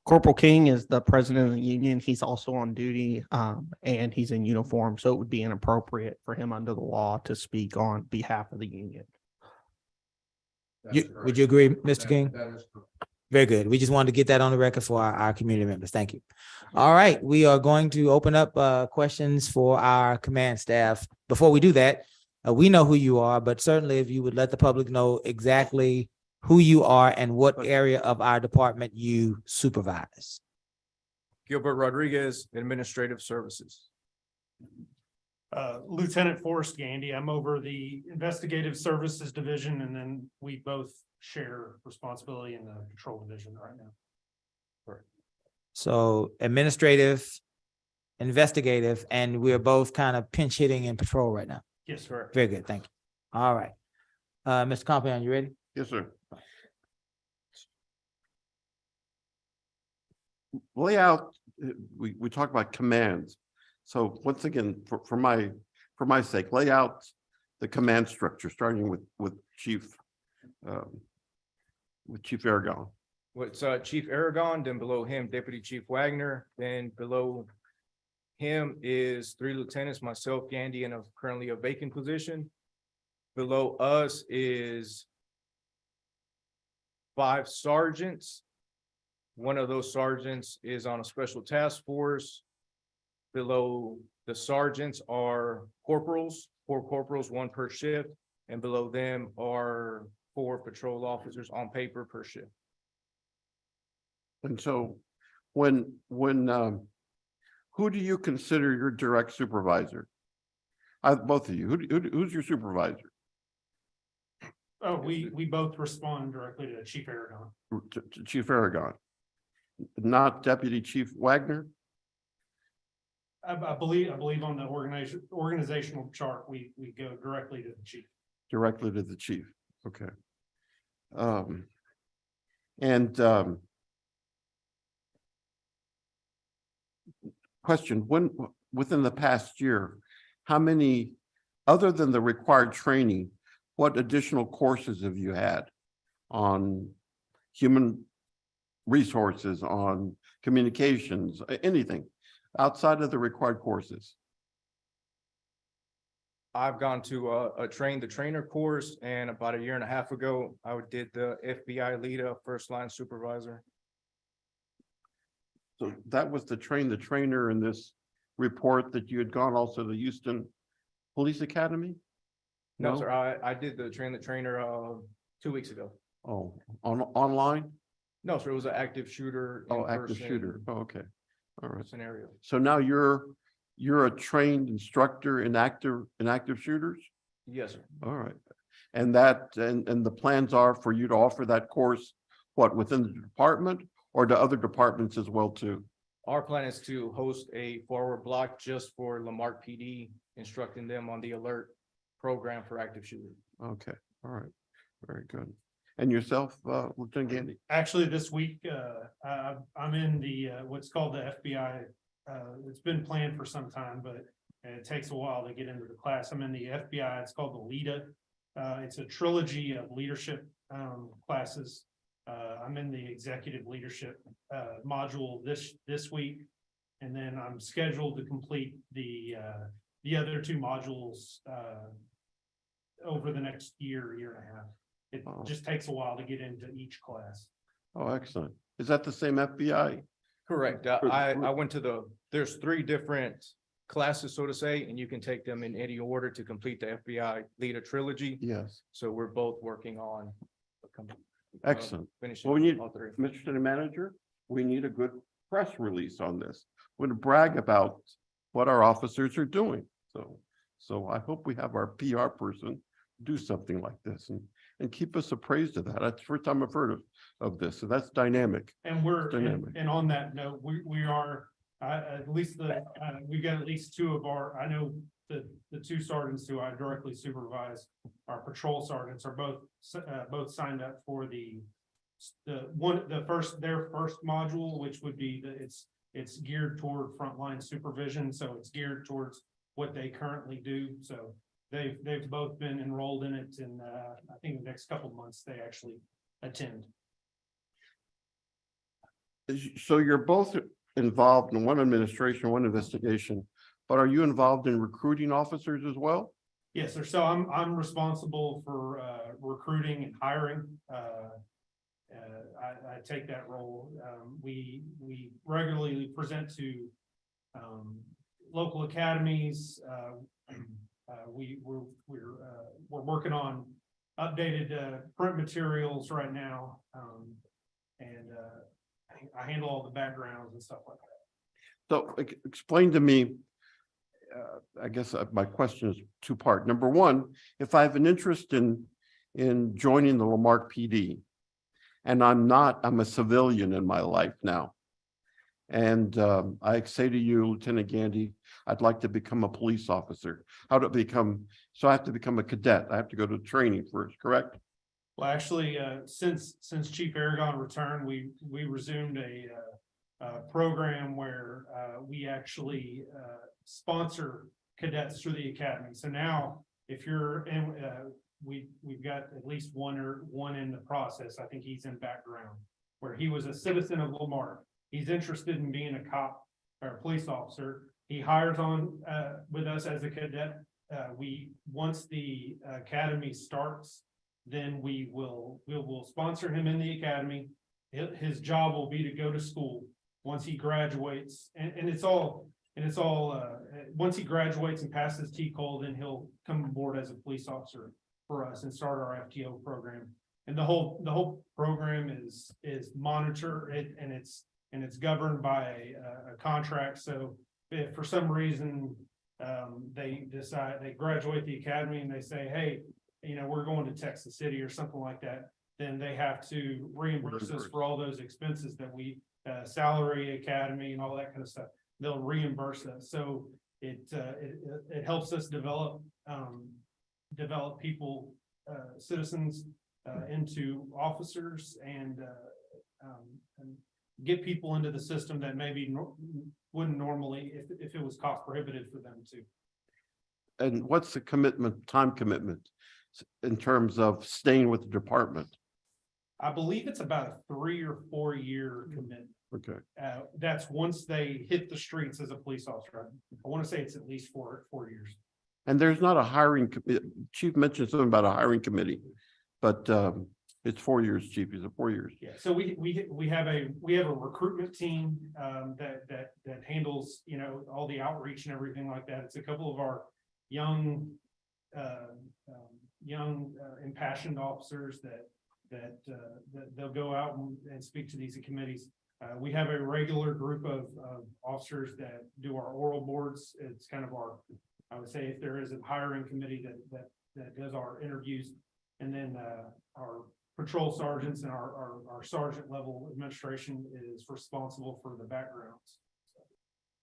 Corporal King is the president of the union. He's also on duty, and he's in uniform, so it would be inappropriate for him under the law to speak on behalf of the union. Would you agree, Mr. King? Very good. We just wanted to get that on the record for our community members. Thank you. All right, we are going to open up questions for our command staff. Before we do that, we know who you are, but certainly if you would let the public know exactly who you are and what area of our department you supervise. Gilbert Rodriguez, Administrative Services. Lieutenant Forrest Gandy. I'm over the Investigative Services Division, and then we both share responsibility in the Patrol Division right now. So administrative, investigative, and we're both kind of pinch hitting in patrol right now. Yes, sir. Very good. Thank you. All right. Mr. Compion, you ready? Yes, sir. Layout, we talked about commands. So once again, for my sake, lay out the command structure, starting with Chief Aragon. What's Chief Aragon, then below him, Deputy Chief Wagner, then below him is 3 lieutenants, myself, Gandy, and currently a vacant position. Below us is 5 sergeants. One of those sergeants is on a special task force. Below the sergeants are corporals, 4 corporals, 1 per shift, and below them are 4 patrol officers on paper per shift. And so when who do you consider your direct supervisor? Both of you, who's your supervisor? Oh, we both respond directly to Chief Aragon. To Chief Aragon, not Deputy Chief Wagner? I believe on the organizational chart, we go directly to the chief. Directly to the chief, okay. Question, within the past year, how many, other than the required training, what additional courses have you had on human resources, on communications, anything outside of the required courses? I've gone to a train the trainer course, and about 1.5 years ago, I did the FBI LEADA first line supervisor. So that was the train the trainer in this report that you had gone also to the Houston Police Academy? No, sir, I did the train the trainer 2 weeks ago. Oh, online? No, sir, it was an active shooter. Oh, active in-person shooter. Oh, okay. All right. Scenario. So now you're a trained instructor in active shooters? Yes, sir. All right. And the plans are for you to offer that course, what, within the department or to other departments as well too? Our plan is to host a forward block just for Lamarque PD, instructing them on the alert program for active shooter. Okay, all right, very good. And yourself, Lieutenant Gandy? Actually, this week, I'm in the what's called the FBI. It's been planned for some time, but it takes a while to get into the class. I'm in the FBI. It's called the LEADA. It's a trilogy of leadership classes. I'm in the executive leadership module this week, and then I'm scheduled to complete the other 2 modules over the next year and a half. It just takes a while to get into each class. Oh, excellent. Is that the same FBI? Correct. I went to there's 3 different classes, so to say, and you can take them in any order to complete the FBI LEADA trilogy. Yes. So we're both working on. Excellent. finishing Well, we need, all three. Mr. City Manager, we need a good press release on this. We're to brag about what our officers are doing. So I hope we have our PR person do something like this and keep us appraised of that. That's the first time I've heard of this. So that's dynamic. And we're, Dynamic. and on that note, we are, at least we've got at least two of our, I know the two sergeants who I directly supervise, our patrol sergeants are both signed up for their first module, which would be it's geared toward frontline supervision. So it's geared towards what they currently do. So they've both been enrolled in it, and I think the next couple of months they actually attend. So you're both involved in one administration, one investigation, but are you involved in recruiting officers as well? Yes, sir. So I'm responsible for recruiting and hiring. I take that role. We regularly present to local academies. We're working on updated print materials right now, and I handle all the backgrounds and stuff like that. So explain to me, I guess my question is two-part. Number one, if I have an interest in joining the Lamarque PD, and I'm a civilian in my life now. And I say to you, Lieutenant Gandy, I'd like to become a police officer. How to become, so I have to become a cadet. I have to go to training first, correct? Well, actually, since Chief Aragon returned, we resumed a program where we actually sponsor cadets through the academy. So now, if you're in, we've got at least one in the process. I think he's in background, where he was a citizen of Lamarque. He's interested in being a cop or a police officer. He hires on with us as a cadet. Once the academy starts, then we will sponsor him in the academy. His job will be to go to school once he graduates, and it's all once he graduates and passes TCOL, then he'll come aboard as a police officer for us and start our FTO program. And the whole program is monitored and it's governed by a contract. So if for some reason they decide they graduate the academy and they say, hey, we're going to Texas City or something like that, then they have to reimburse us for all those expenses that we salary academy and all that kind of stuff. They'll reimburse us. So it helps us develop people, citizens into officers, and get people into the system that maybe wouldn't normally if it was cost prohibitive for them to. And what's the time commitment in terms of staying with the department? I believe it's about a 3 or 4 year commitment. Okay. That's once they hit the streets as a police officer. I want to say it's at least 4 years. And there's not a hiring, Chief mentioned something about a hiring committee, but it's 4 years, Chief, is it 4 years? Yeah, so we have a recruitment team that handles, all the outreach and everything like that. It's a couple of our young impassioned officers that they'll go out and speak to these committees. We have a regular group of officers that do our oral boards. It's kind of I would say if there is a hiring committee that does our interviews, and then our patrol sergeants and our sergeant level administration is responsible for the backgrounds.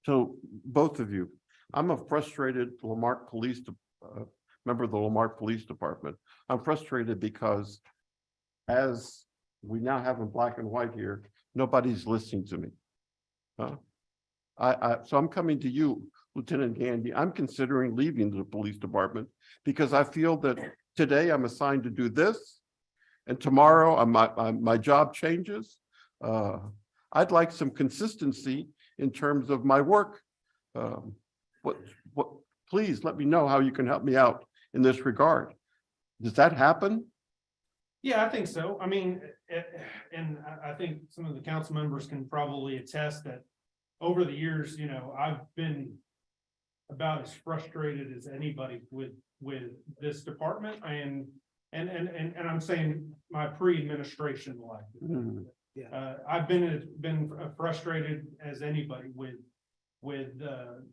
So both of you, I'm a frustrated Lamarque member of the Lamarque Police Department. I'm frustrated because, as we now have in black and white here, nobody's listening to me. So I'm coming to you, Lieutenant Gandy. I'm considering leaving the police department because I feel that today I'm assigned to do this, and tomorrow my job changes. I'd like some consistency in terms of my work. Please let me know how you can help me out in this regard. Does that happen? Yeah, I think so. I mean, and I think some of the council members can probably attest that over the years, I've been about as frustrated as anybody with this department. And and I'm saying my pre-administration life. Mhm. I've been frustrated as anybody with the,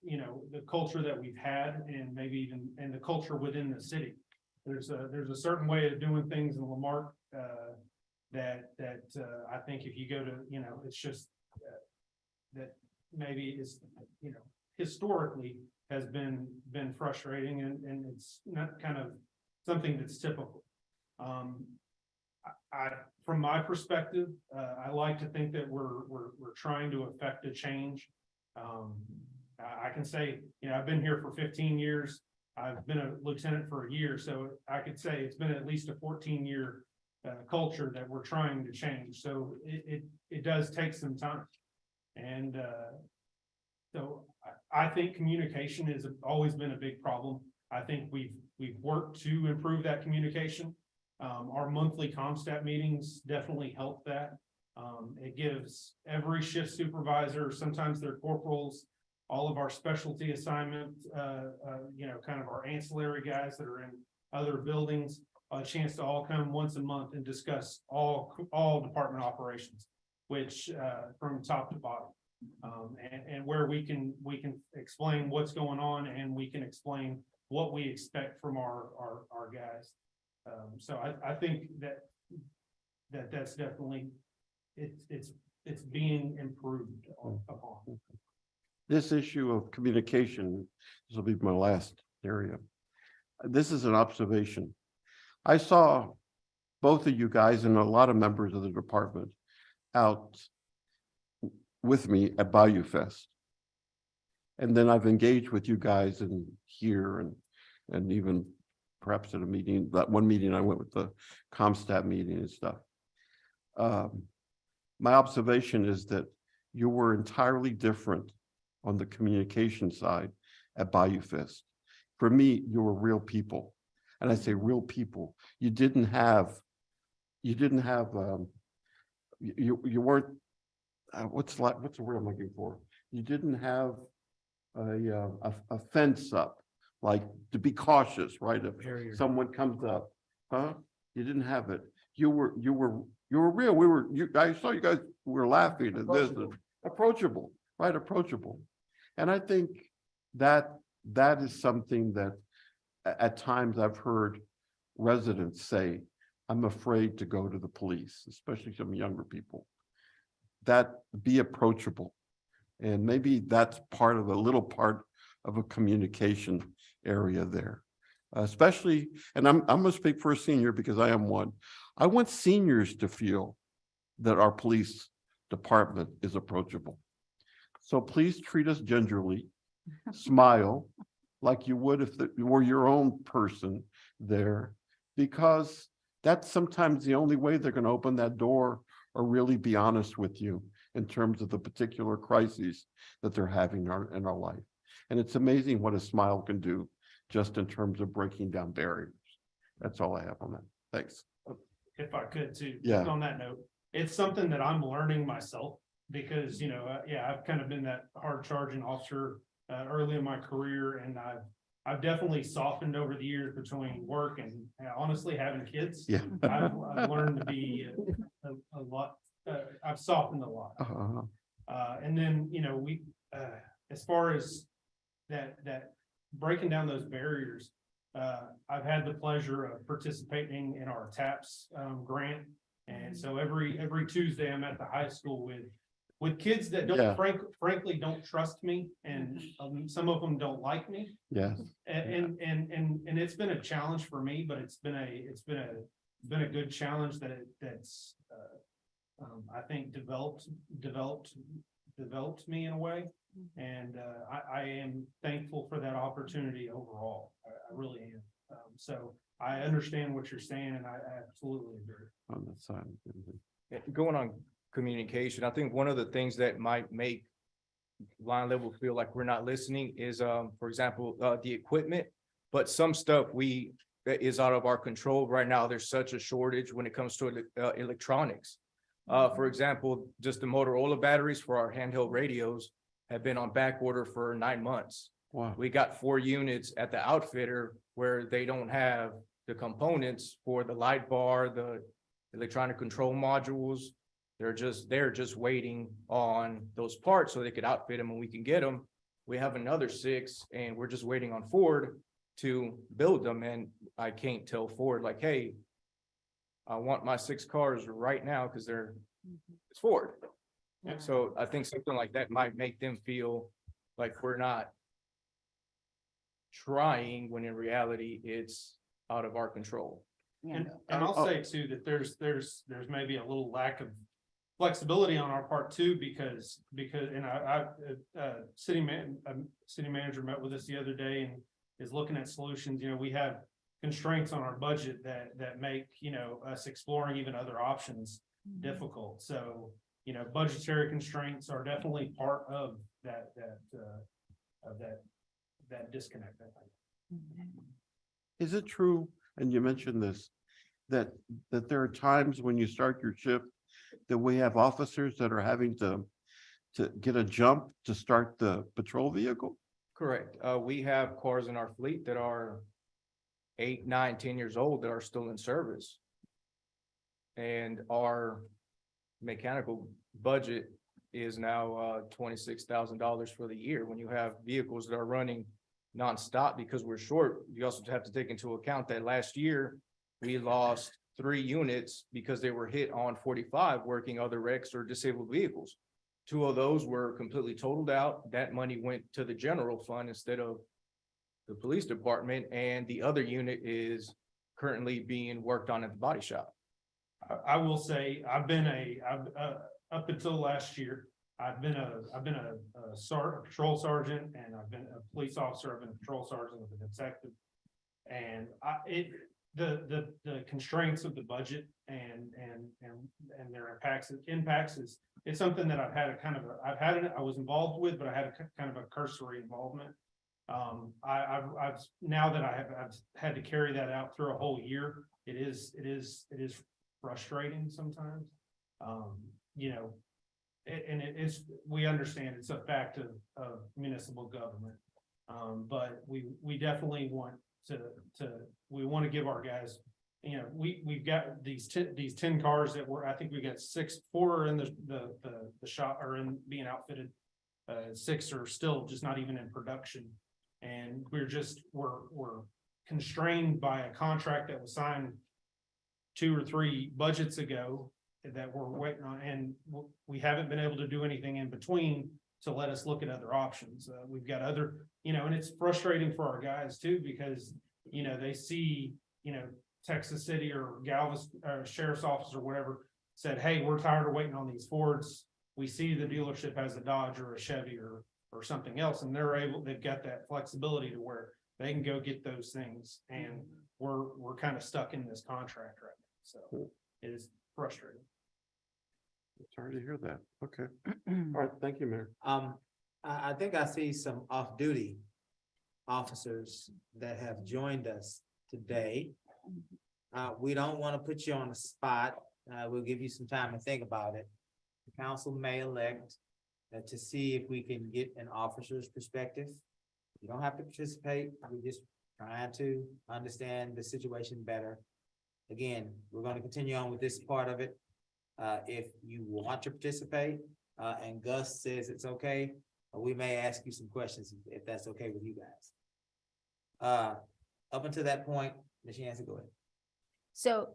you know, the culture that we've had and maybe even, and the culture within the city. There's a certain way of doing things in Lamarck, that I think if you go to, you know, it's just that maybe is, you know, historically has been frustrating and it's not kind of something that's typical. From my perspective, I like to think that we're trying to affect a change. I can say, you know, I've been here for 15 years. I've been a lieutenant for a year, so I could say it's been at least a 14-year culture that we're trying to change. So it does take some time. And so I think communication has always been a big problem. I think we've worked to improve that communication. Our monthly ComStat meetings definitely help that. It gives every shift supervisor, sometimes they're corporals, all of our specialty assignment, you know, kind of our ancillary guys that are in other buildings, a chance to all come once a month and discuss all department operations, which from top to bottom. And where we can explain what's going on and we can explain what we expect from our guys. So I think that's definitely it's being improved upon. This issue of communication, this will be my last area. This is an observation. I saw both of you guys and a lot of members of the department out with me at Bayou Fest. And then I've engaged with you guys in here and even perhaps at a meeting, that one meeting I went with the ComStat meeting and stuff. My observation is that you were entirely different on the communication side at Bayou Fest. For me, you were real people. And I say real people. You weren't, what's the word I'm looking for? You didn't have a fence up, like to be cautious, right? If someone comes up, huh? You didn't have it. You were real. I saw you guys were laughing at this. Approachable, right? Approachable. And I think that is something that at times I've heard residents say, I'm afraid to go to the police, especially some younger people. That be approachable. And maybe that's part of a little part of a communication area there. Especially, and I'm gonna speak for a senior because I am one. I want seniors to feel that our police department is approachable. So please treat us gingerly, smile like you would if you were your own person there, because that's sometimes the only way they're gonna open that door or really be honest with you in terms of the particular crises that they're having in our life. And it's amazing what a smile can do just in terms of breaking down barriers. That's all I have on that. Thanks. If I could too, Yeah. just on that note, it's something that I'm learning myself because, you know, yeah, I've kind of been that hard charging officer early in my career. And I've definitely softened over the years between work and honestly having kids. Yeah. I've learned to be a lot, I've softened a lot. And then, you know, we, as far as that breaking down those barriers, I've had the pleasure of participating in our TAPS grant. And so every Tuesday I'm at the high school with kids that don't frankly don't trust me, and some of them don't like me. Yes. And it's been a challenge for me, but it's been a good challenge that's I think developed me in a way. And I am thankful for that opportunity overall. I really am. So I understand what you're saying, and I absolutely agree. On the side. Going on communication, I think one of the things that might make line level feel like we're not listening is, for example, the equipment, but some stuff that is out of our control right now. There's such a shortage when it comes to electronics. For example, just the Motorola batteries for our handheld radios have been on back order for 9 months. Wow. We got 4 units at the outfitter where they don't have the components for the light bar, the electronic control modules. They're just waiting on those parts so they could outfit them and we can get them. We have another 6 and we're just waiting on Ford to build them. And I can't tell Ford like, hey, I want my 6 cars right now because it's Ford. And so I think something like that might make them feel like we're not trying when in reality it's out of our control. And I'll say too, that there's maybe a little lack of flexibility on our part too, because, city manager met with us the other day and is looking at solutions. You know, we have constraints on our budget that make, you know, us exploring even other options difficult. So, you know, budgetary constraints are definitely part of that disconnect, I think. Is it true, and you mentioned this, that there are times when you start your shift that we have officers that are having to get a jump to start the patrol vehicle? Correct. We have cars in our fleet that are 8, 9, 10 years old that are still in service. And our mechanical budget is now $26,000 for the year. When you have vehicles that are running nonstop because we're short, you also have to take into account that last year we lost 3 units because they were hit on 45 working other wrecks or disabled vehicles. 2 of those were completely totaled out. That money went to the general fund instead of the police department, and the other unit is currently being worked on at the body shop. I will say, I've up until last year, I've been a patrol sergeant, and I've been a police officer, I've been a patrol sergeant, I've been a detective. And the constraints of the budget and their impacts is, it's something that I've had I was involved with, but I had a kind of a cursory involvement. I've now that I've had to carry that out through a whole year, it is frustrating sometimes. You know, and it is, we understand it's a fact of municipal government. But we definitely want we want to give our guys, you know, we've got these 10 cars that I think we got 4 are in the shop or in being outfitted. 6 are still just not even in production. And we're constrained by a contract that was signed 2 or 3 budgets ago that we're waiting on, and we haven't been able to do anything in between to let us look at other options. We've got other, you know, and it's frustrating for our guys too, because, you know, they see, you know, Texas City or Galveston sheriff's office or whatever said, hey, we're tired of waiting on these Fords. We see the dealership has a Dodge or a Chevy or something else, and they've got that flexibility to where they can go get those things. And we're kind of stuck in this contract right now. So it is frustrating. Sorry to hear that. Okay. All right. Thank you, Mayor. I think I see some off-duty officers that have joined us today. We don't want to put you on the spot. We'll give you some time to think about it. The council may elect to see if we can get an officer's perspective. You don't have to participate. We're just trying to understand the situation better. Again, we're going to continue on with this part of it. If you want to participate, and Gus says it's okay, we may ask you some questions if that's okay with you guys. Up until that point, Ms. Yancey, go ahead.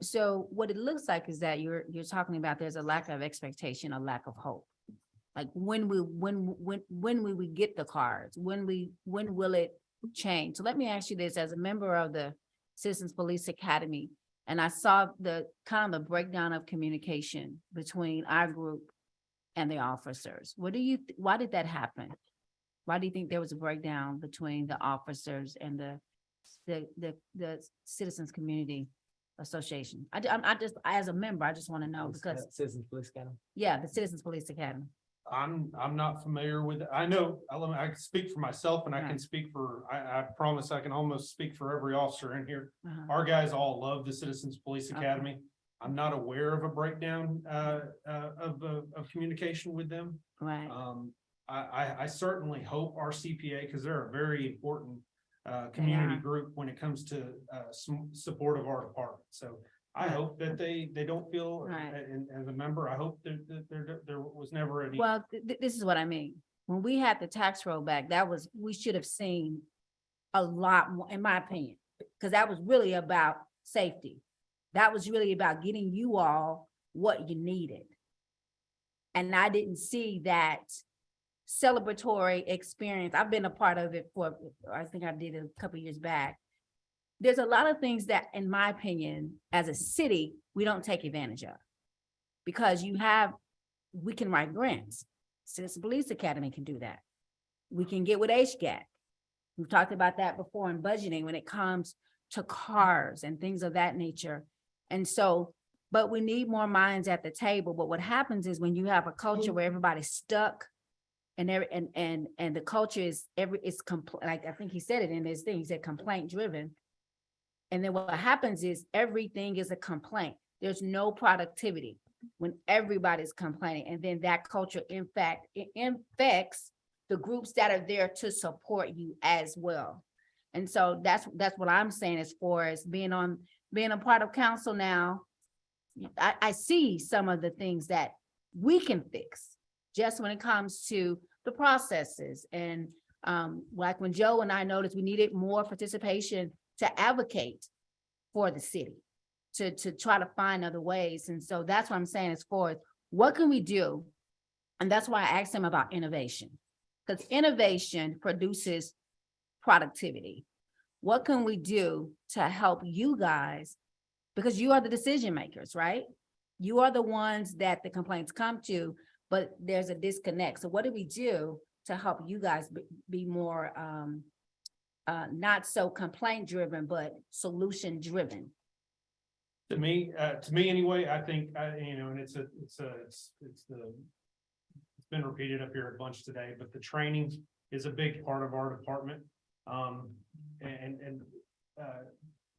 So what it looks like is that you're talking about there's a lack of expectation, a lack of hope. Like when will we get the cards? When will it change? So let me ask you this, as a member of the Citizens Police Academy, and I saw the kind of the breakdown of communication between our group and the officers. Why did that happen? Why do you think there was a breakdown between the officers and the Citizens Community Association? I just, as a member, I just want to know, because Citizens Police Academy. yeah, the Citizens Police Academy. I'm not familiar with it. I know, I can speak for myself, and I can speak for, I promise I can almost speak for every officer in here. Our guys all love the Citizens Police Academy. I'm not aware of a breakdown of communication with them. Right. I certainly hope our CPA, because they're a very important community Yeah. group when it comes to support of our department. So I hope that they don't feel, Right. and as a member, I hope that there was never any. Well, this is what I mean. When we had the tax rollback, we should have seen a lot more, in my opinion, because that was really about safety. That was really about getting you all what you needed. And I didn't see that celebratory experience. I've been a part of it I think I did it a couple years back. There's a lot of things that, in my opinion, as a city, we don't take advantage of. Because we can write grants. Citizen Police Academy can do that. We can get with HGAT. We've talked about that before in budgeting when it comes to cars and things of that nature. And so, but we need more minds at the table. But what happens is when you have a culture where everybody's stuck and the culture is like I think he said it in his thing, he said complaint driven. And then what happens is everything is a complaint. There's no productivity when everybody's complaining. And then that culture, in fact, it infects the groups that are there to support you as well. And so that's what I'm saying as far as being a part of council now. I see some of the things that we can fix just when it comes to the processes. And like when Joe and I noticed we needed more participation to advocate for the city, to try to find other ways. And so that's what I'm saying as far as what can we do? And that's why I asked him about innovation, because innovation produces productivity. What can we do to help you guys? Because you are the decision makers, right? You are the ones that the complaints come to, but there's a disconnect. So what do we do to help you guys be more not so complaint driven, but solution driven? To me anyway, I think, and it's been repeated up here a bunch today, but the training is a big part of our department.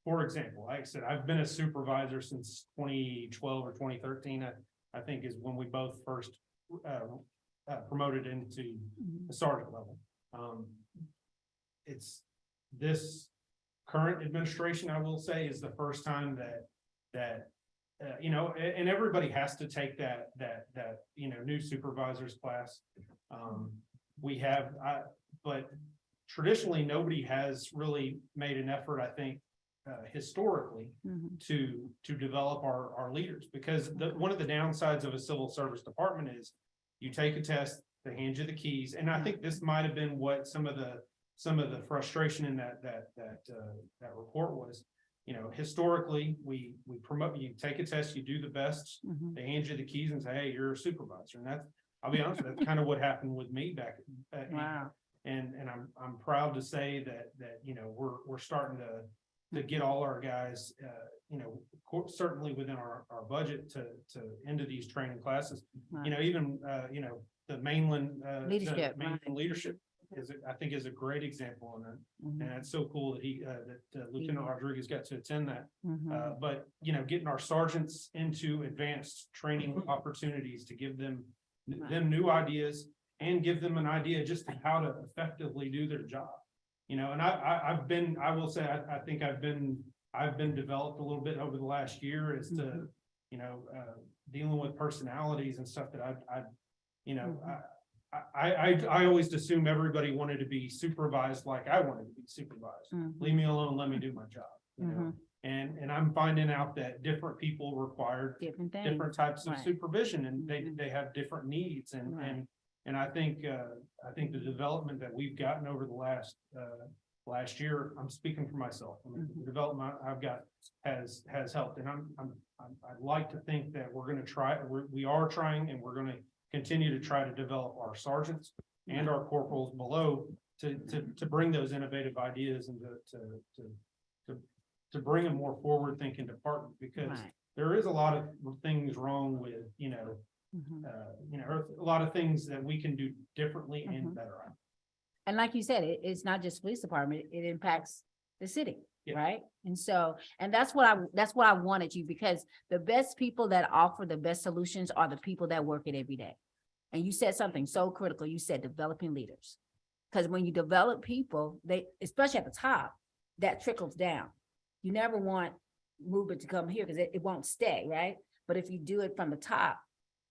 For example, like I said, I've been a supervisor since 2012 or 2013, I think is when we both first promoted into the sergeant level. It's this current administration, I will say, is the first time that and everybody has to take that new supervisors class. But traditionally nobody has really made an effort, I think, historically to develop our leaders, because one of the downsides of a civil service department is you take a test, they hand you the keys, and I think this might have been what some of the frustration in that report was. Historically, we promote, you take a test, you do the best, they hand you the keys and say, hey, you're a supervisor. And I'll be honest, that's kind of what happened with me back. Wow. And I'm proud to say that we're starting to get all our guys, certainly within our budget to into these training classes. Wow. Even the mainland Leadership, mainland right. leadership I think is a great example on that. And it's so cool that Lieutenant Rodriguez got to attend that. But getting our sergeants into advanced training opportunities to give them new ideas and give them an idea just of how to effectively do their job. And I will say, I think I've been developed a little bit over the last year as to, dealing with personalities and stuff that I always assumed everybody wanted to be supervised like I wanted to be supervised. Leave me alone, let me do my job. And I'm finding out that different people require different types of supervision, and they have different needs. And I think the development that we've gotten over the last year, I'm speaking for myself. I mean, the development I've got has helped, and I'd like to think that we're going to try. We are trying, and we're going to continue to try to develop our sergeants and our corporals below to bring those innovative ideas and to bring a more forward thinking department, because there is a lot of things wrong with a lot of things that we can do differently and better at. And like you said, it's not just police department, it impacts the city, right? And so, and that's what I wanted you, because the best people that offer the best solutions are the people that work it every day. And you said something so critical. You said developing leaders. Because when you develop people, they, especially at the top, that trickles down. You never want movement to come here because it won't stay, right? But if you do it from the top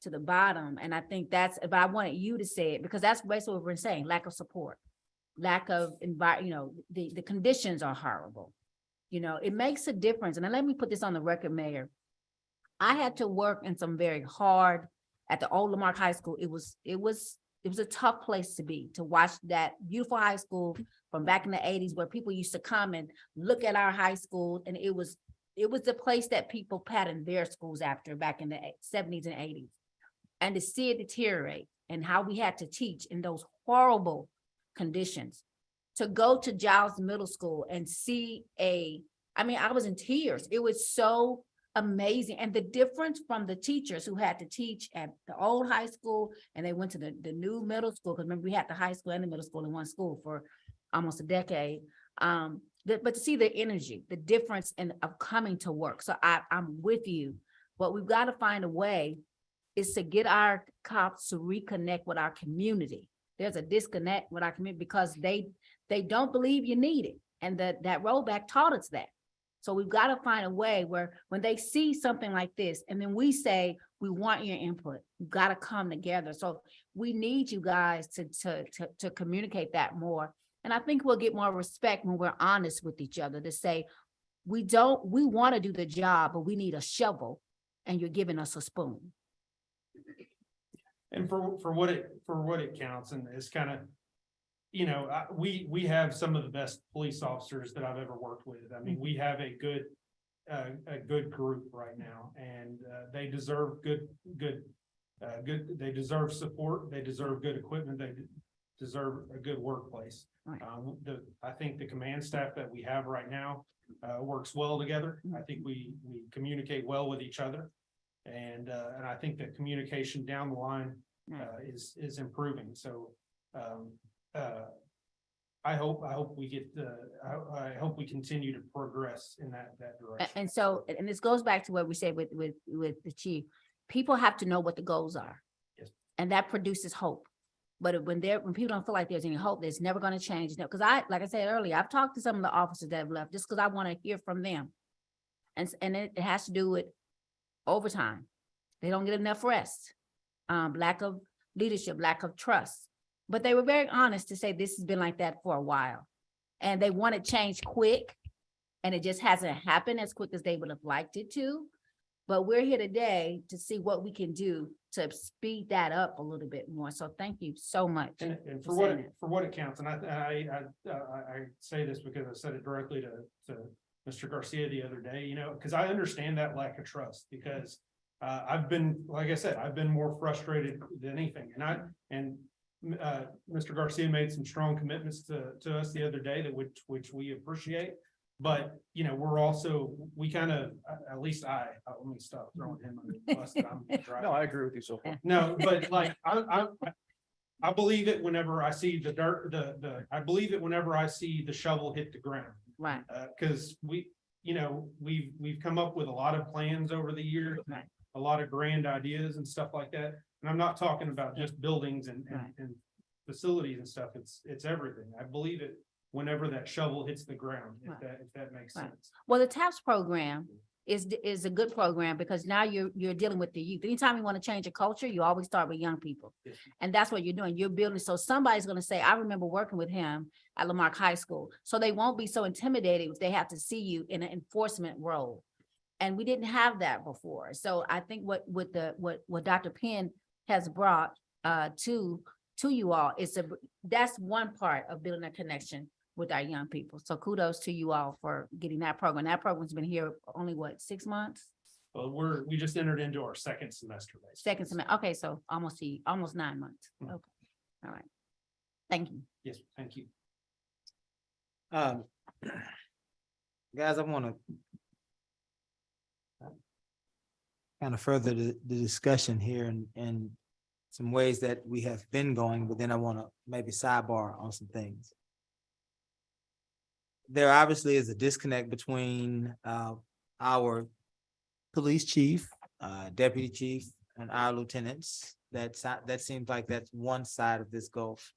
to the bottom, and I think that's, but I wanted you to say it because that's basically what we're saying, lack of support, lack of the conditions are horrible. It makes a difference. And then let me put this on the record, Mayor. I had to work in some very hard, at the old Marque High School, it was a tough place to be, to watch that beautiful high school from back in the 80s where people used to come and look at our high school. And it was the place that people patterned their schools after back in the 70s and 80s. And to see it deteriorate and how we had to teach in those horrible conditions, to go to Giles Middle School and see I was in tears. It was so amazing. And the difference from the teachers who had to teach at the old high school and they went to the new middle school, because remember we had the high school and the middle school in one school for almost a decade. But to see the energy, the difference of coming to work. So I'm with you. What we've got to find a way is to get our cops to reconnect with our community. There's a disconnect with our community because they don't believe you need it. And that rollback taught us that. So we've got to find a way where when they see something like this, and then we say, we want your input, we've got to come together. So we need you guys to communicate that more. And I think we'll get more respect when we're honest with each other to say, we want to do the job, but we need a shovel and you're giving us a spoon. And for what it counts, and it's kind of, we have some of the best police officers that I've ever worked with. I mean, we have a good group right now, and they deserve good. They deserve support. They deserve good equipment. They deserve a good workplace. Right. I think the command staff that we have right now works well together. I think we communicate well with each other, and I think that communication down the line is improving. So. I hope we get I hope we continue to progress in that direction. And so, and this goes back to what we said with the chief, people have to know what the goals are. Yes. And that produces hope. But when people don't feel like there's any hope, there's never going to change. Because like I said earlier, I've talked to some of the officers that have left just because I want to hear from them. And it has to do with overtime. They don't get enough rest, lack of leadership, lack of trust. But they were very honest to say this has been like that for a while. And they want it changed quick. And it just hasn't happened as quick as they would have liked it to. But we're here today to see what we can do to speed that up a little bit more. So thank you so much. And for what it counts, and I say this because I said it directly to Mr. Garcia the other day, because I understand that lack of trust, because I've been, like I said, I've been more frustrated than anything. And Mr. Garcia made some strong commitments to us the other day which we appreciate. But, we're also, we kind of, at least let me stop throwing him under the bus that I'm driving. No, I agree with you so far. No, but like, I believe it whenever I see the dirt, I believe it whenever I see the shovel hit the ground. Right. Cause we've come up with a lot of plans over the years, Right. a lot of grand ideas and stuff like that. And I'm not talking about just buildings and facilities and stuff. It's everything. I believe it whenever that shovel hits the ground, if that makes sense. Well, the TAPS program is a good program because now you're dealing with the youth. Anytime you want to change a culture, you always start with young people. Yes. And that's what you're doing. You're building. So somebody's going to say, I remember working with him at Marque High School. So they won't be so intimidated if they have to see you in an enforcement role. And we didn't have that before. So I think what Dr. Penn has brought to you all that's one part of building a connection with our young people. So kudos to you all for getting that program. That program's been here only 6 months? Well, we just entered into our second semester. Basically. Second semester. Okay, so almost 9 months. Okay. All right. Thank you. Yes, thank you. Guys, I want to kind of further the discussion here and some ways that we have been going, but then I want to maybe sidebar on some things. There obviously is a disconnect between our police chief, deputy chief, and our lieutenants. That seems like that's one side of this gulf.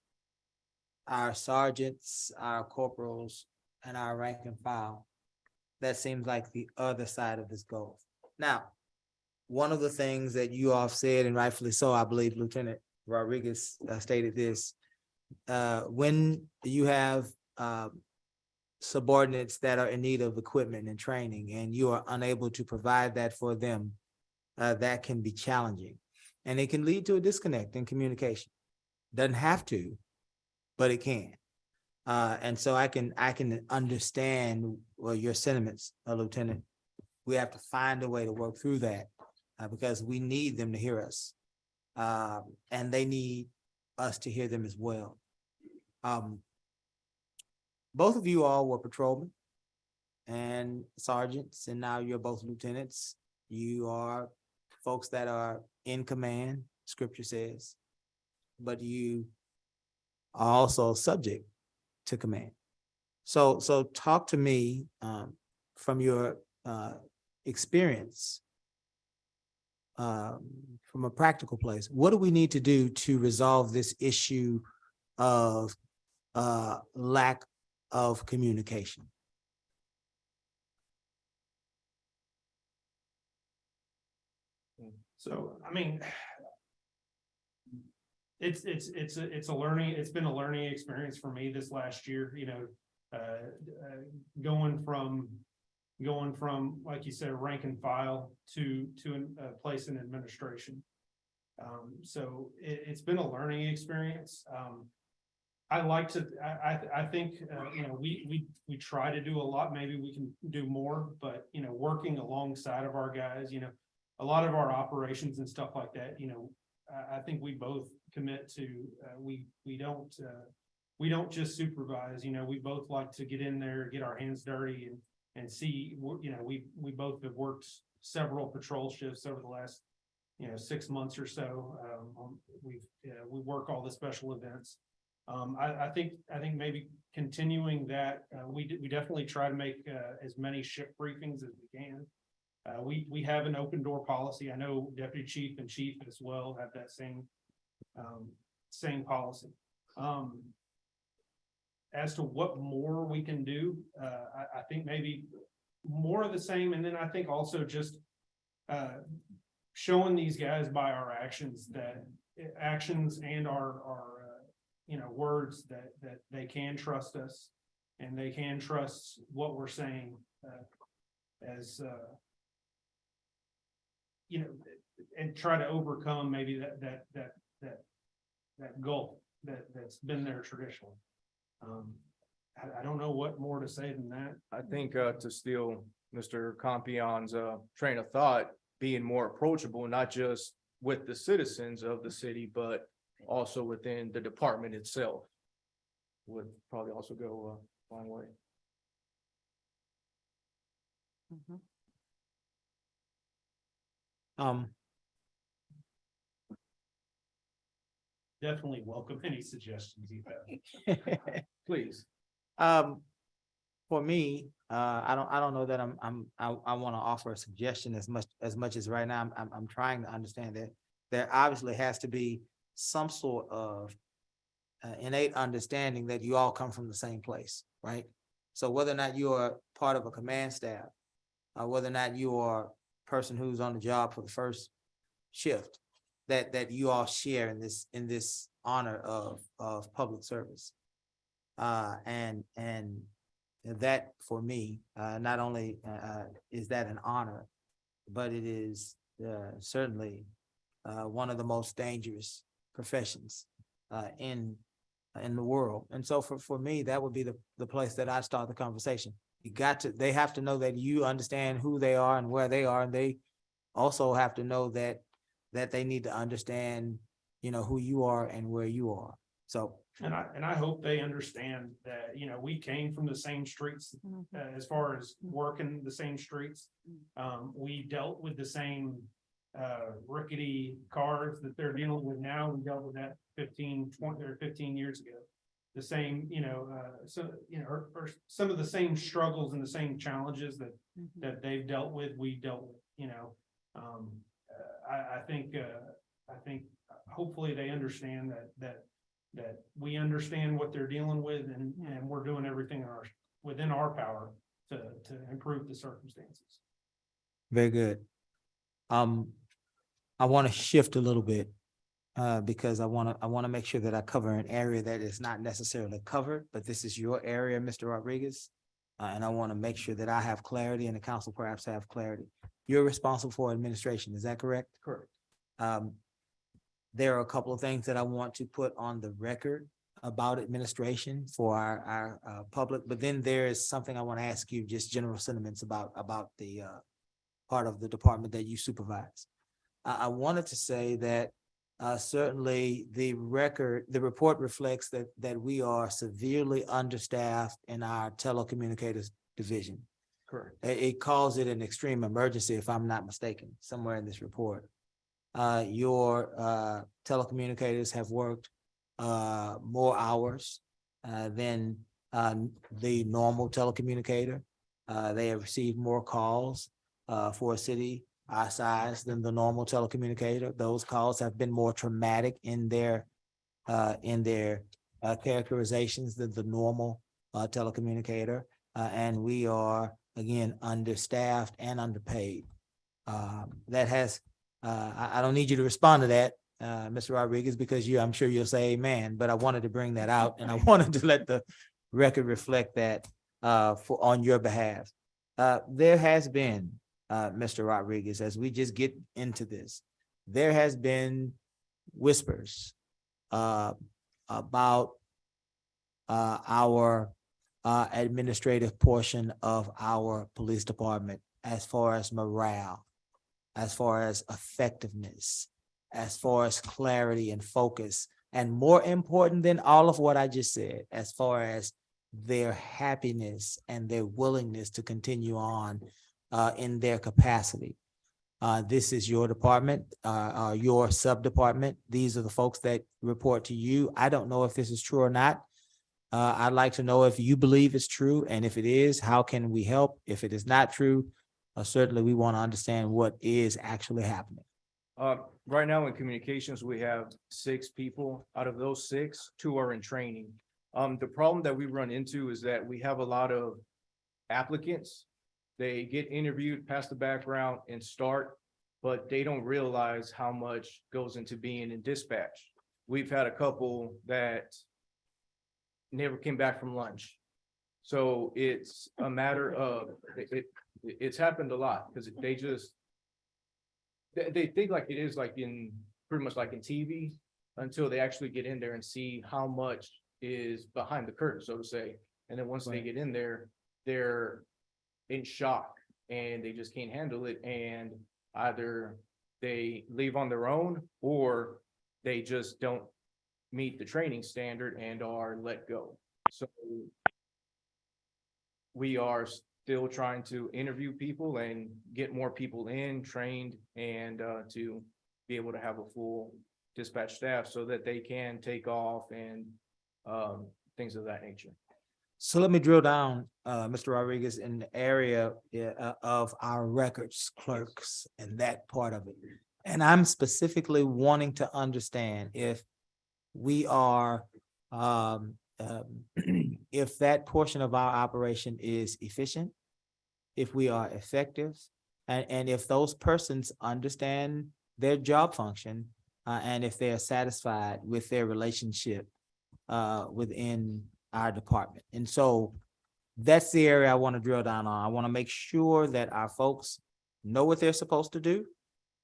our sergeants, our corporals, and our rank and file. That seems like the other side of this goal. Now, one of the things that you all said, and rightfully so, I believe Lieutenant Rodriguez stated this, when you have subordinates that are in need of equipment and training, and you are unable to provide that for them, that can be challenging. And it can lead to a disconnect in communication. Doesn't have to, but it can. And so I can understand your sentiments, Lieutenant. We have to find a way to work through that because we need them to hear us. And they need us to hear them as well. Both of you all were patrolmen and sergeants, and now you're both lieutenants. You are folks that are in command, scripture says, but you are also subject to command. So talk to me from your experience, from a practical place. What do we need to do to resolve this issue of lack of communication? So, I mean, it's been a learning experience for me this last year, you know, going from, like you said, rank and file to a place in administration. So it's been a learning experience. I like to, I think, you know, we try to do a lot, maybe we can do more, but, you know, working alongside of our guys, you know, a lot of our operations and stuff like that, you know, I think we both commit to, we don't just supervise, you know, we both like to get in there, get our hands dirty and see, you know, we both have worked several patrol shifts over the last, you know, 6 months or so. We work all the special events. I think maybe continuing that, we definitely try to make as many shift briefings as we can. We have an open door policy. I know Deputy Chief and Chief as well have that same policy. As to what more we can do, I think maybe more of the same, and then I think also just showing these guys by our actions and our you know, words that they can trust us and they can trust what we're saying as you know, and try to overcome maybe that gulf that's been there traditionally. I don't know what more to say than that. I think to steal Mr. Compion's train of thought, being more approachable, not just with the citizens of the city, but also within the department itself would probably also go a long way. Definitely welcome any suggestions you have. Please. For me, I don't know that I want to offer a suggestion as much as right now I'm trying to understand that there obviously has to be some sort of innate understanding that you all come from the same place, right? So whether or not you are part of a command staff, whether or not you are a person who's on the job for the first shift, that you all share in this honor of public service. And that for me, not only is that an honor, but it is certainly one of the most dangerous professions in the world. And so for me, that would be the place that I start the conversation. They have to know that you understand who they are and where they are, and they also have to know that they need to understand, you know, who you are and where you are. So. And I hope they understand that, you know, we came from the same streets as far as working the same streets. We dealt with the same rickety cars that they're dealing with now. We dealt with that 15 years ago. The same, you know, so, you know, or some of the same struggles and the same challenges that they've dealt with, we dealt with, you know. I think hopefully they understand that we understand what they're dealing with and we're doing everything within our power to improve the circumstances. Very good. I want to shift a little bit because I want to make sure that I cover an area that is not necessarily covered, but this is your area, Mr. Rodriguez. And I want to make sure that I have clarity and the council perhaps have clarity. You're responsible for administration, is that correct? Correct. There are a couple of things that I want to put on the record about administration for our public, but then there is something I want to ask you, just general sentiments about the part of the department that you supervise. I wanted to say that certainly the report reflects that we are severely understaffed in our telecommunicators division. Correct. It calls it an extreme emergency, if I'm not mistaken, somewhere in this report. Your telecommunicators have worked more hours than the normal telecommunicator. They have received more calls for a city our size than the normal telecommunicator. Those calls have been more traumatic in their characterizations than the normal telecommunicator. And we are, again, understaffed and underpaid. That has, I don't need you to respond to that, Mr. Rodriguez, because I'm sure you'll say amen, but I wanted to bring that out and I wanted to let the record reflect that on your behalf. There has been, Mr. Rodriguez, as we just get into this, there has been whispers about our administrative portion of our police department as far as morale, as far as effectiveness, as far as clarity and focus, and more important than all of what I just said, as far as their happiness and their willingness to continue on in their capacity. This is your department, your sub-department. These are the folks that report to you. I don't know if this is true or not. I'd like to know if you believe it's true, and if it is, how can we help? If it is not true, certainly we want to understand what is actually happening. Right now in communications, we have 6 people. Out of those 6, 2 are in training. The problem that we run into is that we have a lot of applicants. They get interviewed, pass the background and start, but they don't realize how much goes into being in dispatch. We've had a couple that never came back from lunch. So it's a matter of, it's happened a lot because they think like it is like in pretty much like in TV until they actually get in there and see how much is behind the curtain, so to say. And then once they get in there, they're in shock and they just can't handle it. And either they leave on their own or they just don't meet the training standard and are let go. So we are still trying to interview people and get more people in, trained, and to be able to have a full dispatch staff so that they can take off and things of that nature. So let me drill down, Mr. Rodriguez, in the area of our records clerks and that part of it. And I'm specifically wanting to understand if we are, if that portion of our operation is efficient, if we are effective, and if those persons understand their job function, and if they are satisfied with their relationship within our department. And so that's the area I want to drill down on. I want to make sure that our folks know what they're supposed to do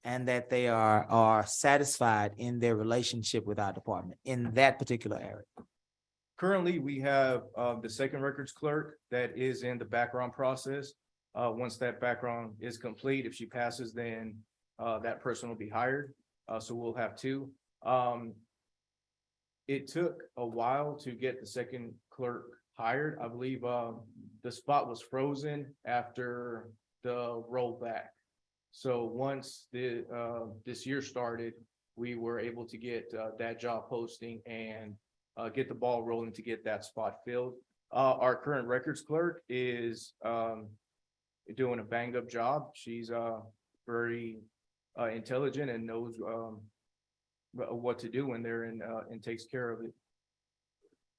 and that they are satisfied in their relationship with our department in that particular area. Currently, we have the second records clerk that is in the background process. Once that background is complete, if she passes, then that person will be hired. So we'll have 2. It took a while to get the second clerk hired. I believe the spot was frozen after the rollback. So once this year started, we were able to get that job posting and get the ball rolling to get that spot filled. Our current records clerk is doing a banged up job. She's very intelligent and knows what to do when they're in and takes care of it.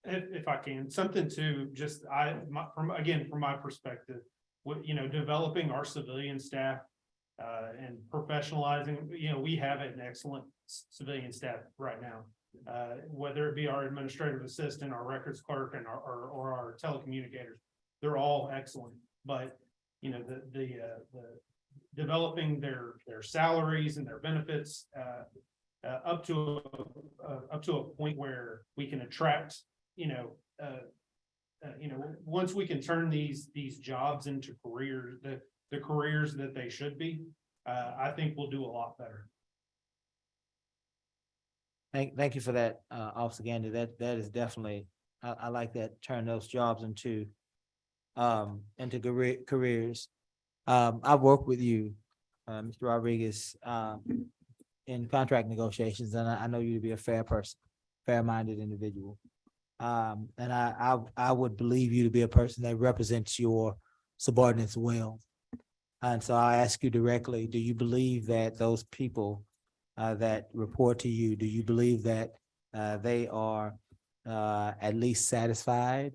If I can, something to just, from my perspective, developing our civilian staff and professionalizing, we have an excellent civilian staff right now. Whether it be our administrative assistant, our records clerk, and or our telecommunicators, they're all excellent. But, the developing their salaries and their benefits up to a point where we can attract, once we can turn these jobs into careers, the careers that they should be, I think we'll do a lot better. Thank you for that, Officer Gandy. That is definitely, I like that, turn those jobs into careers. I've worked with you, Mr. Rodriguez, in contract negotiations, and I know you to be a fair person, fair-minded individual. And I would believe you to be a person that represents your subordinates well. And so I ask you directly, do you believe that those people that report to you, do you believe that they are at least satisfied?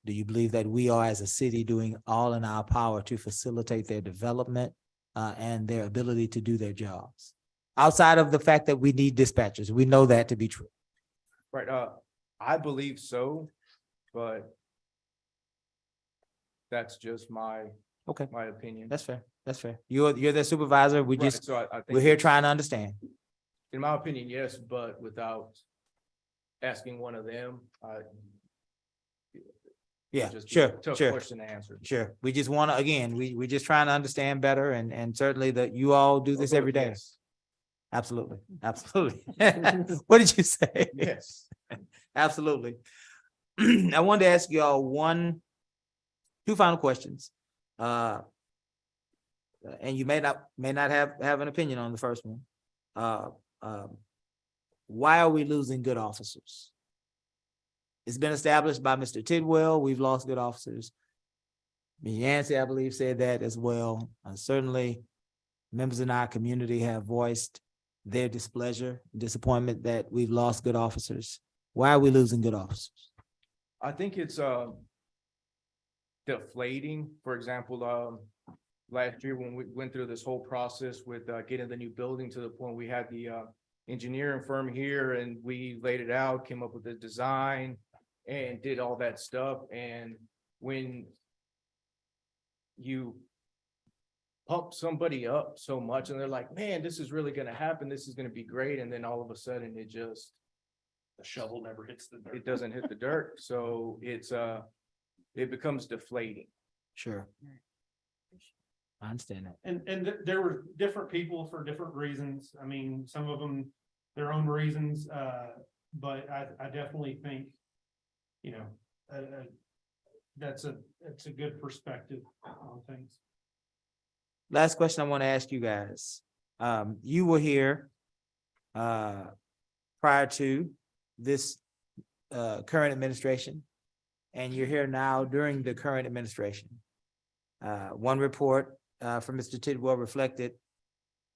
Do you believe that we are, as a city, doing all in our power to facilitate their development and their ability to do their jobs? Outside of the fact that we need dispatchers, we know that to be true. Right, I believe so, but that's just my opinion. That's fair. That's fair. You're the supervisor. We Right, just, so I think we're here it's- trying to understand. In my opinion, yes, but without asking one of them, Yeah, just be sure, a tough sure. question to answer. Sure. We just want to, again, we're just trying to understand better, and certainly that you all do this every day. Yes. Absolutely. Absolutely. What did you say? Yes. Absolutely. I wanted to ask y'all two final questions. And you may not have an opinion on the first one. Why are we losing good officers? It's been established by Mr. Tidwell, we've lost good officers. Ms. Yancey, I believe, said that as well. Certainly, members in our community have voiced their displeasure, disappointment that we've lost good officers. Why are we losing good officers? I think it's deflating. For example, last year when we went through this whole process with getting the new building to the point we had the engineering firm here and we laid it out, came up with the design and did all that stuff. And when you pump somebody up so much and they're like, man, this is really going to happen. This is going to be great. And then all of a sudden the shovel never hits the dirt. It doesn't hit the dirt. So it becomes deflating. Sure. I understand that. And there were different people for different reasons. I mean, some of them, their own reasons, but I definitely think, that's a good perspective on things. Last question I want to ask you guys. You were here prior to this current administration, and you're here now during the current administration. One report from Mr. Tidwell reflected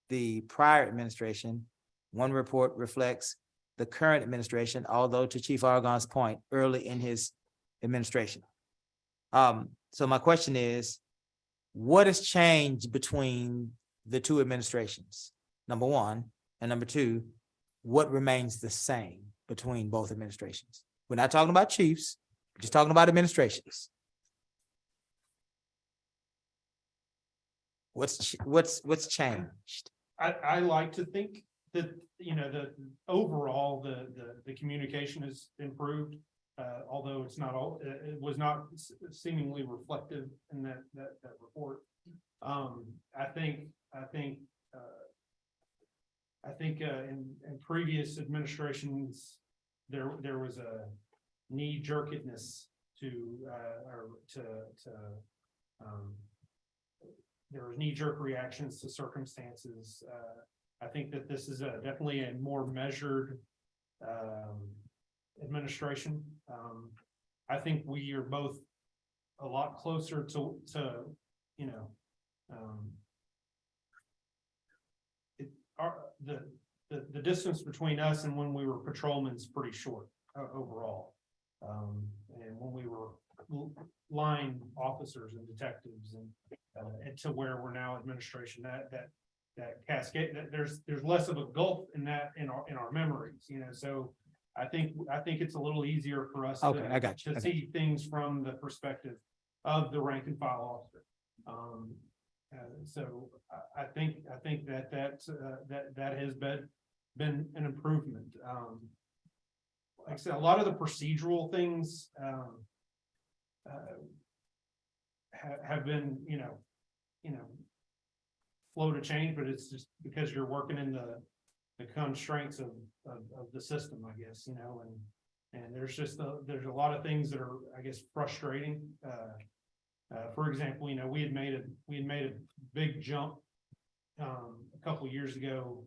the prior administration. One report reflects the current administration, although to Chief Argon's point, early in his administration. So my question is, what has changed between the two administrations? Number one, and number two, what remains the same between both administrations? We're not talking about chiefs, we're just talking about administrations. What's changed? I like to think that, the overall, the communication has improved. Although it was not seemingly reflective in that report. I think in previous administrations, there was a knee-jerkedness there was knee-jerk reactions to circumstances. I think that this is definitely a more measured administration. I think we are both a lot closer to the distance between us and when we were patrolmen is pretty short overall. And when we were line officers and detectives and to where we're now administration, that cascade, that there's less of a gulf in that in our memories, so I think it's a little easier for us Okay, I got you. to see things from the perspective of the rank and file officer. So I think that has been an improvement. Like I said, a lot of the procedural things have been, slow to change, but it's just because you're working in the constraints of the system, I guess, and there's there's a lot of things that are, I guess, frustrating. For example, we had made a big jump a couple of years ago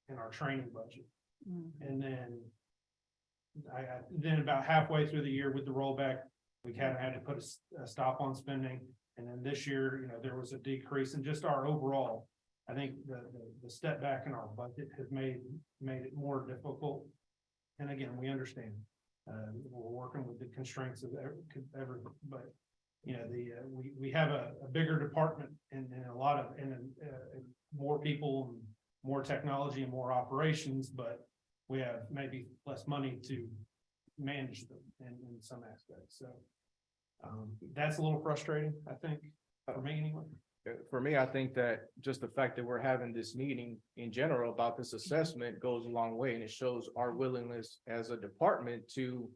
in our training budget. And then then about halfway through the year with the rollback, we kind of had to put a stop on spending. And then this year, there was a decrease in just our overall. I think the step back in our budget has made it more difficult. And again, we understand we're working with the constraints of everything, but we have a bigger department and a lot of more people and more technology and more operations, but we have maybe less money to manage them in some aspects. So that's a little frustrating, I think, for me anyway. For me, I think that just the fact that we're having this meeting in general about this assessment goes a long way, and it shows our willingness as a department to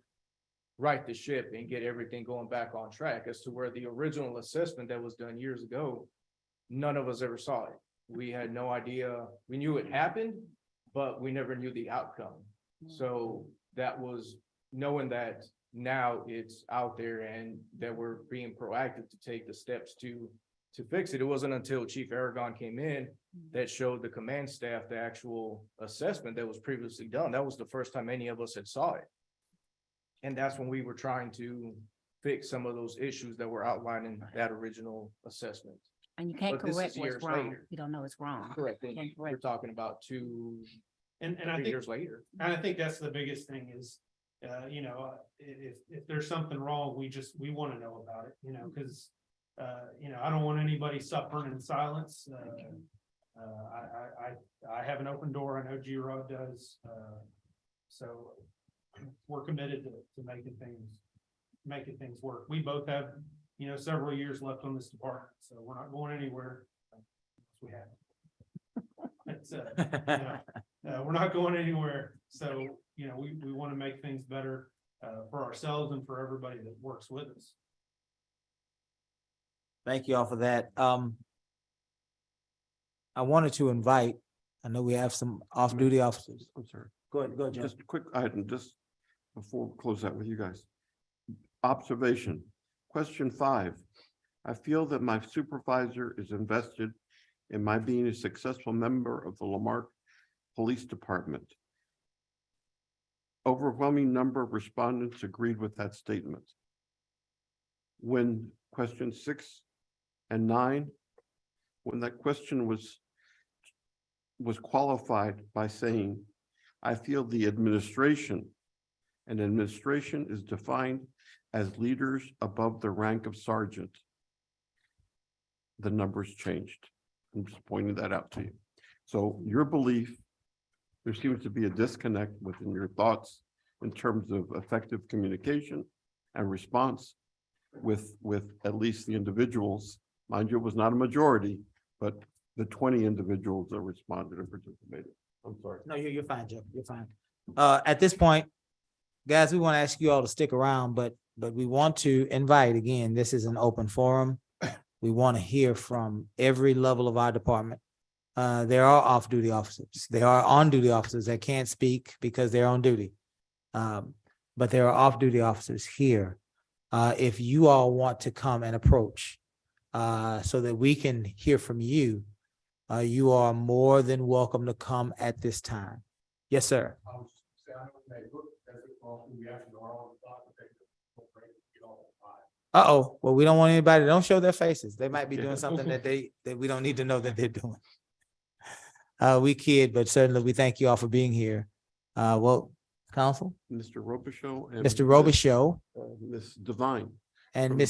right the ship and get everything going back on track, as to where the original assessment that was done years ago, none of us ever saw it. We had no idea. We knew it happened, but we never knew the outcome. So that was knowing that now it's out there and that we're being proactive to take the steps to fix it. It wasn't until Chief Aragon came in that showed the command staff the actual assessment that was previously done. That was the first time any of us had saw it. And that's when we were trying to fix some of those issues that were outlined in that original assessment. And you can't But this is correct what's years wrong. later. You don't know it's wrong. Correct. Can't We're correct. talking about 2 And I 3 think years later. And I think that's the biggest thing is, if there's something wrong, we want to know about it, because, I don't want anybody suffering in silence. I have an open door. I know G-Rod does. So we're committed to making things work. We both have, several years left on this department, so we're not going anywhere. We have. It's, we're not going anywhere. So, we want to make things better for ourselves and for everybody that works with us. Thank you all for that. I wanted to invite, I know we have some off-duty officers. I'm sorry. Go ahead, John. Just a quick item, just before we close out with you guys. Observation, question 5. I feel that my supervisor is invested in my being a successful member of the Lamarque Police Department. Overwhelming number of respondents agreed with that statement. When question 6 and 9, when that question was qualified by saying, I feel the administration, and administration is defined as leaders above the rank of sergeant. The numbers changed. I'm just pointing that out to you. So your belief, there seems to be a disconnect within your thoughts in terms of effective communication and response with at least the individuals. Mind you, it was not a majority, but the 20 individuals that responded and participated. I'm sorry. No, you're fine, Joe. You're fine. At this point, guys, we want to ask you all to stick around, but we want to invite, again, this is an open forum. We want to hear from every level of our department. There are off-duty officers. There are on-duty officers that can't speak because they're on duty. But there are off-duty officers here. If you all want to come and approach so that we can hear from you, you are more than welcome to come at this time. Yes, sir. Uh-oh, well, we don't want anybody, don't show their faces. They might be doing something that we don't need to know that they're doing. We kid, but certainly we thank you all for being here. Well, council, Mr. Robichaud. and Mr. Robichaud Ms. Devine. and from the-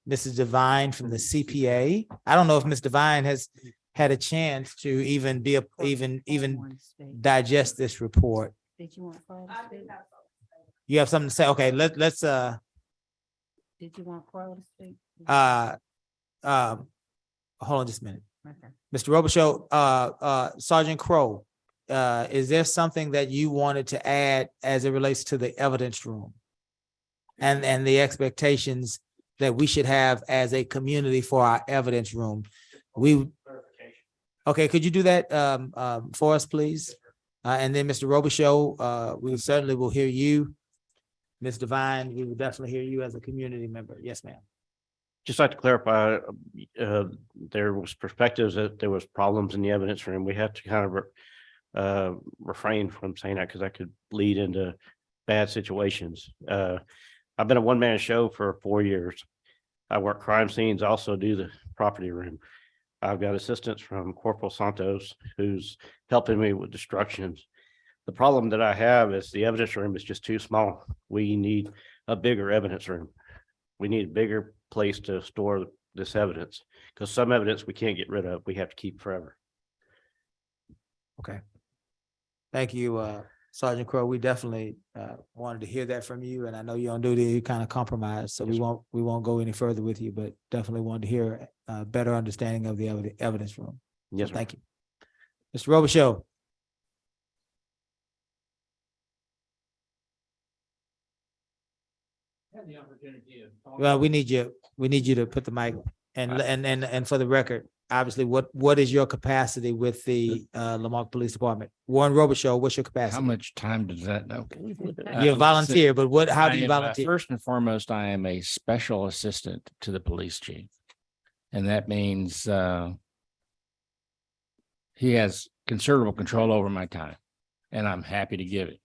Mrs. Devine from the CPA. I don't know if Ms. Devine has had a chance to even digest this report. Did you want Carl to speak? You have something to say? Okay, let's, Did you want Carl to speak? hold on just a minute. Okay. Mr. Robichaud, Sergeant Crowe, is there something that you wanted to add as it relates to the evidence room? And the expectations that we should have as a community for our evidence room? Okay, could you do that for us, please? And then Mr. Robichaud, we certainly will hear you. Ms. Devine, we will definitely hear you as a community member. Yes, ma'am. Just like to clarify, there was perspectives that there was problems in the evidence room. We have to kind of refrain from saying that because that could lead into bad situations. I've been a one-man show for 4 years. I work crime scenes, also do the property room. I've got assistance from Corporal Santos, who's helping me with destructions. The problem that I have is the evidence room is just too small. We need a bigger evidence room. We need a bigger place to store this evidence because some evidence we can't get rid of. We have to keep forever. Okay. Thank you, Sergeant Crowe. We definitely wanted to hear that from you, and I know you're on duty, you kind of compromised, so we won't go any further with you, but definitely wanted to hear a better understanding of the evidence room. Yes, So sir. thank you. Mr. Robichaud. Well, we need you to put the mic and for the record, obviously, what is your capacity with the Lamarque Police Department? Warren Robichaud, what's your capacity? How much time does that? You're a volunteer, but how do you volunteer? First and foremost, I am a special assistant to the police chief. And that means he has considerable control over my time, and I'm happy to give it.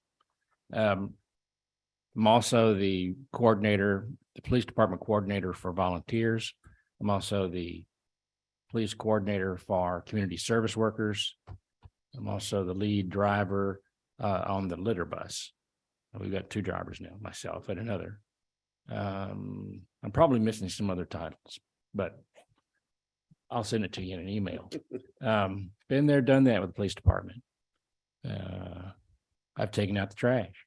I'm also the coordinator, the police department coordinator for volunteers. I'm also the police coordinator for community service workers. I'm also the lead driver on the litter bus. We've got 2 drivers now, myself and another. I'm probably missing some other titles, but I'll send it to you in an email. Been there, done that with the police department. I've taken out the trash.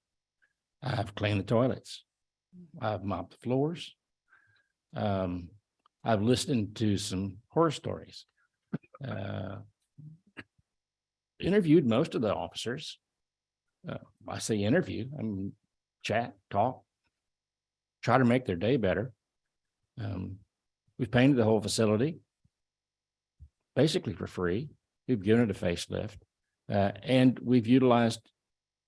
I've cleaned the toilets. I've mopped the floors. I've listened to some horror stories. Interviewed most of the officers. I say interview, I mean, chat, talk, try to make their day better. We've painted the whole facility basically for free. We've given it a facelift, and we've utilized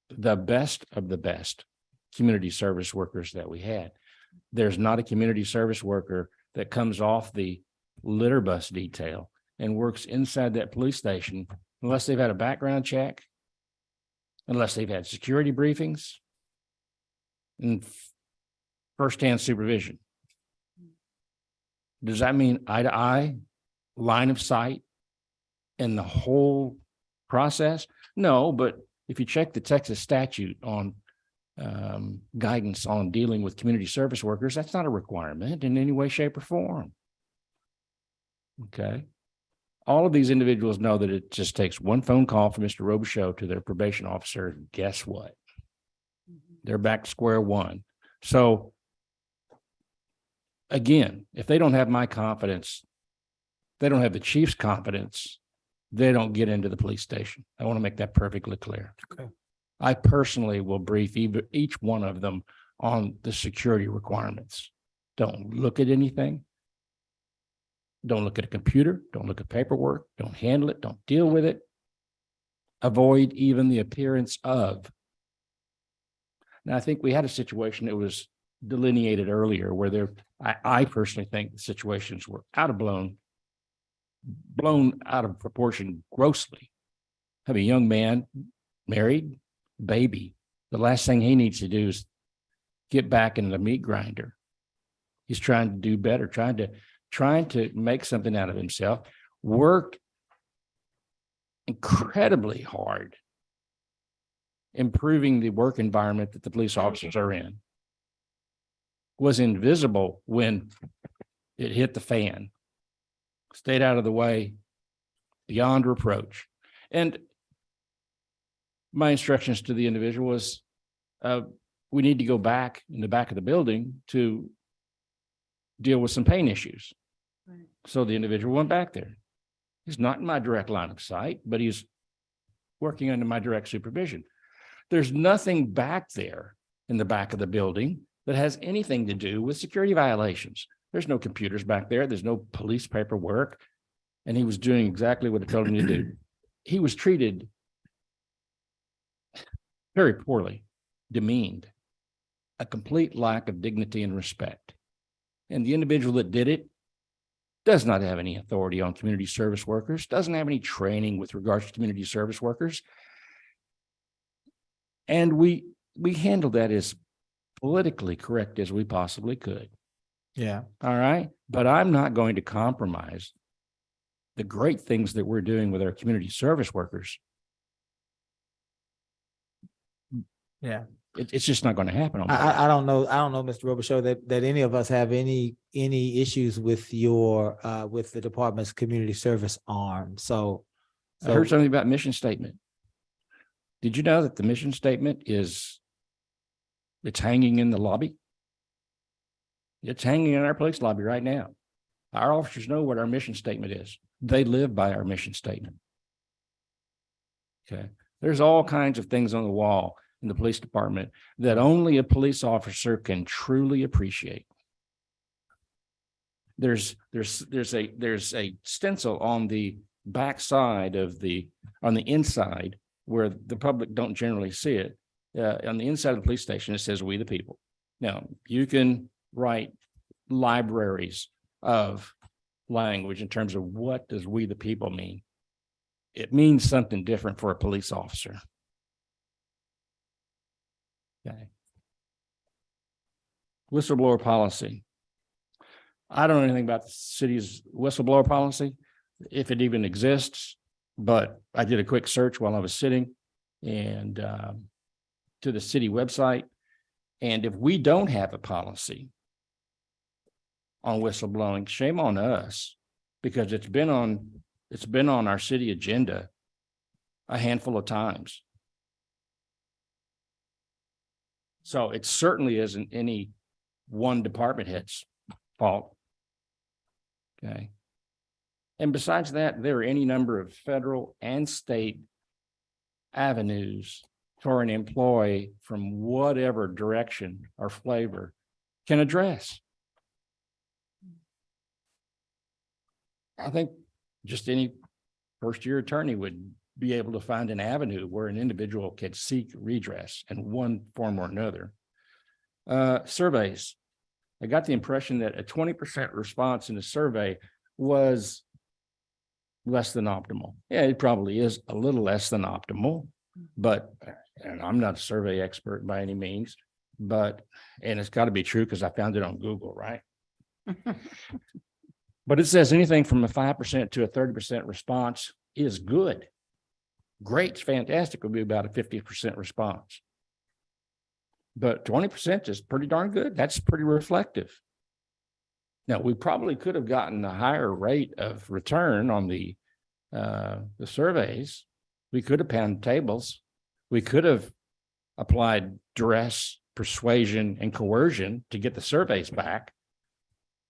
the best of the best community service workers that we had. There's not a community service worker that comes off the litter bus detail and works inside that police station unless they've had a background check, unless they've had security briefings and firsthand supervision. Does that mean eye to eye, line of sight in the whole process? No, but if you check the Texas statute on guidance on dealing with community service workers, that's not a requirement in any way, shape, or form. Okay. All of these individuals know that it just takes one phone call from Mr. Robichaud to their probation officer. Guess what? They're back to square one. So again, if they don't have my confidence, they don't have the chief's confidence, they don't get into the police station. I want to make that perfectly clear. Okay. I personally will brief each one of them on the security requirements. Don't look at anything. Don't look at a computer. Don't look at paperwork. Don't handle it. Don't deal with it. Avoid even the appearance of. Now, I think we had a situation that was delineated earlier where I personally think the situations were blown out of proportion grossly. Have a young man, married, baby. The last thing he needs to do is get back in the meat grinder. He's trying to do better, trying to make something out of himself, work incredibly hard improving the work environment that the police officers are in was invisible when it hit the fan. Stayed out of the way beyond reproach. And my instructions to the individual was, we need to go back in the back of the building to deal with some pain issues. Right. So the individual went back there. He's not in my direct line of sight, but he's working under my direct supervision. There's nothing back there in the back of the building that has anything to do with security violations. There's no computers back there. There's no police paperwork. And he was doing exactly what I told him to do. He was treated very poorly, demeaned, a complete lack of dignity and respect. And the individual that did it does not have any authority on community service workers, doesn't have any training with regards to community service workers. And we handled that as politically correct as we possibly could. Yeah. All right. But I'm not going to compromise the great things that we're doing with our community service workers. Yeah. It's just not going to happen. I don't know, Mr. Robichaud, that any of us have any issues with your, with the department's community service arm. So. I heard something about mission statement. Did you know that the mission statement it's hanging in the lobby? It's hanging in our police lobby right now. Our officers know what our mission statement is. They live by our mission statement. Okay. There's all kinds of things on the wall in the police department that only a police officer can truly appreciate. There's a stencil on the back side of on the inside where the public don't generally see it. On the inside of the police station, it says, "We the people." Now, you can write libraries of language in terms of what does "we the people" mean. It means something different for a police officer. Okay. Whistleblower policy. I don't know anything about the city's whistleblower policy, if it even exists, but I did a quick search while I was sitting and to the city website. And if we don't have a policy on whistleblowing, shame on us, because it's been on our city agenda a handful of times. So it certainly isn't any one department head's fault. Okay. And besides that, there are any number of federal and state avenues for an employee from whatever direction or flavor can address. I think just any first-year attorney would be able to find an avenue where an individual could seek redress in one form or another. Surveys. I got the impression that a 20% response in a survey was less than optimal. Yeah, it probably is a little less than optimal, but, and I'm not a survey expert by any means, but, and it's got to be true because I found it on Google, right? But it says anything from a 5% to a 30% response is good. Great, fantastic would be about a 50% response. But 20% is pretty darn good. That's pretty reflective. Now, we probably could have gotten a higher rate of return on the surveys. We could have pounded tables. We could have applied duress, persuasion, and coercion to get the surveys back.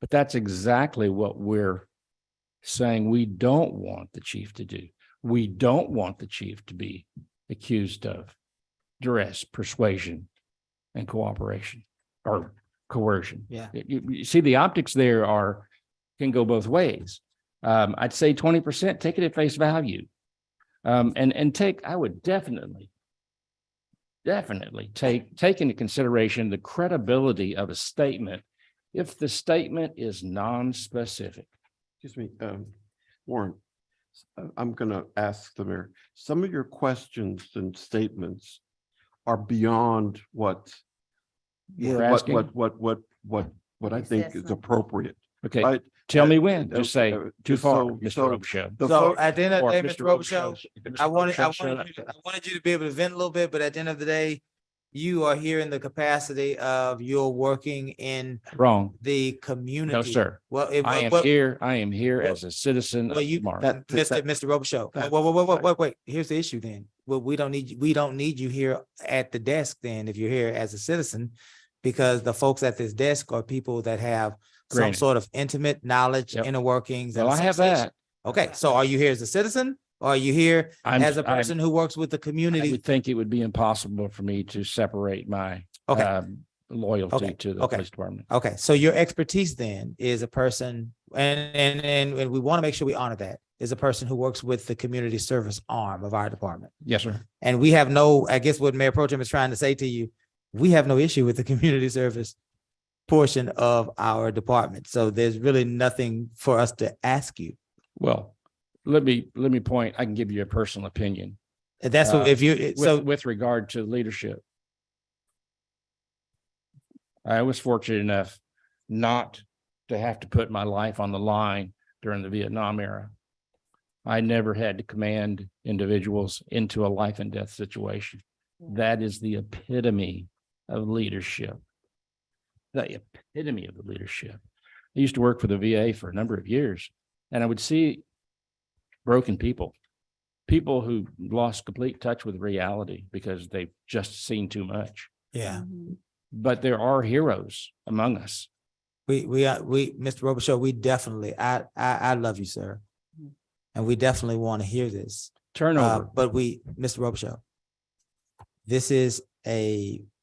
But that's exactly what we're saying we don't want the chief to do. We don't want the chief to be accused of duress, persuasion, and cooperation or coercion. Yeah. You see, the optics there can go both ways. I'd say 20%, take it at face value. I would definitely take into consideration the credibility of a statement if the statement is non-specific. Excuse me, Warren, I'm going to ask the mayor, some of your questions and statements are beyond what I think is appropriate. Okay, right? tell me Uh, when. Just say too just far, so- Mr. so Robichaud. the So fo- at the end of the Or day, if Mr. Robichaud, if Mr. I wanted Robichaud you I wanted you to be able to vent a little bit, but at the end of the day, you are here in the capacity of you're working in Wrong. the community. No, sir. Well, I am here well- as a citizen well, of you, Mark. Mr. Robichaud, wait. Here's the issue then. Well, we don't need you here at the desk then if you're here as a citizen, because the folks at this desk are people that have some Granted. sort of intimate knowledge, Yep. inner workings. and Well, I have association. that. Okay, so are you here as a citizen or are you here as a person who works with the I community? would think it would be impossible for me to separate my Okay. loyalty to the okay. police department. Okay, so your expertise then is a person, and we want to make sure we honor that, is a person who works with the community service arm of our department. Yes, sir. And we have no, I guess what Mayor Pro Tem is trying to say to you, we have no issue with the community service portion of our department. So there's really nothing for us to ask you. Well, let me point, I can give you a personal opinion. And that's what, if you, so, With regard to leadership. I was fortunate enough not to have to put my life on the line during the Vietnam era. I never had to command individuals into a life and death situation. That is the epitome of leadership. The epitome of the leadership. I used to work for the VA for a number of years, and I would see broken people who lost complete touch with reality because they've just seen too much. yeah, But there are heroes among us. Mr. Robichaud, we definitely, I love you, sir. And we definitely want to hear this. Turnover. But Mr. Robichaud,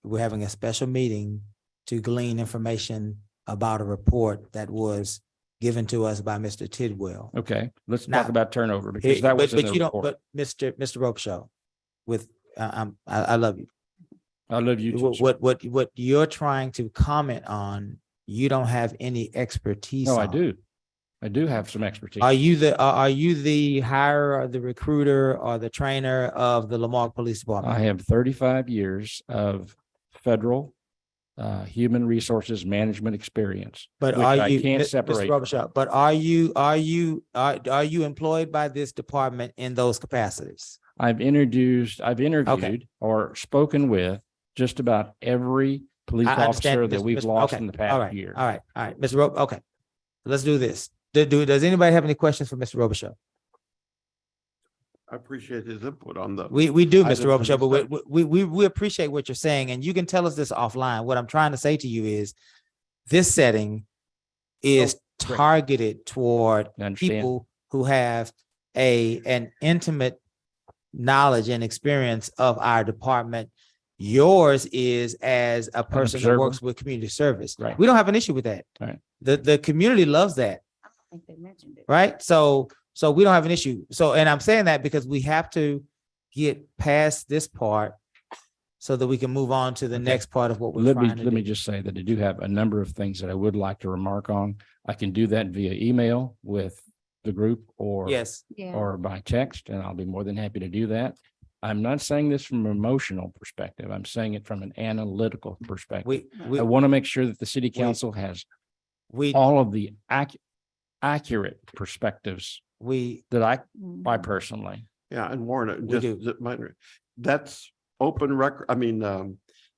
we're having a special meeting to glean information about a report that was given to us by Mr. Tidwell. Okay, let's Now- talk about turnover because that was in the you don't, report. but Mr. Robichaud, I love you. I love you too. sir. What you're trying to comment on, you don't have any expertise No, I on. do. I do have some expertise. Are you the hirer or the recruiter or the trainer of the Lamarque Police Department? I have 35 years of federal human resources management experience. But which are I you, can't Mr. separate. Robichaud, but are you employed by this department in those capacities? I've interviewed or spoken with just about every police I understand, officer that we've lost in the All past right, year. All right, Mr. Okay, let's do this. Does anybody have any questions for Mr. Robichaud? I appreciate his input on the. We do, I Mr. didn't Robichaud, but understand. we appreciate what you're saying, and you can tell us this offline. What I'm trying to say to you is, this setting is great. targeted toward I understand. people who have an intimate knowledge and experience of our department. Yours is as a person who observer. works with community service. Right. We don't have an issue with that. Right. The community loves that, I think they mentioned it. right? So we don't have an issue. So, and I'm saying that because we have to get past this part so that we can move on to the Okay. next part of what we're Let trying to me do. just say that I do have a number of things that I would like to remark on. I can do that via email with the group or Yes, Yeah. or by text, and I'll be more than happy to do that. I'm not saying this from an emotional perspective. I'm saying it from an analytical perspective. we I want to make sure that the city council has we all of the accurate perspectives that I Mhm. personally. Yeah, and Warren, We do. that's open record. I mean,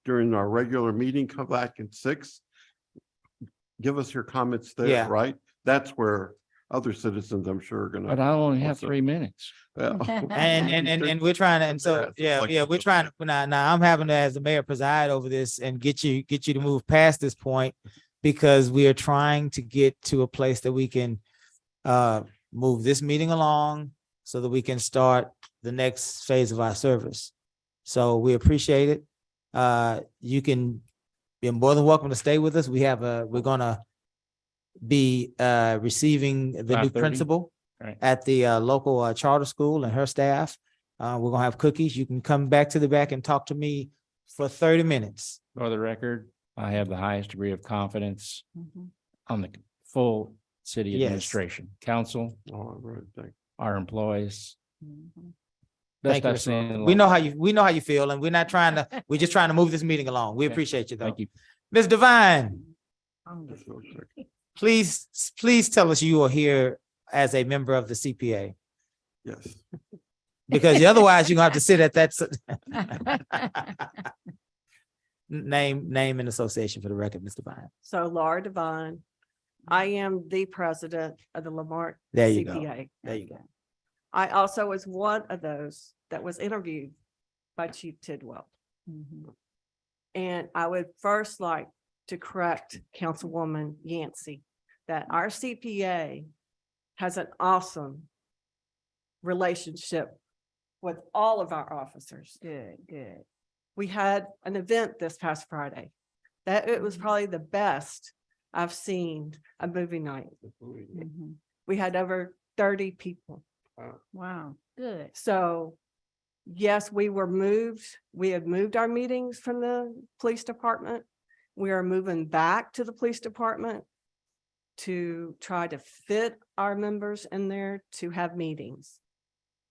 during our regular meeting, come back at 6. Give us your comments there, Yeah. right? That's where other citizens, I'm sure, are But gonna. I only have Also- 3 minutes. Yeah. and we're trying to, and so, yeah, we're trying to, now I'm having to, as the mayor, preside over this and get you to move past this point, because we are trying to get to a place that we can move this meeting along so that we can start the next phase of our service. So we appreciate it. You're more than welcome to stay with us. We're gonna be receiving the new 5:30? principal Right. at the local charter school and her staff. We're gonna have cookies. You can come back to the back and talk to me for 30 minutes. For the record, I have the highest degree of confidence Mhm. on the full city Yes. administration, council, Oh, right, thank- our employees. Mhm. Thank Best you, I've Mr. seen in Rowe. a We long know time. how you feel, and we're just trying to move this meeting along. We Okay. appreciate you though. Thank you. Ms. Devine, Hungry. please tell us you are here as a member of the CPA, Yes. because otherwise you're gonna have to sit at that. Name and association for the record, Mr. Vine. So Laura Devine, I am the president of the Lamarck There you go. CPA. There you go. I also was one of those that was interviewed by Chief Tidwell. And I would first like to correct Councilwoman Yancey that our CPA has an awesome relationship with all of our officers. Good, good. We had an event this past Friday that it was probably the best I've seen a movie night. Mhm. We had over 30 people. Wow, good. So yes, we were moved. We had moved our meetings from the police department. We are moving back to the police department to try to fit our members in there to have meetings.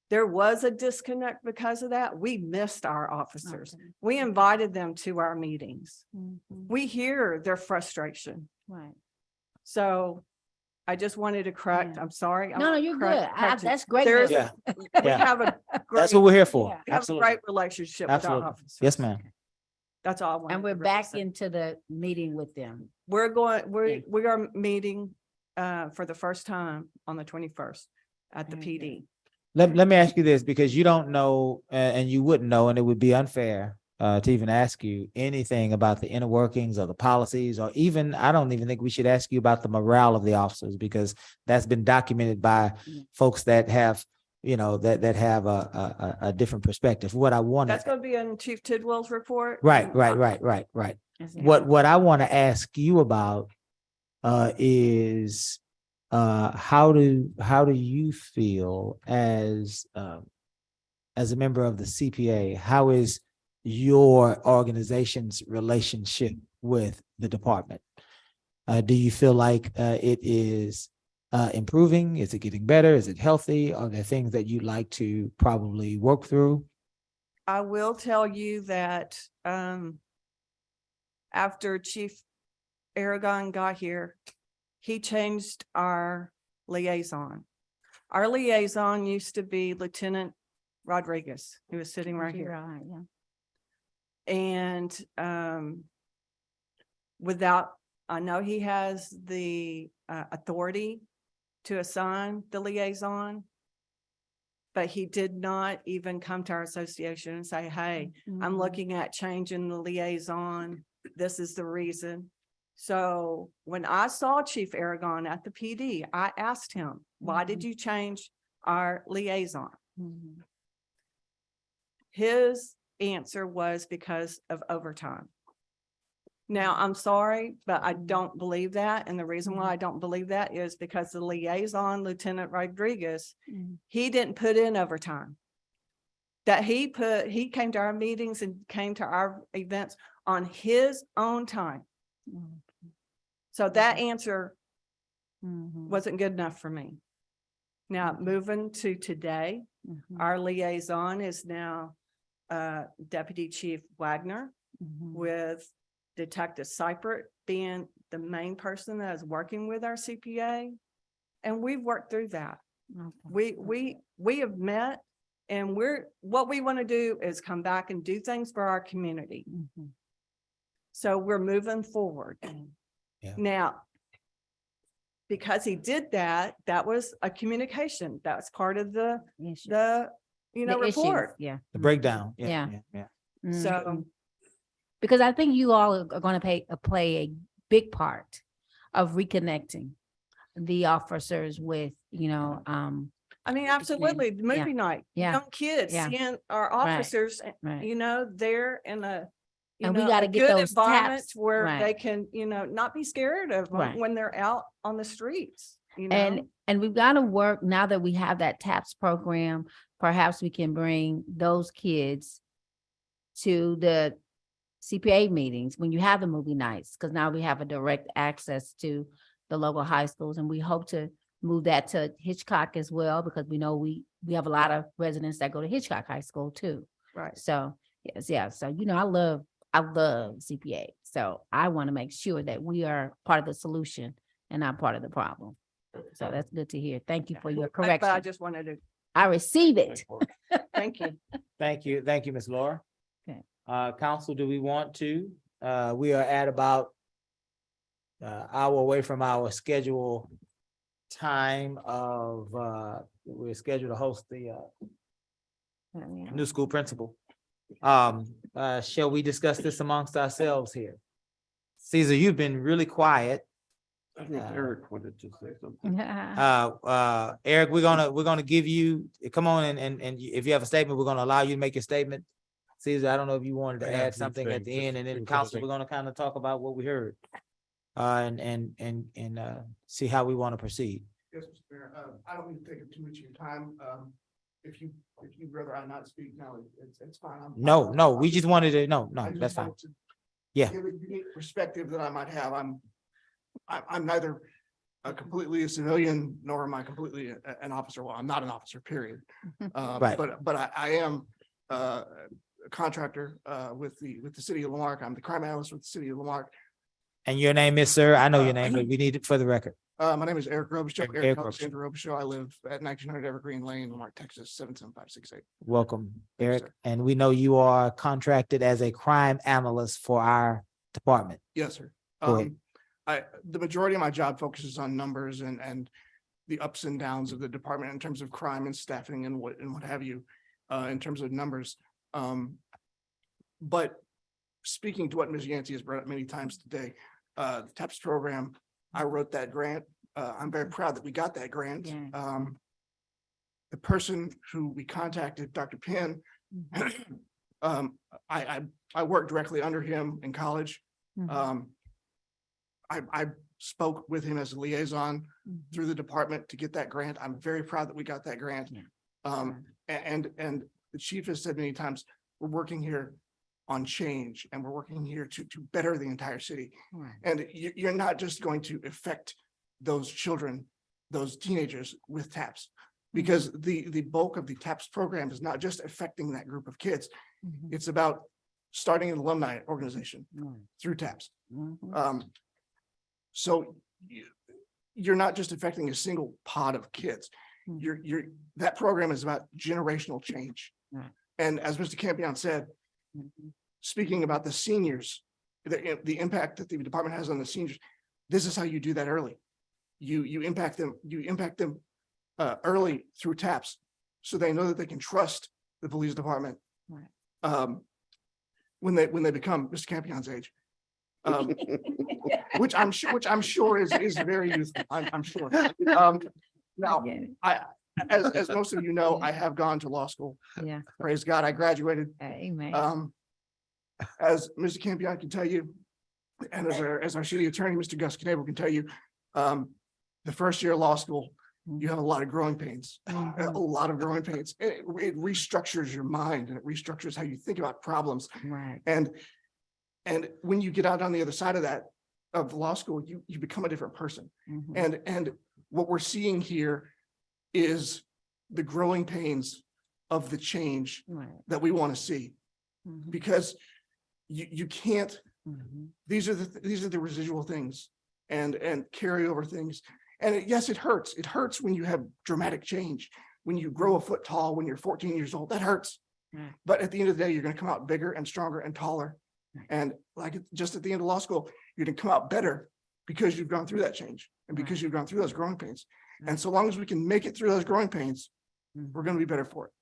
There was a disconnect because of that. We missed our officers. Okay. We invited them to our meetings. Mhm. We hear their frustration. Right. So I just wanted to correct, Yeah. I'm sorry. No, you're good. That's great. There's, Yeah. we Yeah. have a That's great, what we're here for. Yeah. we have a Absolutely. great relationship with our Absolutely. officers. Yes, ma'am. That's all I wanted. And we're to back represent. into the meeting with them. We're going, Yeah. we are meeting for the first time on the 21st at the Very good. PD. Let me ask you this, because you don't know, and you wouldn't know, and it would be unfair to even ask you anything about the inner workings or the policies, or even, I don't even think we should ask you about the morale of the officers, because that's been documented by Yeah. folks that have, that have a different perspective. What I want That's to, going to be in Chief Tidwell's report. right. and That's What I want to ask you about is how do you feel as a member of the CPA? How is your organization's relationship with the department? Do you feel like it is improving? Is it getting better? Is it healthy? Are there things that you'd like to probably work through? I will tell you that after Chief Aragon got here, he changed our liaison. Our liaison used to be Lieutenant Rodriguez, who is sitting right here. Right, yeah. And without, I know he has the authority to assign the liaison, but he did not even come to our association and say, hey, I'm Mhm. looking at changing the liaison. This is the reason. So when I saw Chief Aragon at the PD, I asked him, why did you change our liaison? Mhm. His answer was because of overtime. Now, I'm sorry, but I don't believe that. And the reason why I don't believe that is because the liaison, Lieutenant Rodriguez, Mhm. he didn't put in overtime. That he came to our meetings and came to our events on his own time. Mhm. So that answer Mhm. wasn't good enough for me. Now, moving to today, Mhm. our liaison is now Deputy Chief Wagner Mhm. with Detective Seipert being the main person that is working with our CPA. And we've worked through that. Okay. We have met, and what we want to do is come back and do things for our community. Mhm. So we're moving forward. Yeah. Now, because he did that, that was a communication. That was part of the Issues. report. The issues, yeah. The breakdown. Yeah. So Mhm. Because I think you all are going to play a big part of reconnecting the officers with, I mean, absolutely, the movie night, Yeah. young kids Yeah. seeing our Right. officers, right. they're in a, And we gotta a get good those environment taps, where right. they can, not be scared of them Right. when they're out on the streets, And we've got to work now that we have that TAPS program. Perhaps we can bring those kids to the CPA meetings when you have the movie nights, because now we have a direct access to the local high schools, and we hope to move that to Hitchcock as well, because we know we have a lot of residents that go to Hitchcock High School too. Right. So yes, yeah. So I love CPA. So I want to make sure that we are part of the solution and not part of the problem. So that's good to hear. Thank you for your But I correction. just wanted to, I receive it. thank you. Thank you. Thank you, Ms. Laura. Okay. Council, do we want to? We are at about hour away from our schedule time of, we're scheduled to host the new school principal. Shall we discuss this amongst ourselves here? Caesar, you've been really quiet. I think Eric wanted to say something. Eric, we're gonna give you, come on and if you have a statement, we're gonna allow you to make your statement. Caesar, I don't know if you wanted I to have add a brief something thing, at the just end, and then in council, closing. we're gonna kind of talk about what we heard. And see how we want to proceed. Yes, Mr. Mayor, I don't need to take up too much of your time. If you'd rather I not speak now, it's fine. No, we just wanted to, no, I just that's fine. wanted to Yeah. Give a unique perspective that I might have. I'm neither completely a civilian, nor am I completely an officer. Well, I'm not an officer, period. Right. But I am a contractor with the city of Lamarque. I'm the crime analyst with the city of Lamarque. And your name is, sir? I know your name, but we need it for the record. My name is Eric Robichaud. Eric Eric Robichaud. Alexander Robichaud. I live at 1900 Evergreen Lane, Lamarque, Texas, 77568. Welcome, Thank you, Eric. sir. And we know you are contracted as a crime analyst for our department. Yes, sir. Go ahead. The majority of my job focuses on numbers and the ups and downs of the department in terms of crime and staffing and what have you, in terms of numbers. But speaking to what Ms. Yancey has brought up many times today, the TAPS program, I wrote that grant. I'm very proud that we got that grant. Yeah. The person who we contacted, Dr. Penn, I worked directly under him in college. I spoke with him as a liaison through the department to get that grant. I'm very proud that we got that grant. And the chief has said many times, we're working here on change and we're working here to better the entire city. Right. And you're not just going to affect those children, those teenagers with TAPS, because the bulk of the TAPS program is not just affecting that group of kids. It's about starting an alumni organization through TAPS. So you're not just affecting a single pod of kids. That program is about generational change. Right. And as Mr. Campion said, speaking about the seniors, the impact that the department has on the seniors, this is how you do that early. You impact them early through TAPS, so they know that they can trust the police department. Right. When they become Mr. Campion's age. Which I'm sure is very useful. I'm sure. Now, as most of you know, I have gone to law school. Yeah. Praise God, I graduated. Amen. As Mr. Campion can tell you, and as our city attorney, Mr. Gus Knable can tell you, the first year of law school, you have a lot of growing pains, a lot of growing pains. It restructures your mind and it restructures how you think about problems. Right. And when you get out on the other side of that, of law school, you become a different person. And what we're seeing here is the growing pains of the change that we want to see. Because you can't, these are the residual things and carryover things. And yes, it hurts. It hurts when you have dramatic change. When you grow a foot tall, when you're 14 years old, that hurts. But at the end of the day, you're going to come out bigger and stronger and taller. And like just at the end of law school, you're going to come out better because you've gone through that change and because you've gone through those growing pains. And so long as we can make it through those growing pains, we're going to be better for it.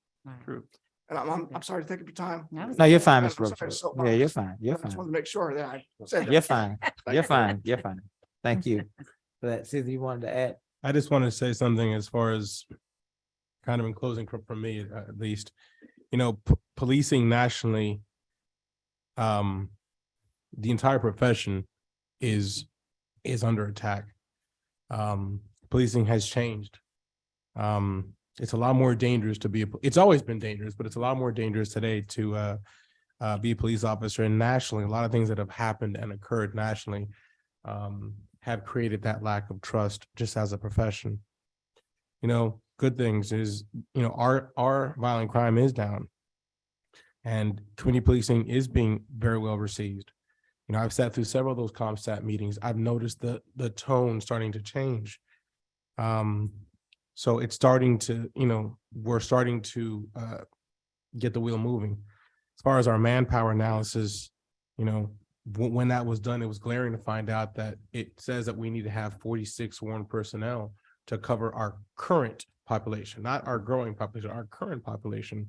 True. And I'm sorry to take up your time. No, you're fine, I'm Mr. sorry to Robichaud. soapbox, Yeah, you're fine. You're but I just fine. wanted to make sure that I said that. You're fine. Thank You're you. fine. You're fine. Thank you for that. Susan, you wanted to add? I just want to say something as far as kind of in closing from me at least, policing nationally, the entire profession is under attack. Policing has changed. It's a lot more dangerous to be, it's always been dangerous, but it's a lot more dangerous today to be a police officer. And nationally, a lot of things that have happened and occurred nationally have created that lack of trust just as a profession. Good things is, our violent crime is down and community policing is being very well received. You know, I've sat through several of those CompStat meetings. I've noticed the tone starting to change. So it's starting to, you know, we're starting to get the wheel moving. As far as our manpower analysis, you know, when that was done, it was glaring to find out that it says that we need to have 46 sworn personnel to cover our current population, not our growing population, our current population.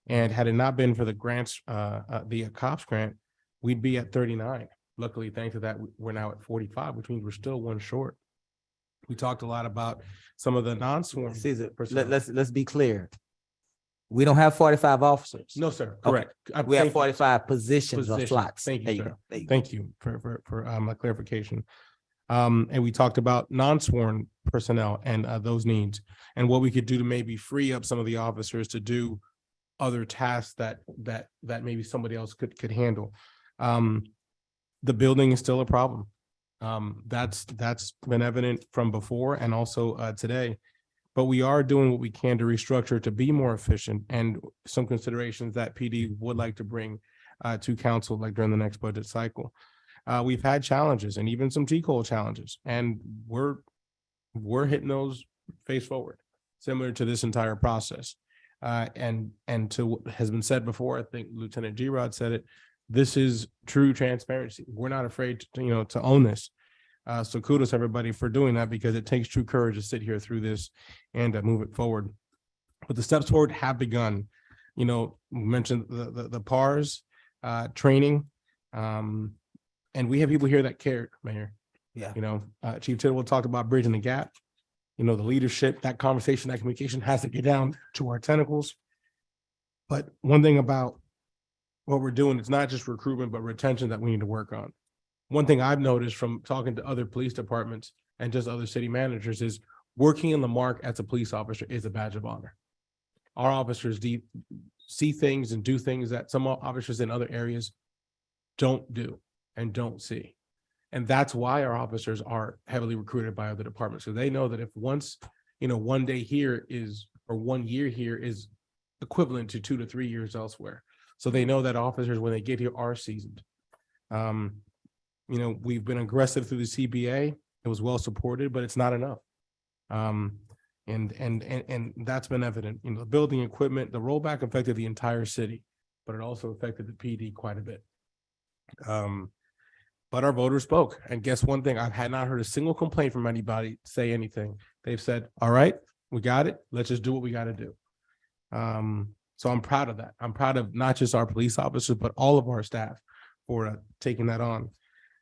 And had it not been for the grants, the COPS grant, we'd be at 39. Luckily, thanks to that, we're now at 45, which means we're still one short. We talked a lot about some of the non-sworn. Caesar, let's be clear. We don't have 45 officers. No, sir. Okay. Correct. We have Thank you. 45 positions or Positions. slots. Thank There you, you sir. go. There you go. Thank you for my clarification. And we talked about non-sworn personnel and those needs and what we could do to maybe free up some of the officers to do other tasks that maybe somebody else could handle. The building is still a problem. That's been evident from before and also today. But we are doing what we can to restructure to be more efficient, and some considerations that PD would like to bring to council, like during the next budget cycle. We've had challenges and even some T-Cole challenges, and we're hitting those face forward, similar to this entire process. And to what has been said before, I think Lieutenant G-Rod said it, this is true transparency. We're not afraid to own this. So kudos everybody for doing that, because it takes true courage to sit here through this and move it forward. But the steps forward have begun. You know, we mentioned the PARs training, and we have people here that care, Mayor. Yeah. You know, Chief Tidwell talked about bridging the gap. You know, the leadership, that conversation, that communication has to get down to our tentacles. But one thing about what we're doing, it's not just recruitment, but retention that we need to work on. One thing I've noticed from talking to other police departments and just other city managers is working in Marque as a police officer is a badge of honor. Our officers see things and do things that some officers in other areas don't do and don't see. And that's why our officers are heavily recruited by other departments. So they know that if once, one day here is, or 1 year here is equivalent to 2 to 3 years elsewhere. So they know that officers, when they get here, are seasoned. We've been aggressive through the CBA. It was well supported, but it's not enough. And that's been evident. The building equipment, the rollback affected the entire city, but it also affected the PD quite a bit. But our voters spoke, and guess one thing, I've not heard a single complaint from anybody say anything. They've said, all right, we got it. Let's just do what we got to do. So I'm proud of that. I'm proud of not just our police officers, but all of our staff for taking that on.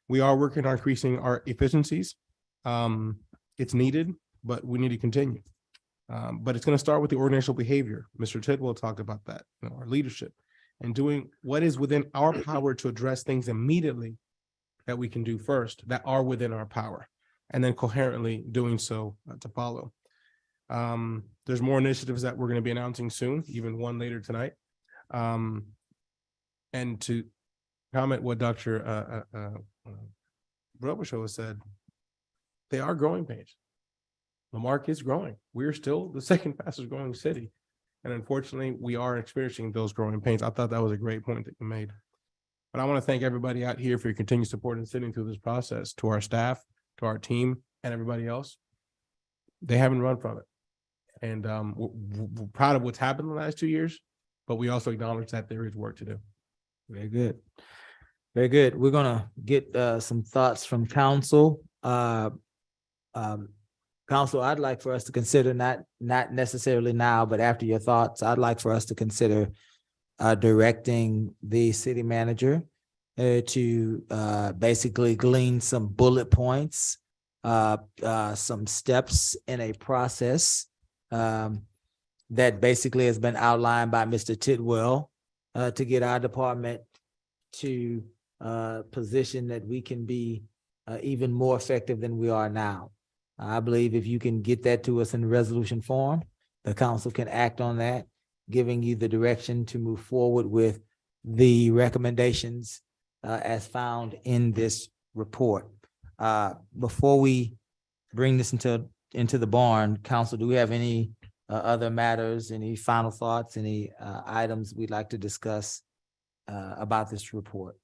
We are working on increasing our efficiencies. It's needed, but we need to continue. But it's going to start with the organizational behavior. Mr. Tidwell talked about that, our leadership, and doing what is within our power to address things immediately that we can do first, that are within our power, and then coherently doing so to follow. There's more initiatives that we're going to be announcing soon, even one later tonight. And to comment what Dr. Robichaud has said, they are growing pains. Marque is growing. We're still the second fastest growing city. And unfortunately, we are experiencing those growing pains. I thought that was a great point that you made. But I want to thank everybody out here for your continued support and sitting through this process, to our staff, to our team, and everybody else. They haven't run from it. And we're proud of what's happened in the last 2 years, but we also acknowledge that there is work to do. Very good. Very good. We're gonna get some thoughts from council. Council, I'd like for us to consider, not necessarily now, but after your thoughts, I'd like for us to consider directing the city manager to basically glean some bullet points, some steps in a process that basically has been outlined by Mr. Tidwell to get our department to position that we can be even more effective than we are now. I believe if you can get that to us in resolution form, the council can act on that, giving you the direction to move forward with the recommendations as found in this report. Before we bring this into the barn, council, do we have any other matters, any final thoughts, any items we'd like to discuss about this report?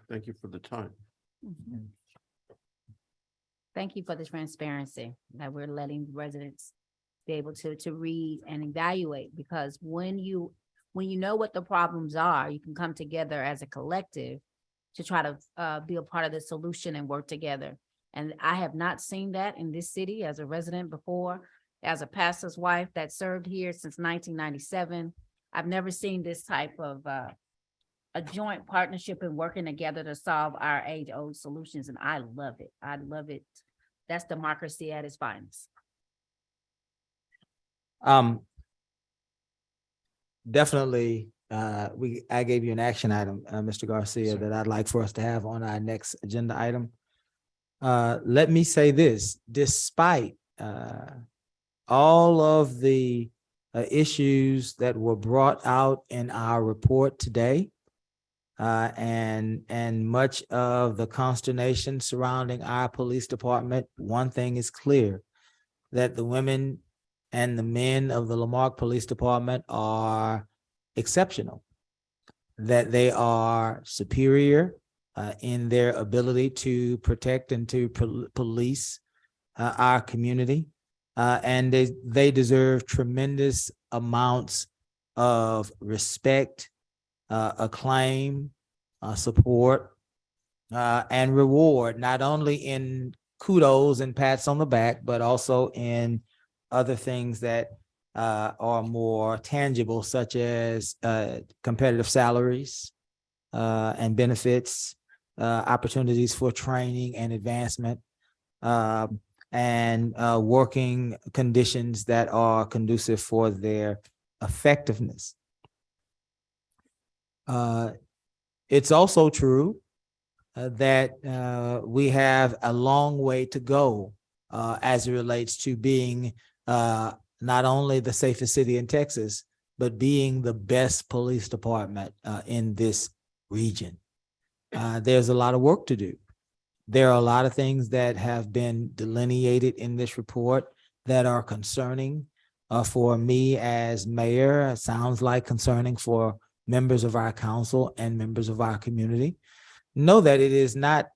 Thank you for the time. Mhm. Thank you for the transparency that we're letting residents be able to read and evaluate, because when you know what the problems are, you can come together as a collective to try to be a part of the solution and work together. And I have not seen that in this city as a resident before, as a pastor's wife that served here since 1997. I've never seen this type of a joint partnership and working together to solve our age-old solutions, and I love it. I love it. That's democracy at its finest. Definitely, I gave you an action item, Mr. Garcia, that I'd like for us to have on our next agenda item. Let me say this, despite all of the issues that were brought out in our report today, and much of the consternation surrounding our police department, one thing is clear, that the women and the men of the Lamarque Police Department are exceptional, that they are superior in their ability to protect and to police our community. And they deserve tremendous amounts of respect, acclaim, support, and reward, not only in kudos and pats on the back, but also in other things that are more tangible, such as competitive salaries and benefits, opportunities for training and advancement, and working conditions that are conducive for their effectiveness. It's also true that we have a long way to go as it relates to being not only the safest city in Texas, but being the best police department in this region. There's a lot of work to do. There are a lot of things that have been delineated in this report that are concerning for me as mayor. It sounds like concerning for members of our council and members of our community. Know that it is not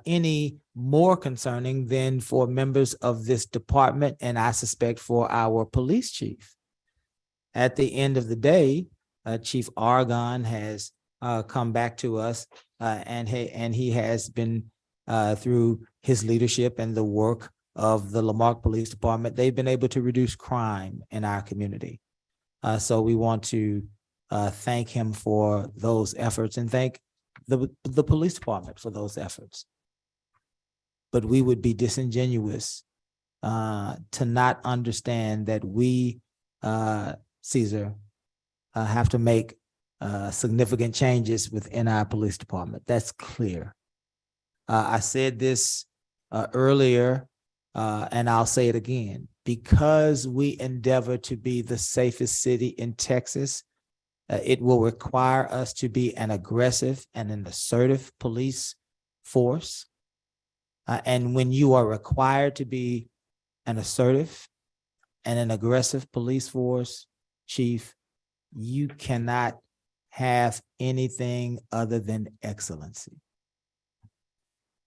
any more concerning than for members of this department, and I suspect for our police chief. At the end of the day, Chief Argonne has come back to us, and he has been through his leadership and the work of the Lamarque Police Department, they've been able to reduce crime in our community. So we want to thank him for those efforts and thank the police department for those efforts. But we would be disingenuous to not understand that we, Caesar, have to make significant changes within our police department. That's clear. I said this earlier, and I'll say it again. Because we endeavor to be the safest city in Texas, it will require us to be an aggressive and an assertive police force. And when you are required to be an assertive and an aggressive police force, Chief, you cannot have anything other than excellency.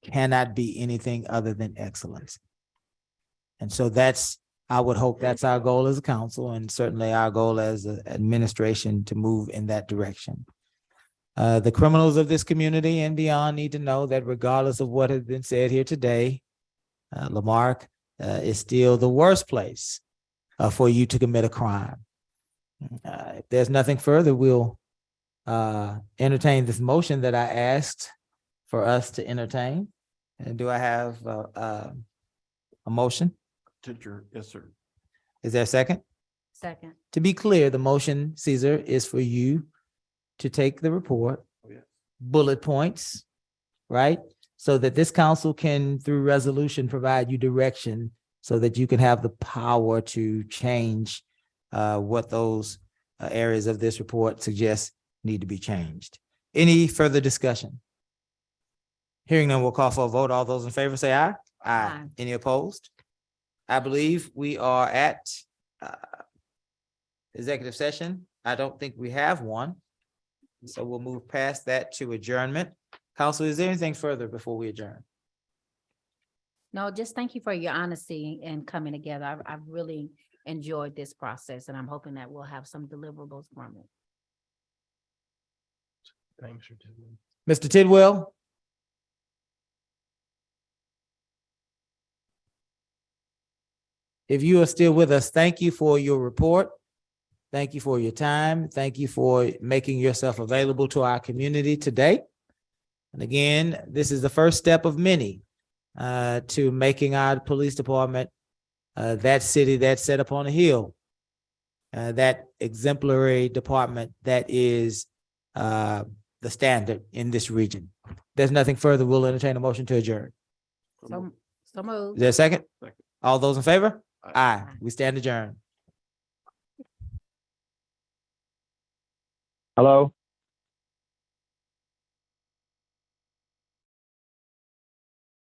Cannot be anything other than excellence. And so I would hope that's our goal as a council, and certainly our goal as an administration to move in that direction. The criminals of this community and beyond need to know that regardless of what has been said here today, Lamarque is still the worst place for you to commit a crime. If there's nothing further, we'll entertain this motion that I asked for us to entertain. And do I have a motion? Yes, sir. Is there a second? Second. To be clear, the motion, Caesar, is for you to take the report, bullet points, right? So that this council can, through resolution, provide you direction so that you can have the power to change what those areas of this report suggest need to be changed. Any further discussion? Hearing none, we'll call for a vote. All those in favor say aye. Aye. Any opposed? I believe we are at executive session. I don't think we have one. So we'll move past that to adjournment. Council, is there anything further before we adjourn? No, just thank you for your honesty and coming together. I've really enjoyed this process and I'm hoping that we'll have some deliverables from it. Mr. Tidwell? If you are still with us, thank you for your report. Thank you for your time. Thank you for making yourself available to our community today. And again, this is the first step of many to making our police department that city that's set upon a hill, that exemplary department that is the standard in this region. There's nothing further. We'll entertain a motion to adjourn. So Is moved. there a second? Second. All those in favor? Aye. Aye. We stand adjourned. Hello?